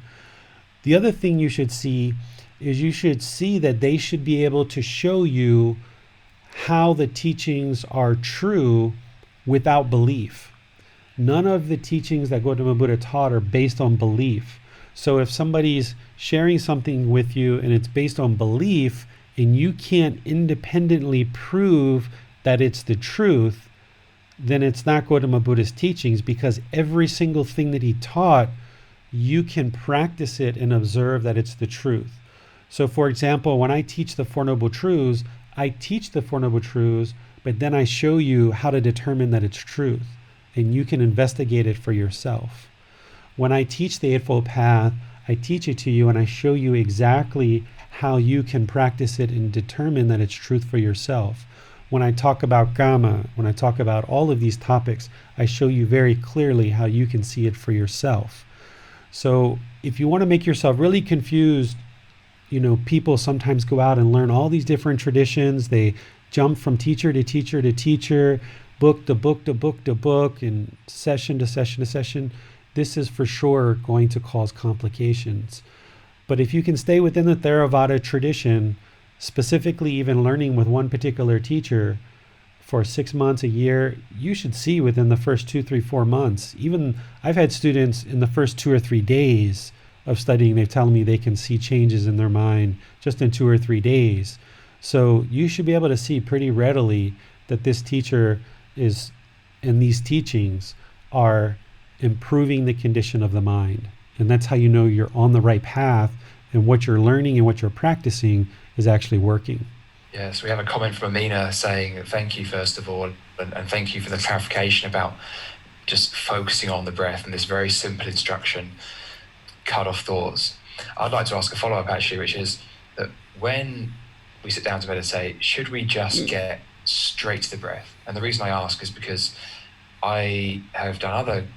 The other thing you should see is you should see that they should be able to show you how the teachings are true without belief. None of the teachings that Gotama Buddha taught are based on belief. So if somebody's sharing something with you and it's based on belief and you can't independently prove that it's the truth, then it's not Gotama Buddha's teachings, because every single thing that he taught, you can practice it and observe that it's the truth. So for example, when I teach the Four Noble Truths, I teach the Four Noble Truths, but then I show you how to determine that it's truth, and you can investigate it for yourself. When I teach the Eightfold Path, I teach it to you and I show you exactly how you can practice it and determine that it's truth for yourself. When I talk about Kama, when I talk about all of these topics, I show you very clearly how you can see it for yourself. So if you want to make yourself really confused, people sometimes go out and learn all these different traditions. They jump from teacher to teacher to teacher, book to book to book to book, and session to session to session. This is for sure going to cause complications. But if you can stay within the Theravada tradition, specifically even learning with one particular teacher for 6 months, a year, you should see within the first 2, 3, 4 months. Even I've had students in the first 2 or 3 days of studying, they've told me they can see changes in their mind just in 2 or 3 days. So you should be able to see pretty readily that this teacher is, and these teachings are improving the condition of the mind. And that's how you know you're on the right path and what you're learning and what you're practicing is actually working. Yes, we have a comment from Amina saying thank you, first of all, and thank you for the clarification about just focusing on the breath and this very simple instruction, cut off thoughts. I'd like to ask a follow-up actually, which is that when we sit down to meditate, should we just get straight to the breath? And the reason I ask is because I have done other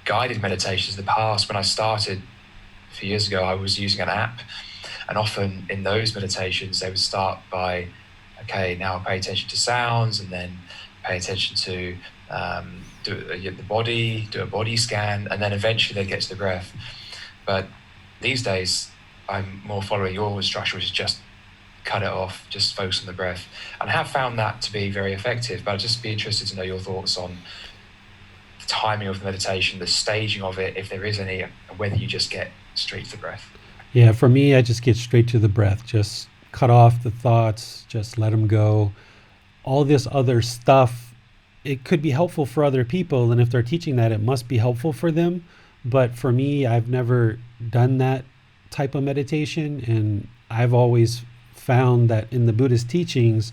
guided meditations in the past. When I started a few years ago, I was using an app, and often in those meditations, they would start by, okay, now pay attention to sounds, and then pay attention to the body, do a body scan, and then eventually they get to the breath. But these days, I'm more following your instruction, which is just cut it off, just focus on the breath. And I have found that to be very effective, but I'd just be interested to know your thoughts on the timing of the meditation, the staging of it, if there is any, and whether you just get straight to the breath. Yeah, for me, I just get straight to the breath. Just cut off the thoughts, just let them go. All this other stuff, it could be helpful for other people, and if they're teaching that, it must be helpful for them. But for me, I've never done that type of meditation, and I've always found that in the Buddhist teachings,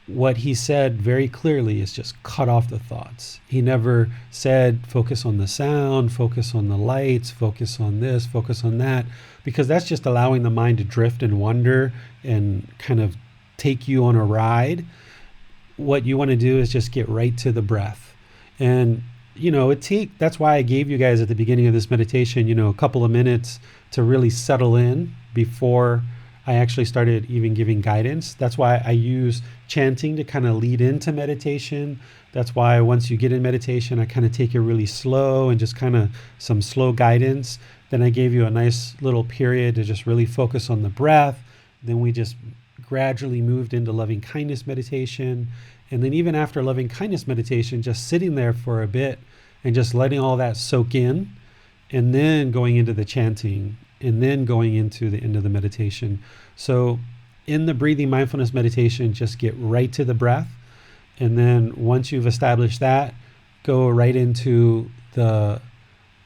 what he said very clearly is just cut off the thoughts. He never said focus on the sound, focus on the lights, focus on this, focus on that, because that's just allowing the mind to drift and wander and kind of take you on a ride. What you want to do is just get right to the breath. And that's why I gave you guys at the beginning of this meditation, a couple of minutes to really settle in before I actually started even giving guidance. That's why I use chanting to kind of lead into meditation. That's why once you get in meditation, I kind of take it really slow and just kind of some slow guidance. Then I gave you a nice little period to just really focus on the breath. Then we just gradually moved into loving kindness meditation. And then even after loving kindness meditation, just sitting there for a bit and just letting all that soak in, and then going into the chanting, and then going into the end of the meditation. So in the breathing mindfulness meditation, just get right to the breath. And then once you've established that, go right into the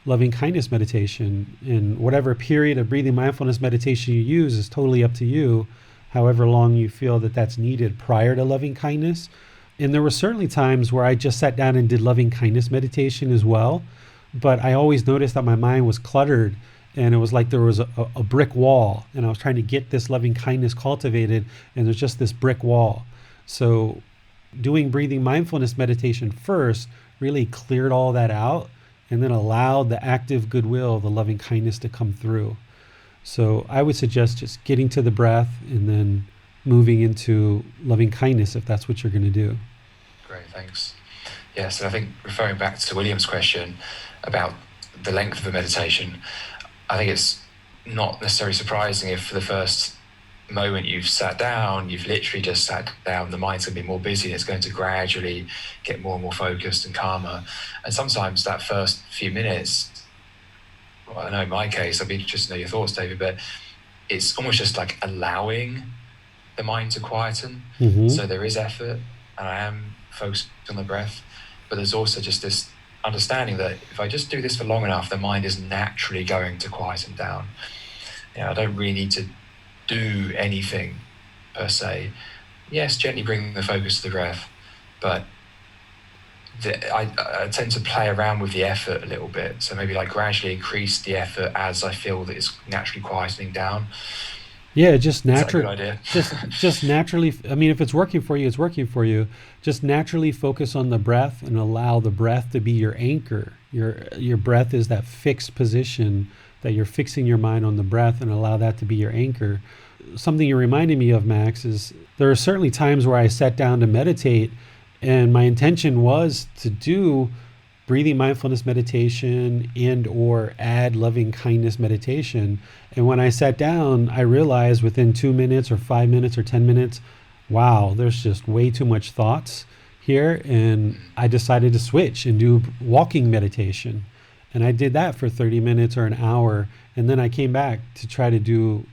loving kindness meditation. And whatever period of breathing mindfulness meditation you use is totally up to you, however long you feel that that's needed prior to loving kindness. And there were certainly times where I just sat down and did loving kindness meditation as well. But I always noticed that my mind was cluttered, and it was like there was a brick wall, and I was trying to get this loving kindness cultivated, and there's just this brick wall. So doing breathing mindfulness meditation first really cleared all that out, and then allowed the active goodwill, the loving kindness to come through. So I would suggest just getting to the breath and then moving into loving kindness if that's what you're going to do. Great, thanks. Yes, and I think referring back to William's question about the length of the meditation, I think it's not necessarily surprising if for the first moment you've sat down, you've literally just sat down, the mind's going to be more busy, and it's going to gradually get more and more focused and calmer. And sometimes that first few minutes, well, I know in my case, I'd be interested to know your thoughts, David, but it's almost just like allowing the mind to quieten. Mm-hmm. So there is effort, and I am focused on the breath, but there's also just this understanding that if I just do this for long enough, the mind is naturally going to quieten down. I don't really need to do anything per se. Yes, gently bring the focus to the breath, but I tend to play around with the effort a little bit. So maybe like gradually increase the effort as I feel that it's naturally quietening down. Yeah, just naturally. Is that a good idea? just naturally. I mean, if it's working for you, it's working for you. Just naturally focus on the breath and allow the breath to be your anchor. Your breath is that fixed position that you're fixing your mind on the breath, and allow that to be your anchor. Something you're reminding me of, Max, is there are certainly times where I sat down to meditate, and my intention was to do breathing mindfulness meditation and or add loving kindness meditation. And when I sat down, I realized within 2 minutes or 5 minutes or 10 minutes, wow, there's just way too much thoughts here. And I decided to switch and do walking meditation. And I did that for 30 minutes or an hour. And then I came back to try to do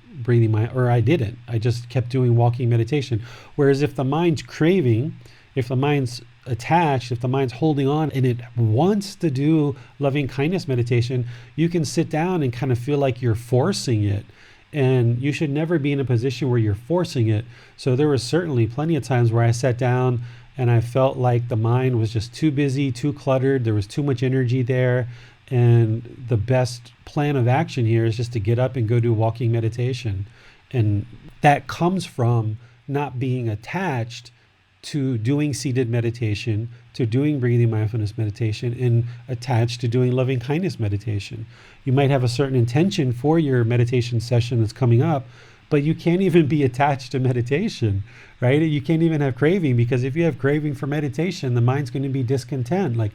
or I didn't. I just kept doing walking meditation. Whereas if the mind's craving, if the mind's attached, if the mind's holding on and it wants to do loving kindness meditation, you can sit down and kind of feel like you're forcing it. And you should never be in a position where you're forcing it. So there was certainly plenty of times where I sat down and I felt like the mind was just too busy, too cluttered. There was too much energy there. And the best plan of action here is just to get up and go do walking meditation. And that comes from not being attached to doing seated meditation, to doing breathing mindfulness meditation, and attached to doing loving kindness meditation. You might have a certain intention for your meditation session that's coming up, but you can't even be attached to meditation, right? You can't even have craving, because if you have craving for meditation, the mind's going to be discontent. Like,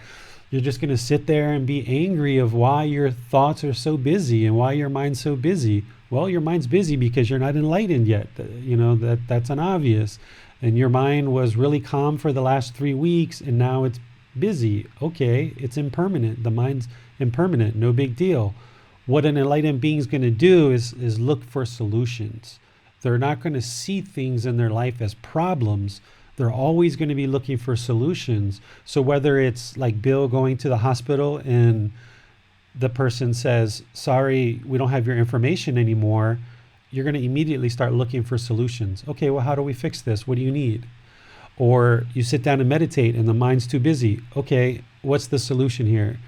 you're just going to sit there and be angry of why your thoughts are so busy and why your mind's so busy. Well, your mind's busy because you're not enlightened yet. That's an obvious. And your mind was really calm for the last 3 weeks and now it's busy. Okay, it's impermanent. The mind's impermanent, no big deal. What an enlightened being is going to do is look for solutions. They're not going to see things in their life as problems. They're always going to be looking for solutions. So whether it's like Bill going to the hospital and the person says, sorry, we don't have your information anymore, you're going to immediately start looking for solutions. Okay, well, how do we fix this? What do you need? Or you sit down and meditate and the mind's too busy. Okay, what's the solution here?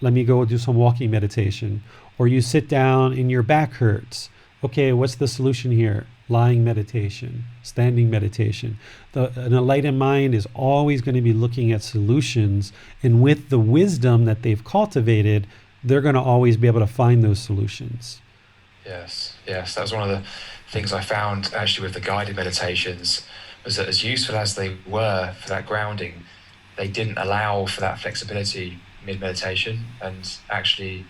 Let me go do some walking meditation. Or you sit down and your back hurts. Okay, what's the solution here? Lying meditation, standing meditation. An enlightened mind is always going to be looking at solutions, and with the wisdom that they've cultivated, they're going to always be able to find those solutions. Yes. That was one of the things I found actually with the guided meditations, was that as useful as they were for that grounding, they didn't allow for that flexibility mid-meditation. And actually,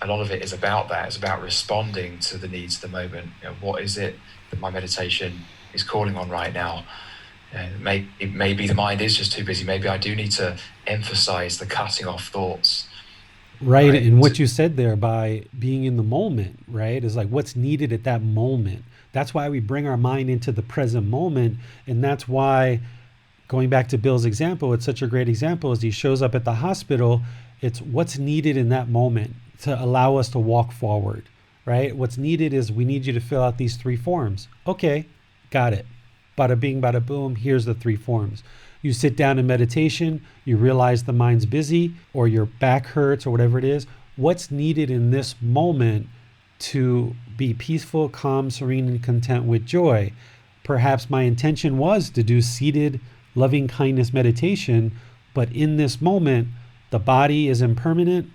a lot of it is about that. It's about responding to the needs of the moment. What is it that my meditation is calling on right now? Maybe the mind is just too busy. Maybe I do need to emphasize the cutting off thoughts. Right. And what you said there by being in the moment, right, is like what's needed at that moment. That's why we bring our mind into the present moment. And that's why, going back to Bill's example, it's such a great example. As he shows up at the hospital, it's what's needed in that moment to allow us to walk forward, right? What's needed is we need you to fill out these 3 forms. Okay, got it. Bada bing, bada boom, here's the 3 forms. You sit down in meditation, you realize the mind's busy or your back hurts or whatever it is. What's needed in this moment to be peaceful, calm, serene, and content with joy? Perhaps my intention was to do seated loving kindness meditation, but in this moment, the body is impermanent.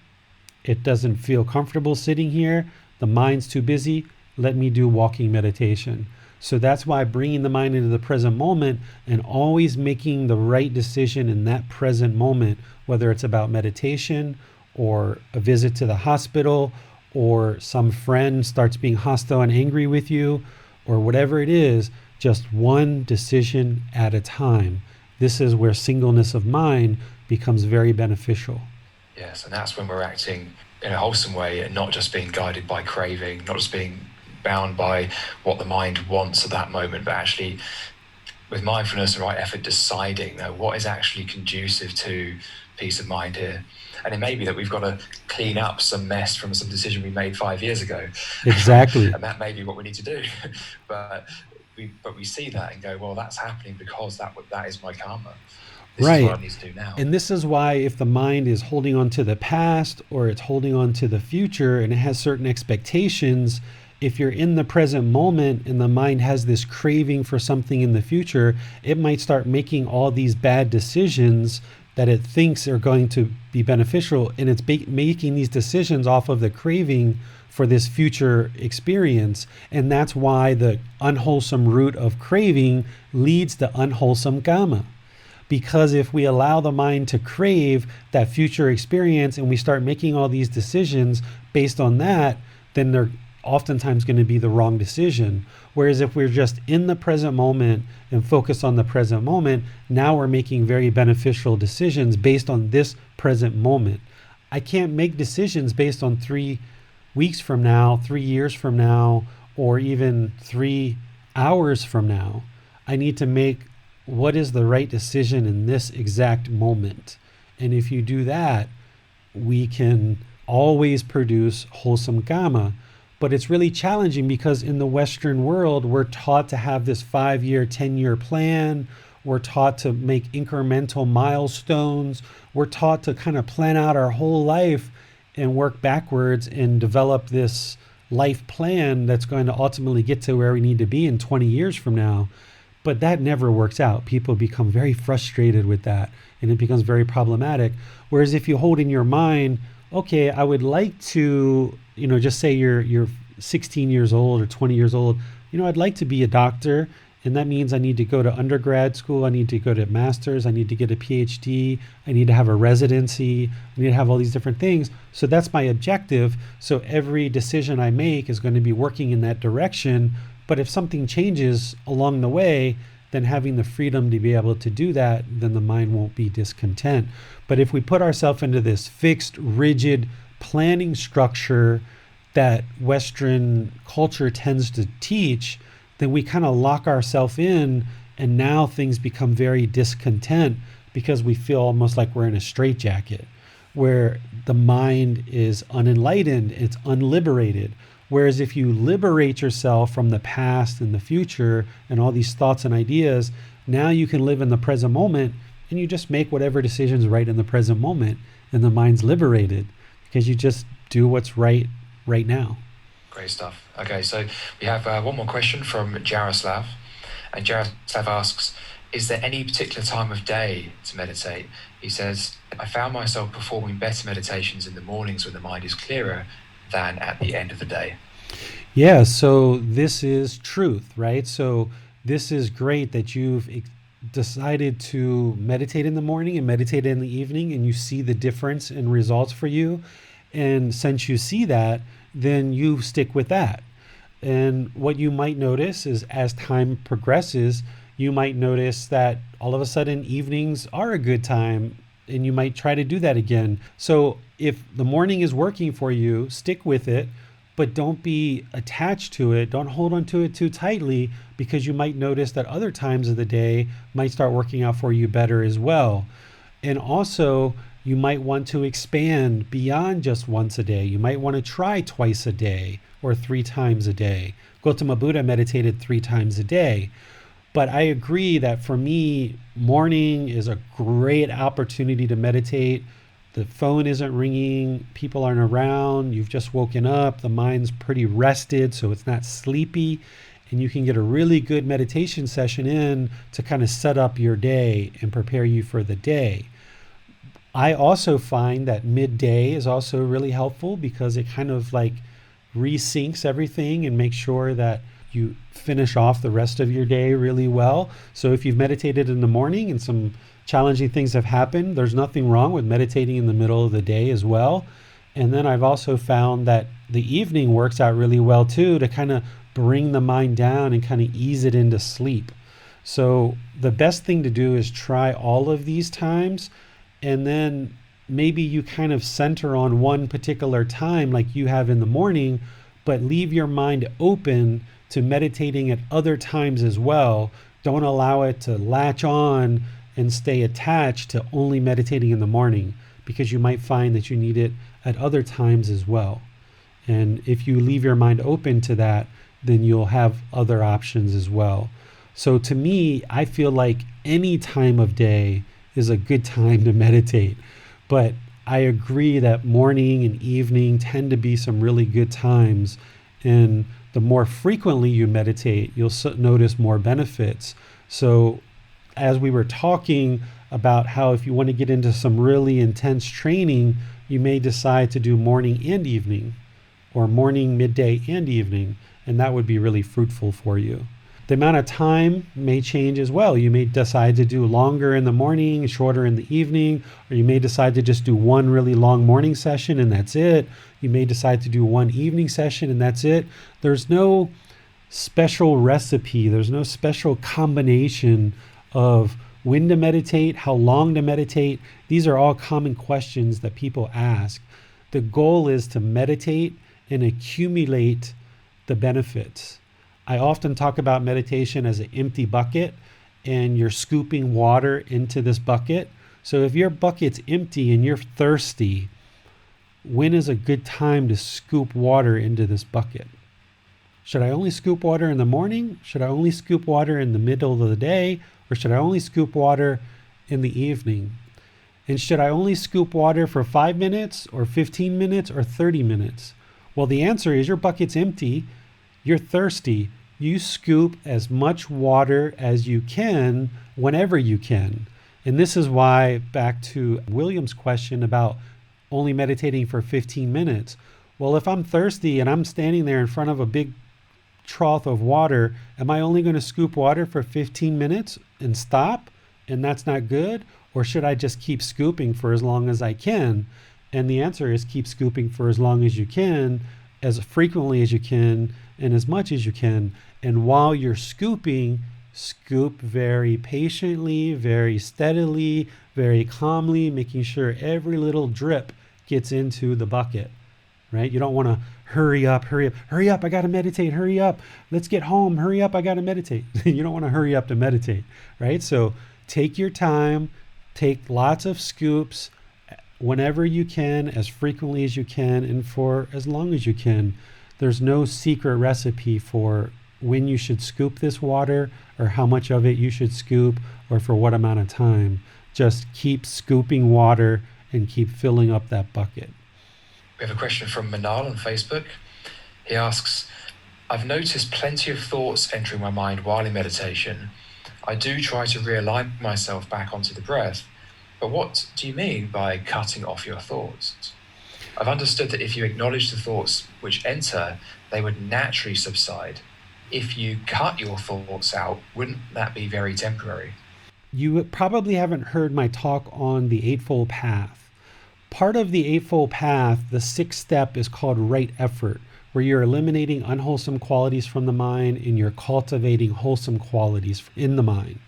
It doesn't feel comfortable sitting here. The mind's too busy. Let me do walking meditation. So that's why bringing the mind into the present moment and always making the right decision in that present moment, whether it's about meditation or a visit to the hospital or some friend starts being hostile and angry with you or whatever it is, just one decision at a time. This is where singleness of mind becomes very beneficial. Yes, and that's when we're acting in a wholesome way and not just being guided by craving, not just being bound by what the mind wants at that moment, but actually with mindfulness and right effort deciding what is actually conducive to peace of mind here. And it may be that we've got to clean up some mess from some decision we made 5 years ago. Exactly. And that may be what we need to do. But we see that and go, well, that's happening because that is my karma. This is what I need to do now. And this is why if the mind is holding on to the past or it's holding on to the future and it has certain expectations, if you're in the present moment and the mind has this craving for something in the future, it might start making all these bad decisions that it thinks are going to be beneficial. And it's making these decisions off of the craving for this future experience. And that's why the unwholesome root of craving leads to unwholesome karma. Because if we allow the mind to crave that future experience and we start making all these decisions based on that, then they're oftentimes going to be the wrong decision. Whereas if we're just in the present moment and focus on the present moment, now we're making very beneficial decisions based on this present moment. I can't make decisions based on 3 weeks from now, 3 years from now, or even 3 hours from now. I need to make what is the right decision in this exact moment. And if you do that, we can always produce wholesome karma. But it's really challenging because in the Western world, we're taught to have this 5-year, 10-year plan. We're taught to make incremental milestones. We're taught to kind of plan out our whole life and work backwards and develop this life plan that's going to ultimately get to where we need to be in 20 years from now. But that never works out. People become very frustrated with that and it becomes very problematic. Whereas if you hold in your mind, okay, I would like to, just say you're 16 years old or 20 years old, I'd like to be a doctor. And that means I need to go to undergrad school. I need to go to master's. I need to get a PhD. I need to have a residency. I need to have all these different things. So that's my objective. So every decision I make is going to be working in that direction. But if something changes along the way, then having the freedom to be able to do that, then the mind won't be discontent. But if we put ourselves into this fixed, rigid planning structure that Western culture tends to teach, then we kind of lock ourselves in, and now things become very discontent because we feel almost like we're in a straitjacket where the mind is unenlightened, it's unliberated. Whereas if you liberate yourself from the past and the future and all these thoughts and ideas, now you can live in the present moment and you just make whatever decisions right in the present moment, and the mind's liberated because you just do what's right now. Great stuff. Okay, so we have one more question from Jaroslav. And Jaroslav asks, is there any particular time of day to meditate? He says, I found myself performing better meditations in the mornings when the mind is clearer than at the end of the day. Yeah, so this is truth, right? So this is great that you've decided to meditate in the morning and meditate in the evening, and you see the difference in results for you. And since you see that, then you stick with that. And what you might notice is as time progresses, you might notice that all of a sudden evenings are a good time, and you might try to do that again. So if the morning is working for you, stick with it, but don't be attached to it. Don't hold on to it too tightly, because you might notice that other times of the day might start working out for you better as well. And also, you might want to expand beyond just once a day. You might want to try twice a day or 3 times a day. Gotama Buddha meditated 3 times a day. But I agree that for me, morning is a great opportunity to meditate. The phone isn't ringing, people aren't around, you've just woken up, the mind's pretty rested, so it's not sleepy, and you can get a really good meditation session in to kind of set up your day and prepare you for the day. I also find that midday is also really helpful because it kind of like resyncs everything and makes sure that you finish off the rest of your day really well. So if you've meditated in the morning and some challenging things have happened, there's nothing wrong with meditating in the middle of the day as well. And then I've also found that the evening works out really well too, to kind of bring the mind down and kind of ease it into sleep. So the best thing to do is try all of these times, and then maybe you kind of center on one particular time like you have in the morning, but leave your mind open to meditating at other times as well. Don't allow it to latch on and stay attached to only meditating in the morning, because you might find that you need it at other times as well. And if you leave your mind open to that, then you'll have other options as well. So to me, I feel like any time of day is a good time to meditate. But I agree that morning and evening tend to be some really good times. And the more frequently you meditate, you'll notice more benefits. So as we were talking about how if you want to get into some really intense training, you may decide to do morning and evening, or morning, midday, and evening, and that would be really fruitful for you. The amount of time may change as well. You may decide to do longer in the morning, shorter in the evening, or you may decide to just do one really long morning session and that's it. You may decide to do one evening session and that's it. There's no special recipe. There's no special combination of when to meditate, how long to meditate. These are all common questions that people ask. The goal is to meditate and accumulate the benefits. I often talk about meditation as an empty bucket, and you're scooping water into this bucket. So if your bucket's empty and you're thirsty, when is a good time to scoop water into this bucket? Should I only scoop water in the morning? Should I only scoop water in the middle of the day? Or should I only scoop water in the evening? And should I only scoop water for 5 minutes or 15 minutes or 30 minutes? Well, the answer is your bucket's empty. You're thirsty. You scoop as much water as you can whenever you can. And this is why, back to William's question about only meditating for 15 minutes. Well, if I'm thirsty and I'm standing there in front of a big trough of water, am I only going to scoop water for 15 minutes and stop? And that's not good? Or should I just keep scooping for as long as I can? And the answer is keep scooping for as long as you can, as frequently as you can, and as much as you can. And while you're scooping, scoop very patiently, very steadily, very calmly, making sure every little drip gets into the bucket, right? You don't want to hurry up, I got to meditate, hurry up, let's get home, hurry up, I got to meditate. You don't want to hurry up to meditate, right? So take your time, take lots of scoops whenever you can, as frequently as you can, and for as long as you can. There's no secret recipe for when you should scoop this water or how much of it you should scoop or for what amount of time. Just keep scooping water and keep filling up that bucket. We have a question from Manal on Facebook. He asks, I've noticed plenty of thoughts entering my mind while in meditation. I do try to realign myself back onto the breath, but what do you mean by cutting off your thoughts? I've understood that if you acknowledge the thoughts which enter, they would naturally subside. If you cut your thoughts out, wouldn't that be very temporary? You probably haven't heard my talk on the Eightfold Path. Part of the Eightfold Path, the sixth step, is called right effort, where you're eliminating unwholesome qualities from the mind and you're cultivating wholesome qualities in the mind.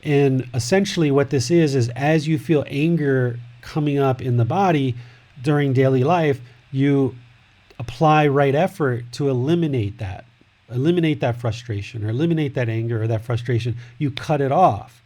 And essentially what this is as you feel anger coming up in the body during daily life, you apply right effort to eliminate that frustration or eliminate that anger or that frustration. You cut it off.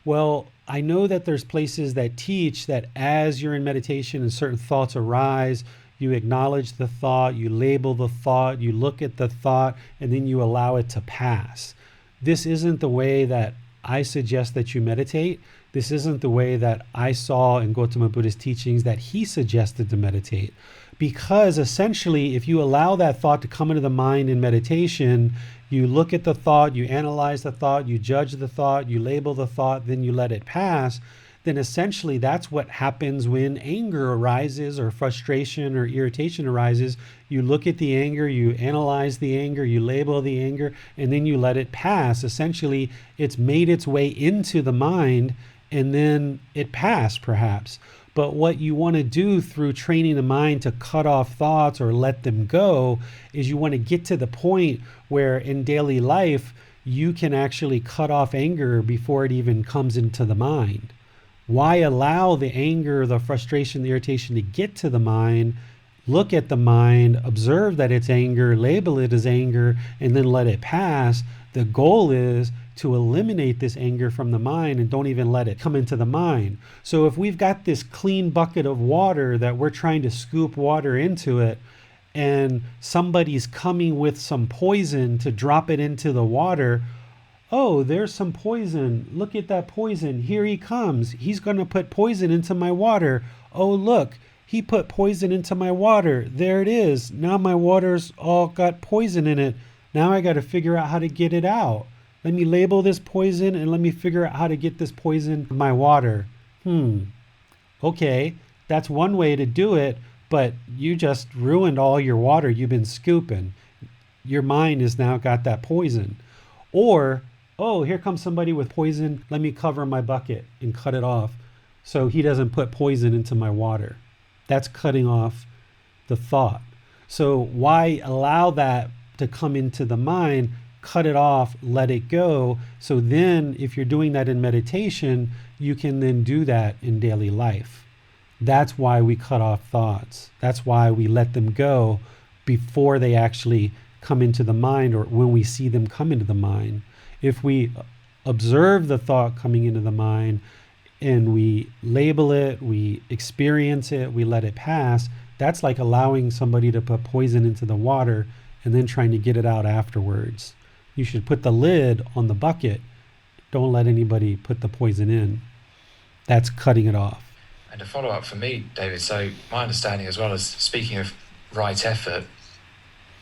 Well, I know that there's places that teach that as you're in meditation and certain thoughts arise, you acknowledge the thought, you label the thought, you look at the thought, and then you allow it to pass. This isn't the way that I suggest that you meditate. This isn't the way that I saw in Gotama Buddha's teachings that he suggested to meditate. Because essentially, if you allow that thought to come into the mind in meditation, you look at the thought, you analyze the thought, you judge the thought, you label the thought, then you let it pass, then essentially that's what happens when anger arises or frustration or irritation arises. You look at the anger, you analyze the anger, you label the anger, and then you let it pass. Essentially, it's made its way into the mind and then it passed perhaps. But what you want to do through training the mind to cut off thoughts or let them go is you want to get to the point where in daily life, you can actually cut off anger before it even comes into the mind. Why allow the anger, the frustration, the irritation to get to the mind, look at the mind, observe that it's anger, label it as anger, and then let it pass? The goal is to eliminate this anger from the mind and don't even let it come into the mind. So if we've got this clean bucket of water that we're trying to scoop water into it, and somebody's coming with some poison to drop it into the water, oh, there's some poison. Look at that poison. Here he comes. He's going to put poison into my water. Oh, look, he put poison into my water. There it is. Now my water's all got poison in it. Now I got to figure out how to get it out. Let me label this poison and let me figure out how to get this poison in my water. Okay, that's one way to do it, but you just ruined all your water you've been scooping. Your mind has now got that poison. Or, oh, here comes somebody with poison. Let me cover my bucket and cut it off so he doesn't put poison into my water. That's cutting off the thought. So why allow that to come into the mind? Cut it off, let it go. So then if you're doing that in meditation, you can then do that in daily life. That's why we cut off thoughts. That's why we let them go before they actually come into the mind, or when we see them come into the mind. If we observe the thought coming into the mind and we label it, we experience it, we let it pass, that's like allowing somebody to put poison into the water and then trying to get it out afterwards. You should put the lid on the bucket. Don't let anybody put the poison in. That's cutting it off. And to follow up for me, David, so my understanding as well as speaking of right effort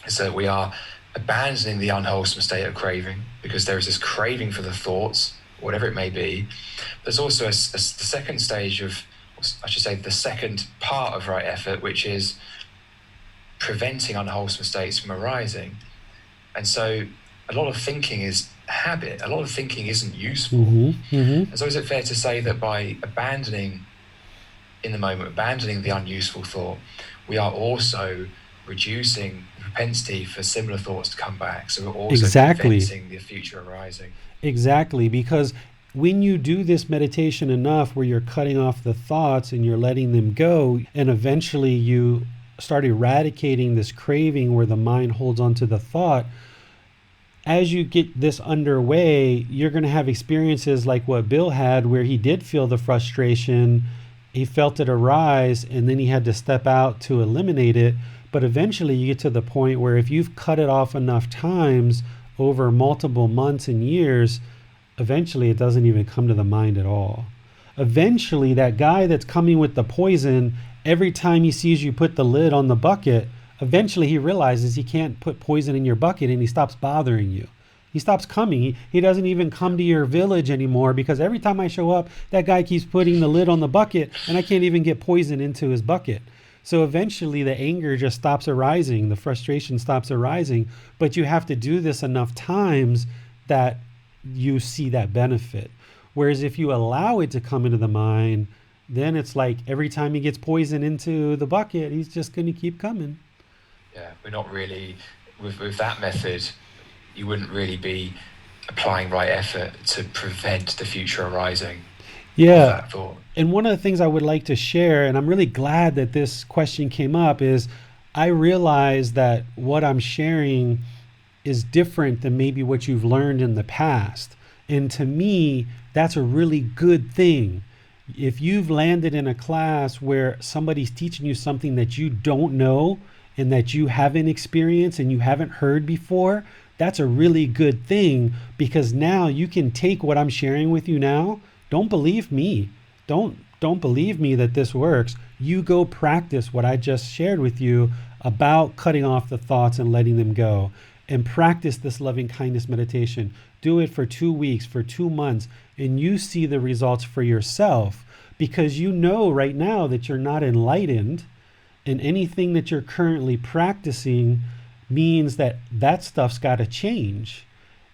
is that we are abandoning the unwholesome state of craving because there is this craving for the thoughts, whatever it may be. There's also the second stage of, I should say, the second part of right effort, which is preventing unwholesome states from arising. And so a lot of thinking is habit. A lot of thinking isn't useful. And so is it fair to say that by abandoning in the moment, abandoning the unuseful thought, we are also reducing the propensity for similar thoughts to come back? So we're also preventing the future arising. Exactly, because when you do this meditation enough where you're cutting off the thoughts and you're letting them go, and eventually you start eradicating this craving where the mind holds on to the thought, as you get this underway, you're going to have experiences like what Bill had, where he did feel the frustration, he felt it arise, and then he had to step out to eliminate it. But eventually you get to the point where if you've cut it off enough times over multiple months and years, eventually it doesn't even come to the mind at all. Eventually that guy that's coming with the poison, every time he sees you put the lid on the bucket, eventually he realizes he can't put poison in your bucket and he stops bothering you. He stops coming. He doesn't even come to your village anymore because every time I show up, that guy keeps putting the lid on the bucket and I can't even get poison into his bucket. So eventually the anger just stops arising, the frustration stops arising, but you have to do this enough times that you see that benefit. Whereas if you allow it to come into the mind, then it's like every time he gets poison into the bucket, he's just going to keep coming. Yeah, we're not really, with that method, you wouldn't really be applying right effort to prevent the future arising. Yeah. And one of the things I would like to share, and I'm really glad that this question came up, is I realize that what I'm sharing is different than maybe what you've learned in the past. And to me, that's a really good thing. If you've landed in a class where somebody's teaching you something that you don't know and that you haven't experienced and you haven't heard before, that's a really good thing, because now you can take what I'm sharing with you now. Don't believe me. Don't believe me that this works. You go practice what I just shared with you about cutting off the thoughts and letting them go, and practice this loving kindness meditation. Do it for 2 weeks, for 2 months, and you see the results for yourself, because you know right now that you're not enlightened, and anything that you're currently practicing means that that stuff's got to change.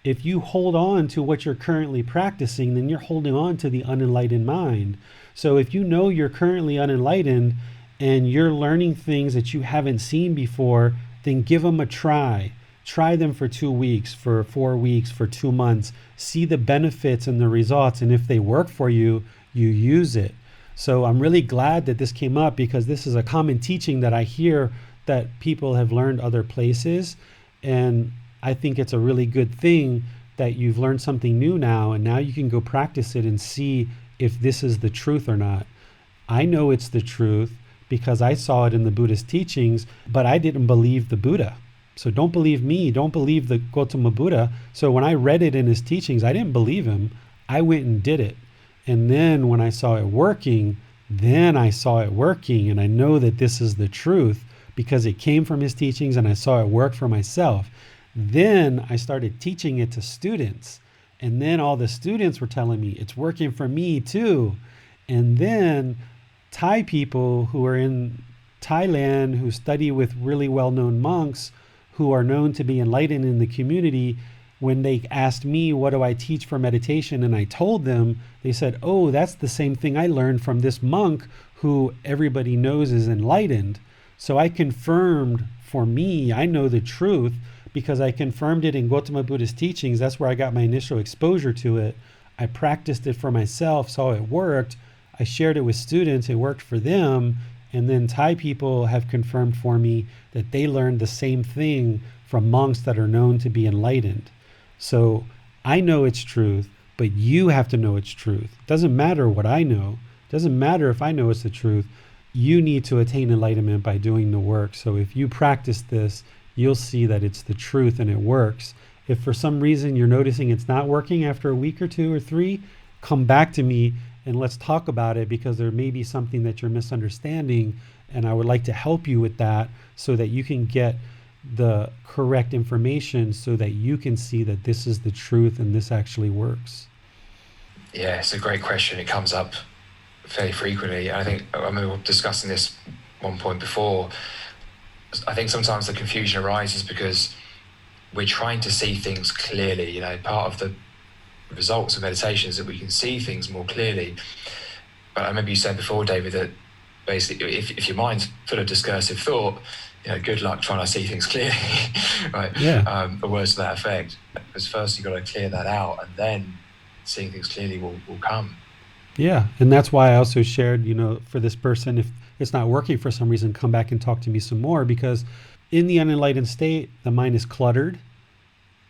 If you hold on to what you're currently practicing, then you're holding on to the unenlightened mind. So if you know you're currently unenlightened and you're learning things that you haven't seen before, then give them a try. Try them for 2 weeks, for 4 weeks, for 2 months. See the benefits and the results. And if they work for you, you use it. So I'm really glad that this came up, because this is a common teaching that I hear that people have learned other places. And I think it's a really good thing that you've learned something new now, and now you can go practice it and see if this is the truth or not. I know it's the truth because I saw it in the Buddhist teachings, but I didn't believe the Buddha. So don't believe me, don't believe the Gotama Buddha. So when I read it in his teachings, I didn't believe him. I went and did it. And then when I saw it working, and I know that this is the truth because it came from his teachings and I saw it work for myself. Then I started teaching it to students, and then all the students were telling me it's working for me too. And then Thai people who are in Thailand, who study with really well-known monks who are known to be enlightened in the community, when they asked me, what do I teach for meditation? And I told them, they said, oh, that's the same thing I learned from this monk who everybody knows is enlightened. So I confirmed, for me, I know the truth because I confirmed it in Gotama Buddha's teachings. That's where I got my initial exposure to it. I practiced it for myself, saw it worked. I shared it with students, it worked for them. And then Thai people have confirmed for me that they learned the same thing from monks that are known to be enlightened. So I know it's truth, but you have to know it's truth. It doesn't matter what I know. It doesn't matter if I know it's the truth. You need to attain enlightenment by doing the work. So if you practice this, you'll see that it's the truth and it works. If for some reason you're noticing it's not working after a week or 2 or 3, come back to me and let's talk about it, because there may be something that you're misunderstanding, and I would like to help you with that so that you can get the correct information so that you can see that this is the truth and this actually works. Yeah, it's a great question. It comes up fairly frequently. I think, I mean, we were discussing this one point before. I think sometimes the confusion arises because we're trying to see things clearly. You know, part of the results of meditation is that we can see things more clearly. But I remember you said before, David, that basically if your mind's full of discursive thought, you know, good luck trying to see things clearly, right? Yeah. The words to that effect. Because first you've got to clear that out, and then seeing things clearly will come. Yeah, and that's why I also shared, you know, for this person, if it's not working for some reason, come back and talk to me some more, because in the unenlightened state, the mind is cluttered.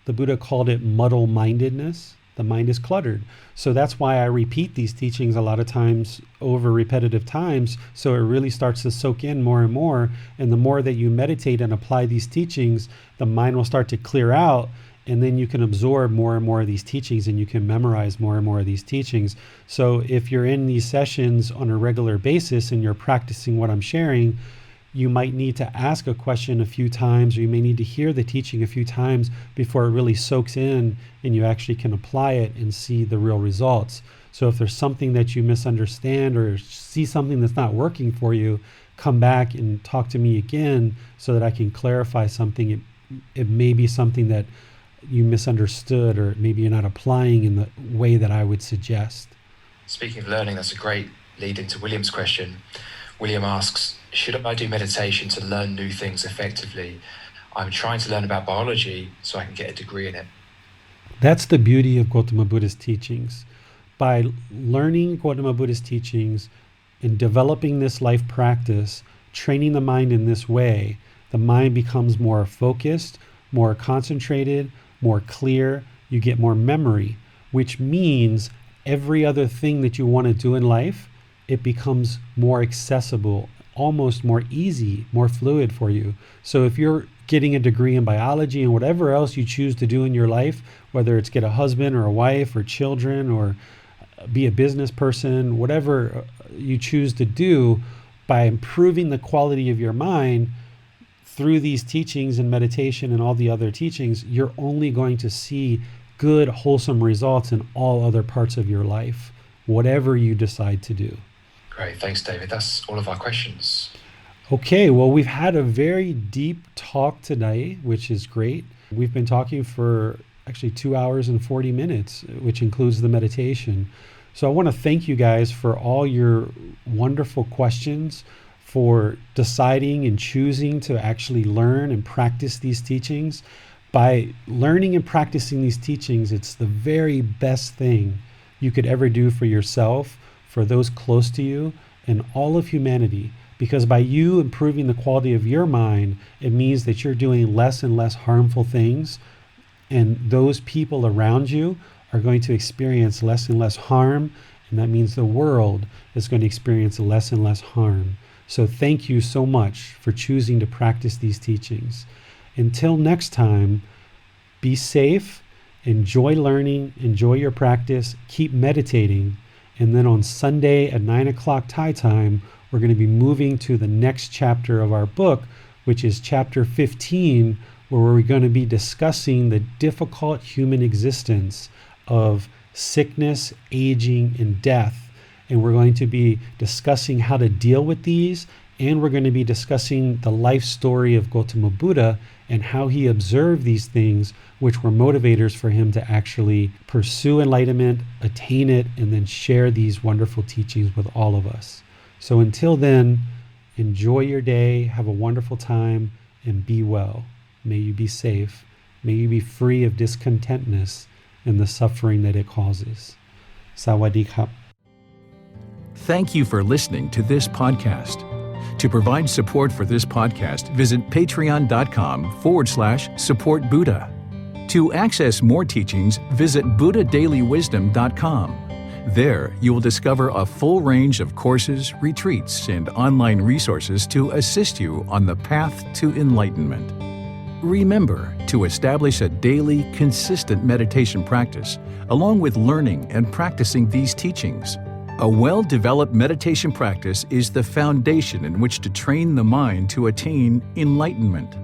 The Buddha called it muddle-mindedness. The mind is cluttered. So that's why I repeat these teachings a lot of times over repetitive times, so it really starts to soak in more and more. And the more that you meditate and apply these teachings, the mind will start to clear out, and then you can absorb more and more of these teachings, and you can memorize more and more of these teachings. So if you're in these sessions on a regular basis and you're practicing what I'm sharing, you might need to ask a question a few times, or you may need to hear the teaching a few times before it really soaks in and you actually can apply it and see the real results. So if there's something that you misunderstand or see something that's not working for you, come back and talk to me again so that I can clarify something. It may be something that you misunderstood, or maybe you're not applying in the way that I would suggest. Speaking of learning, that's a great lead into William's question. William asks, should I do meditation to learn new things effectively? I'm trying to learn about biology so I can get a degree in it. That's the beauty of Gotama Buddha's teachings. By learning Gotama Buddha's teachings and developing this life practice, training the mind in this way, the mind becomes more focused, more concentrated, more clear. You get more memory, which means every other thing that you want to do in life, it becomes more accessible, almost more easy, more fluid for you. So if you're getting a degree in biology and whatever else you choose to do in your life, whether it's get a husband or a wife or children or be a business person, whatever you choose to do, by improving the quality of your mind through these teachings and meditation and all the other teachings, you're only going to see good, wholesome results in all other parts of your life, whatever you decide to do. Great, thanks, David. That's all of our questions. Okay, well, we've had a very deep talk today, which is great. We've been talking for actually 2 hours and 40 minutes, which includes the meditation. So I want to thank you guys for all your wonderful questions, for deciding and choosing to actually learn and practice these teachings. By learning and practicing these teachings, it's the very best thing you could ever do for yourself, for those close to you, and all of humanity. Because by you improving the quality of your mind, it means that you're doing less and less harmful things, and those people around you are going to experience less and less harm, and that means the world is going to experience less and less harm. So thank you so much for choosing to practice these teachings. Until next time, be safe, enjoy learning, enjoy your practice, keep meditating, and then on Sunday at 9 o'clock Thai time, we're going to be moving to the next chapter of our book, which is chapter 15, where we're going to be discussing the difficult human existence of sickness, aging, and death. And we're going to be discussing how to deal with these, and we're going to be discussing the life story of Gotama Buddha and how he observed these things, which were motivators for him to actually pursue enlightenment, attain it, and then share these wonderful teachings with all of us. So until then, enjoy your day, have a wonderful time, and be well. May you be safe. May you be free of discontentness and the suffering that it causes. Sawadee khap. Thank you for listening to this podcast. To provide support for this podcast, visit patreon.com/support Buddha. To access more teachings, visit buddhadailywisdom.com. There, you will discover a full range of courses, retreats, and online resources to assist you on the path to enlightenment. Remember to establish a daily, consistent meditation practice, along with learning and practicing these teachings. A well-developed meditation practice is the foundation in which to train the mind to attain enlightenment.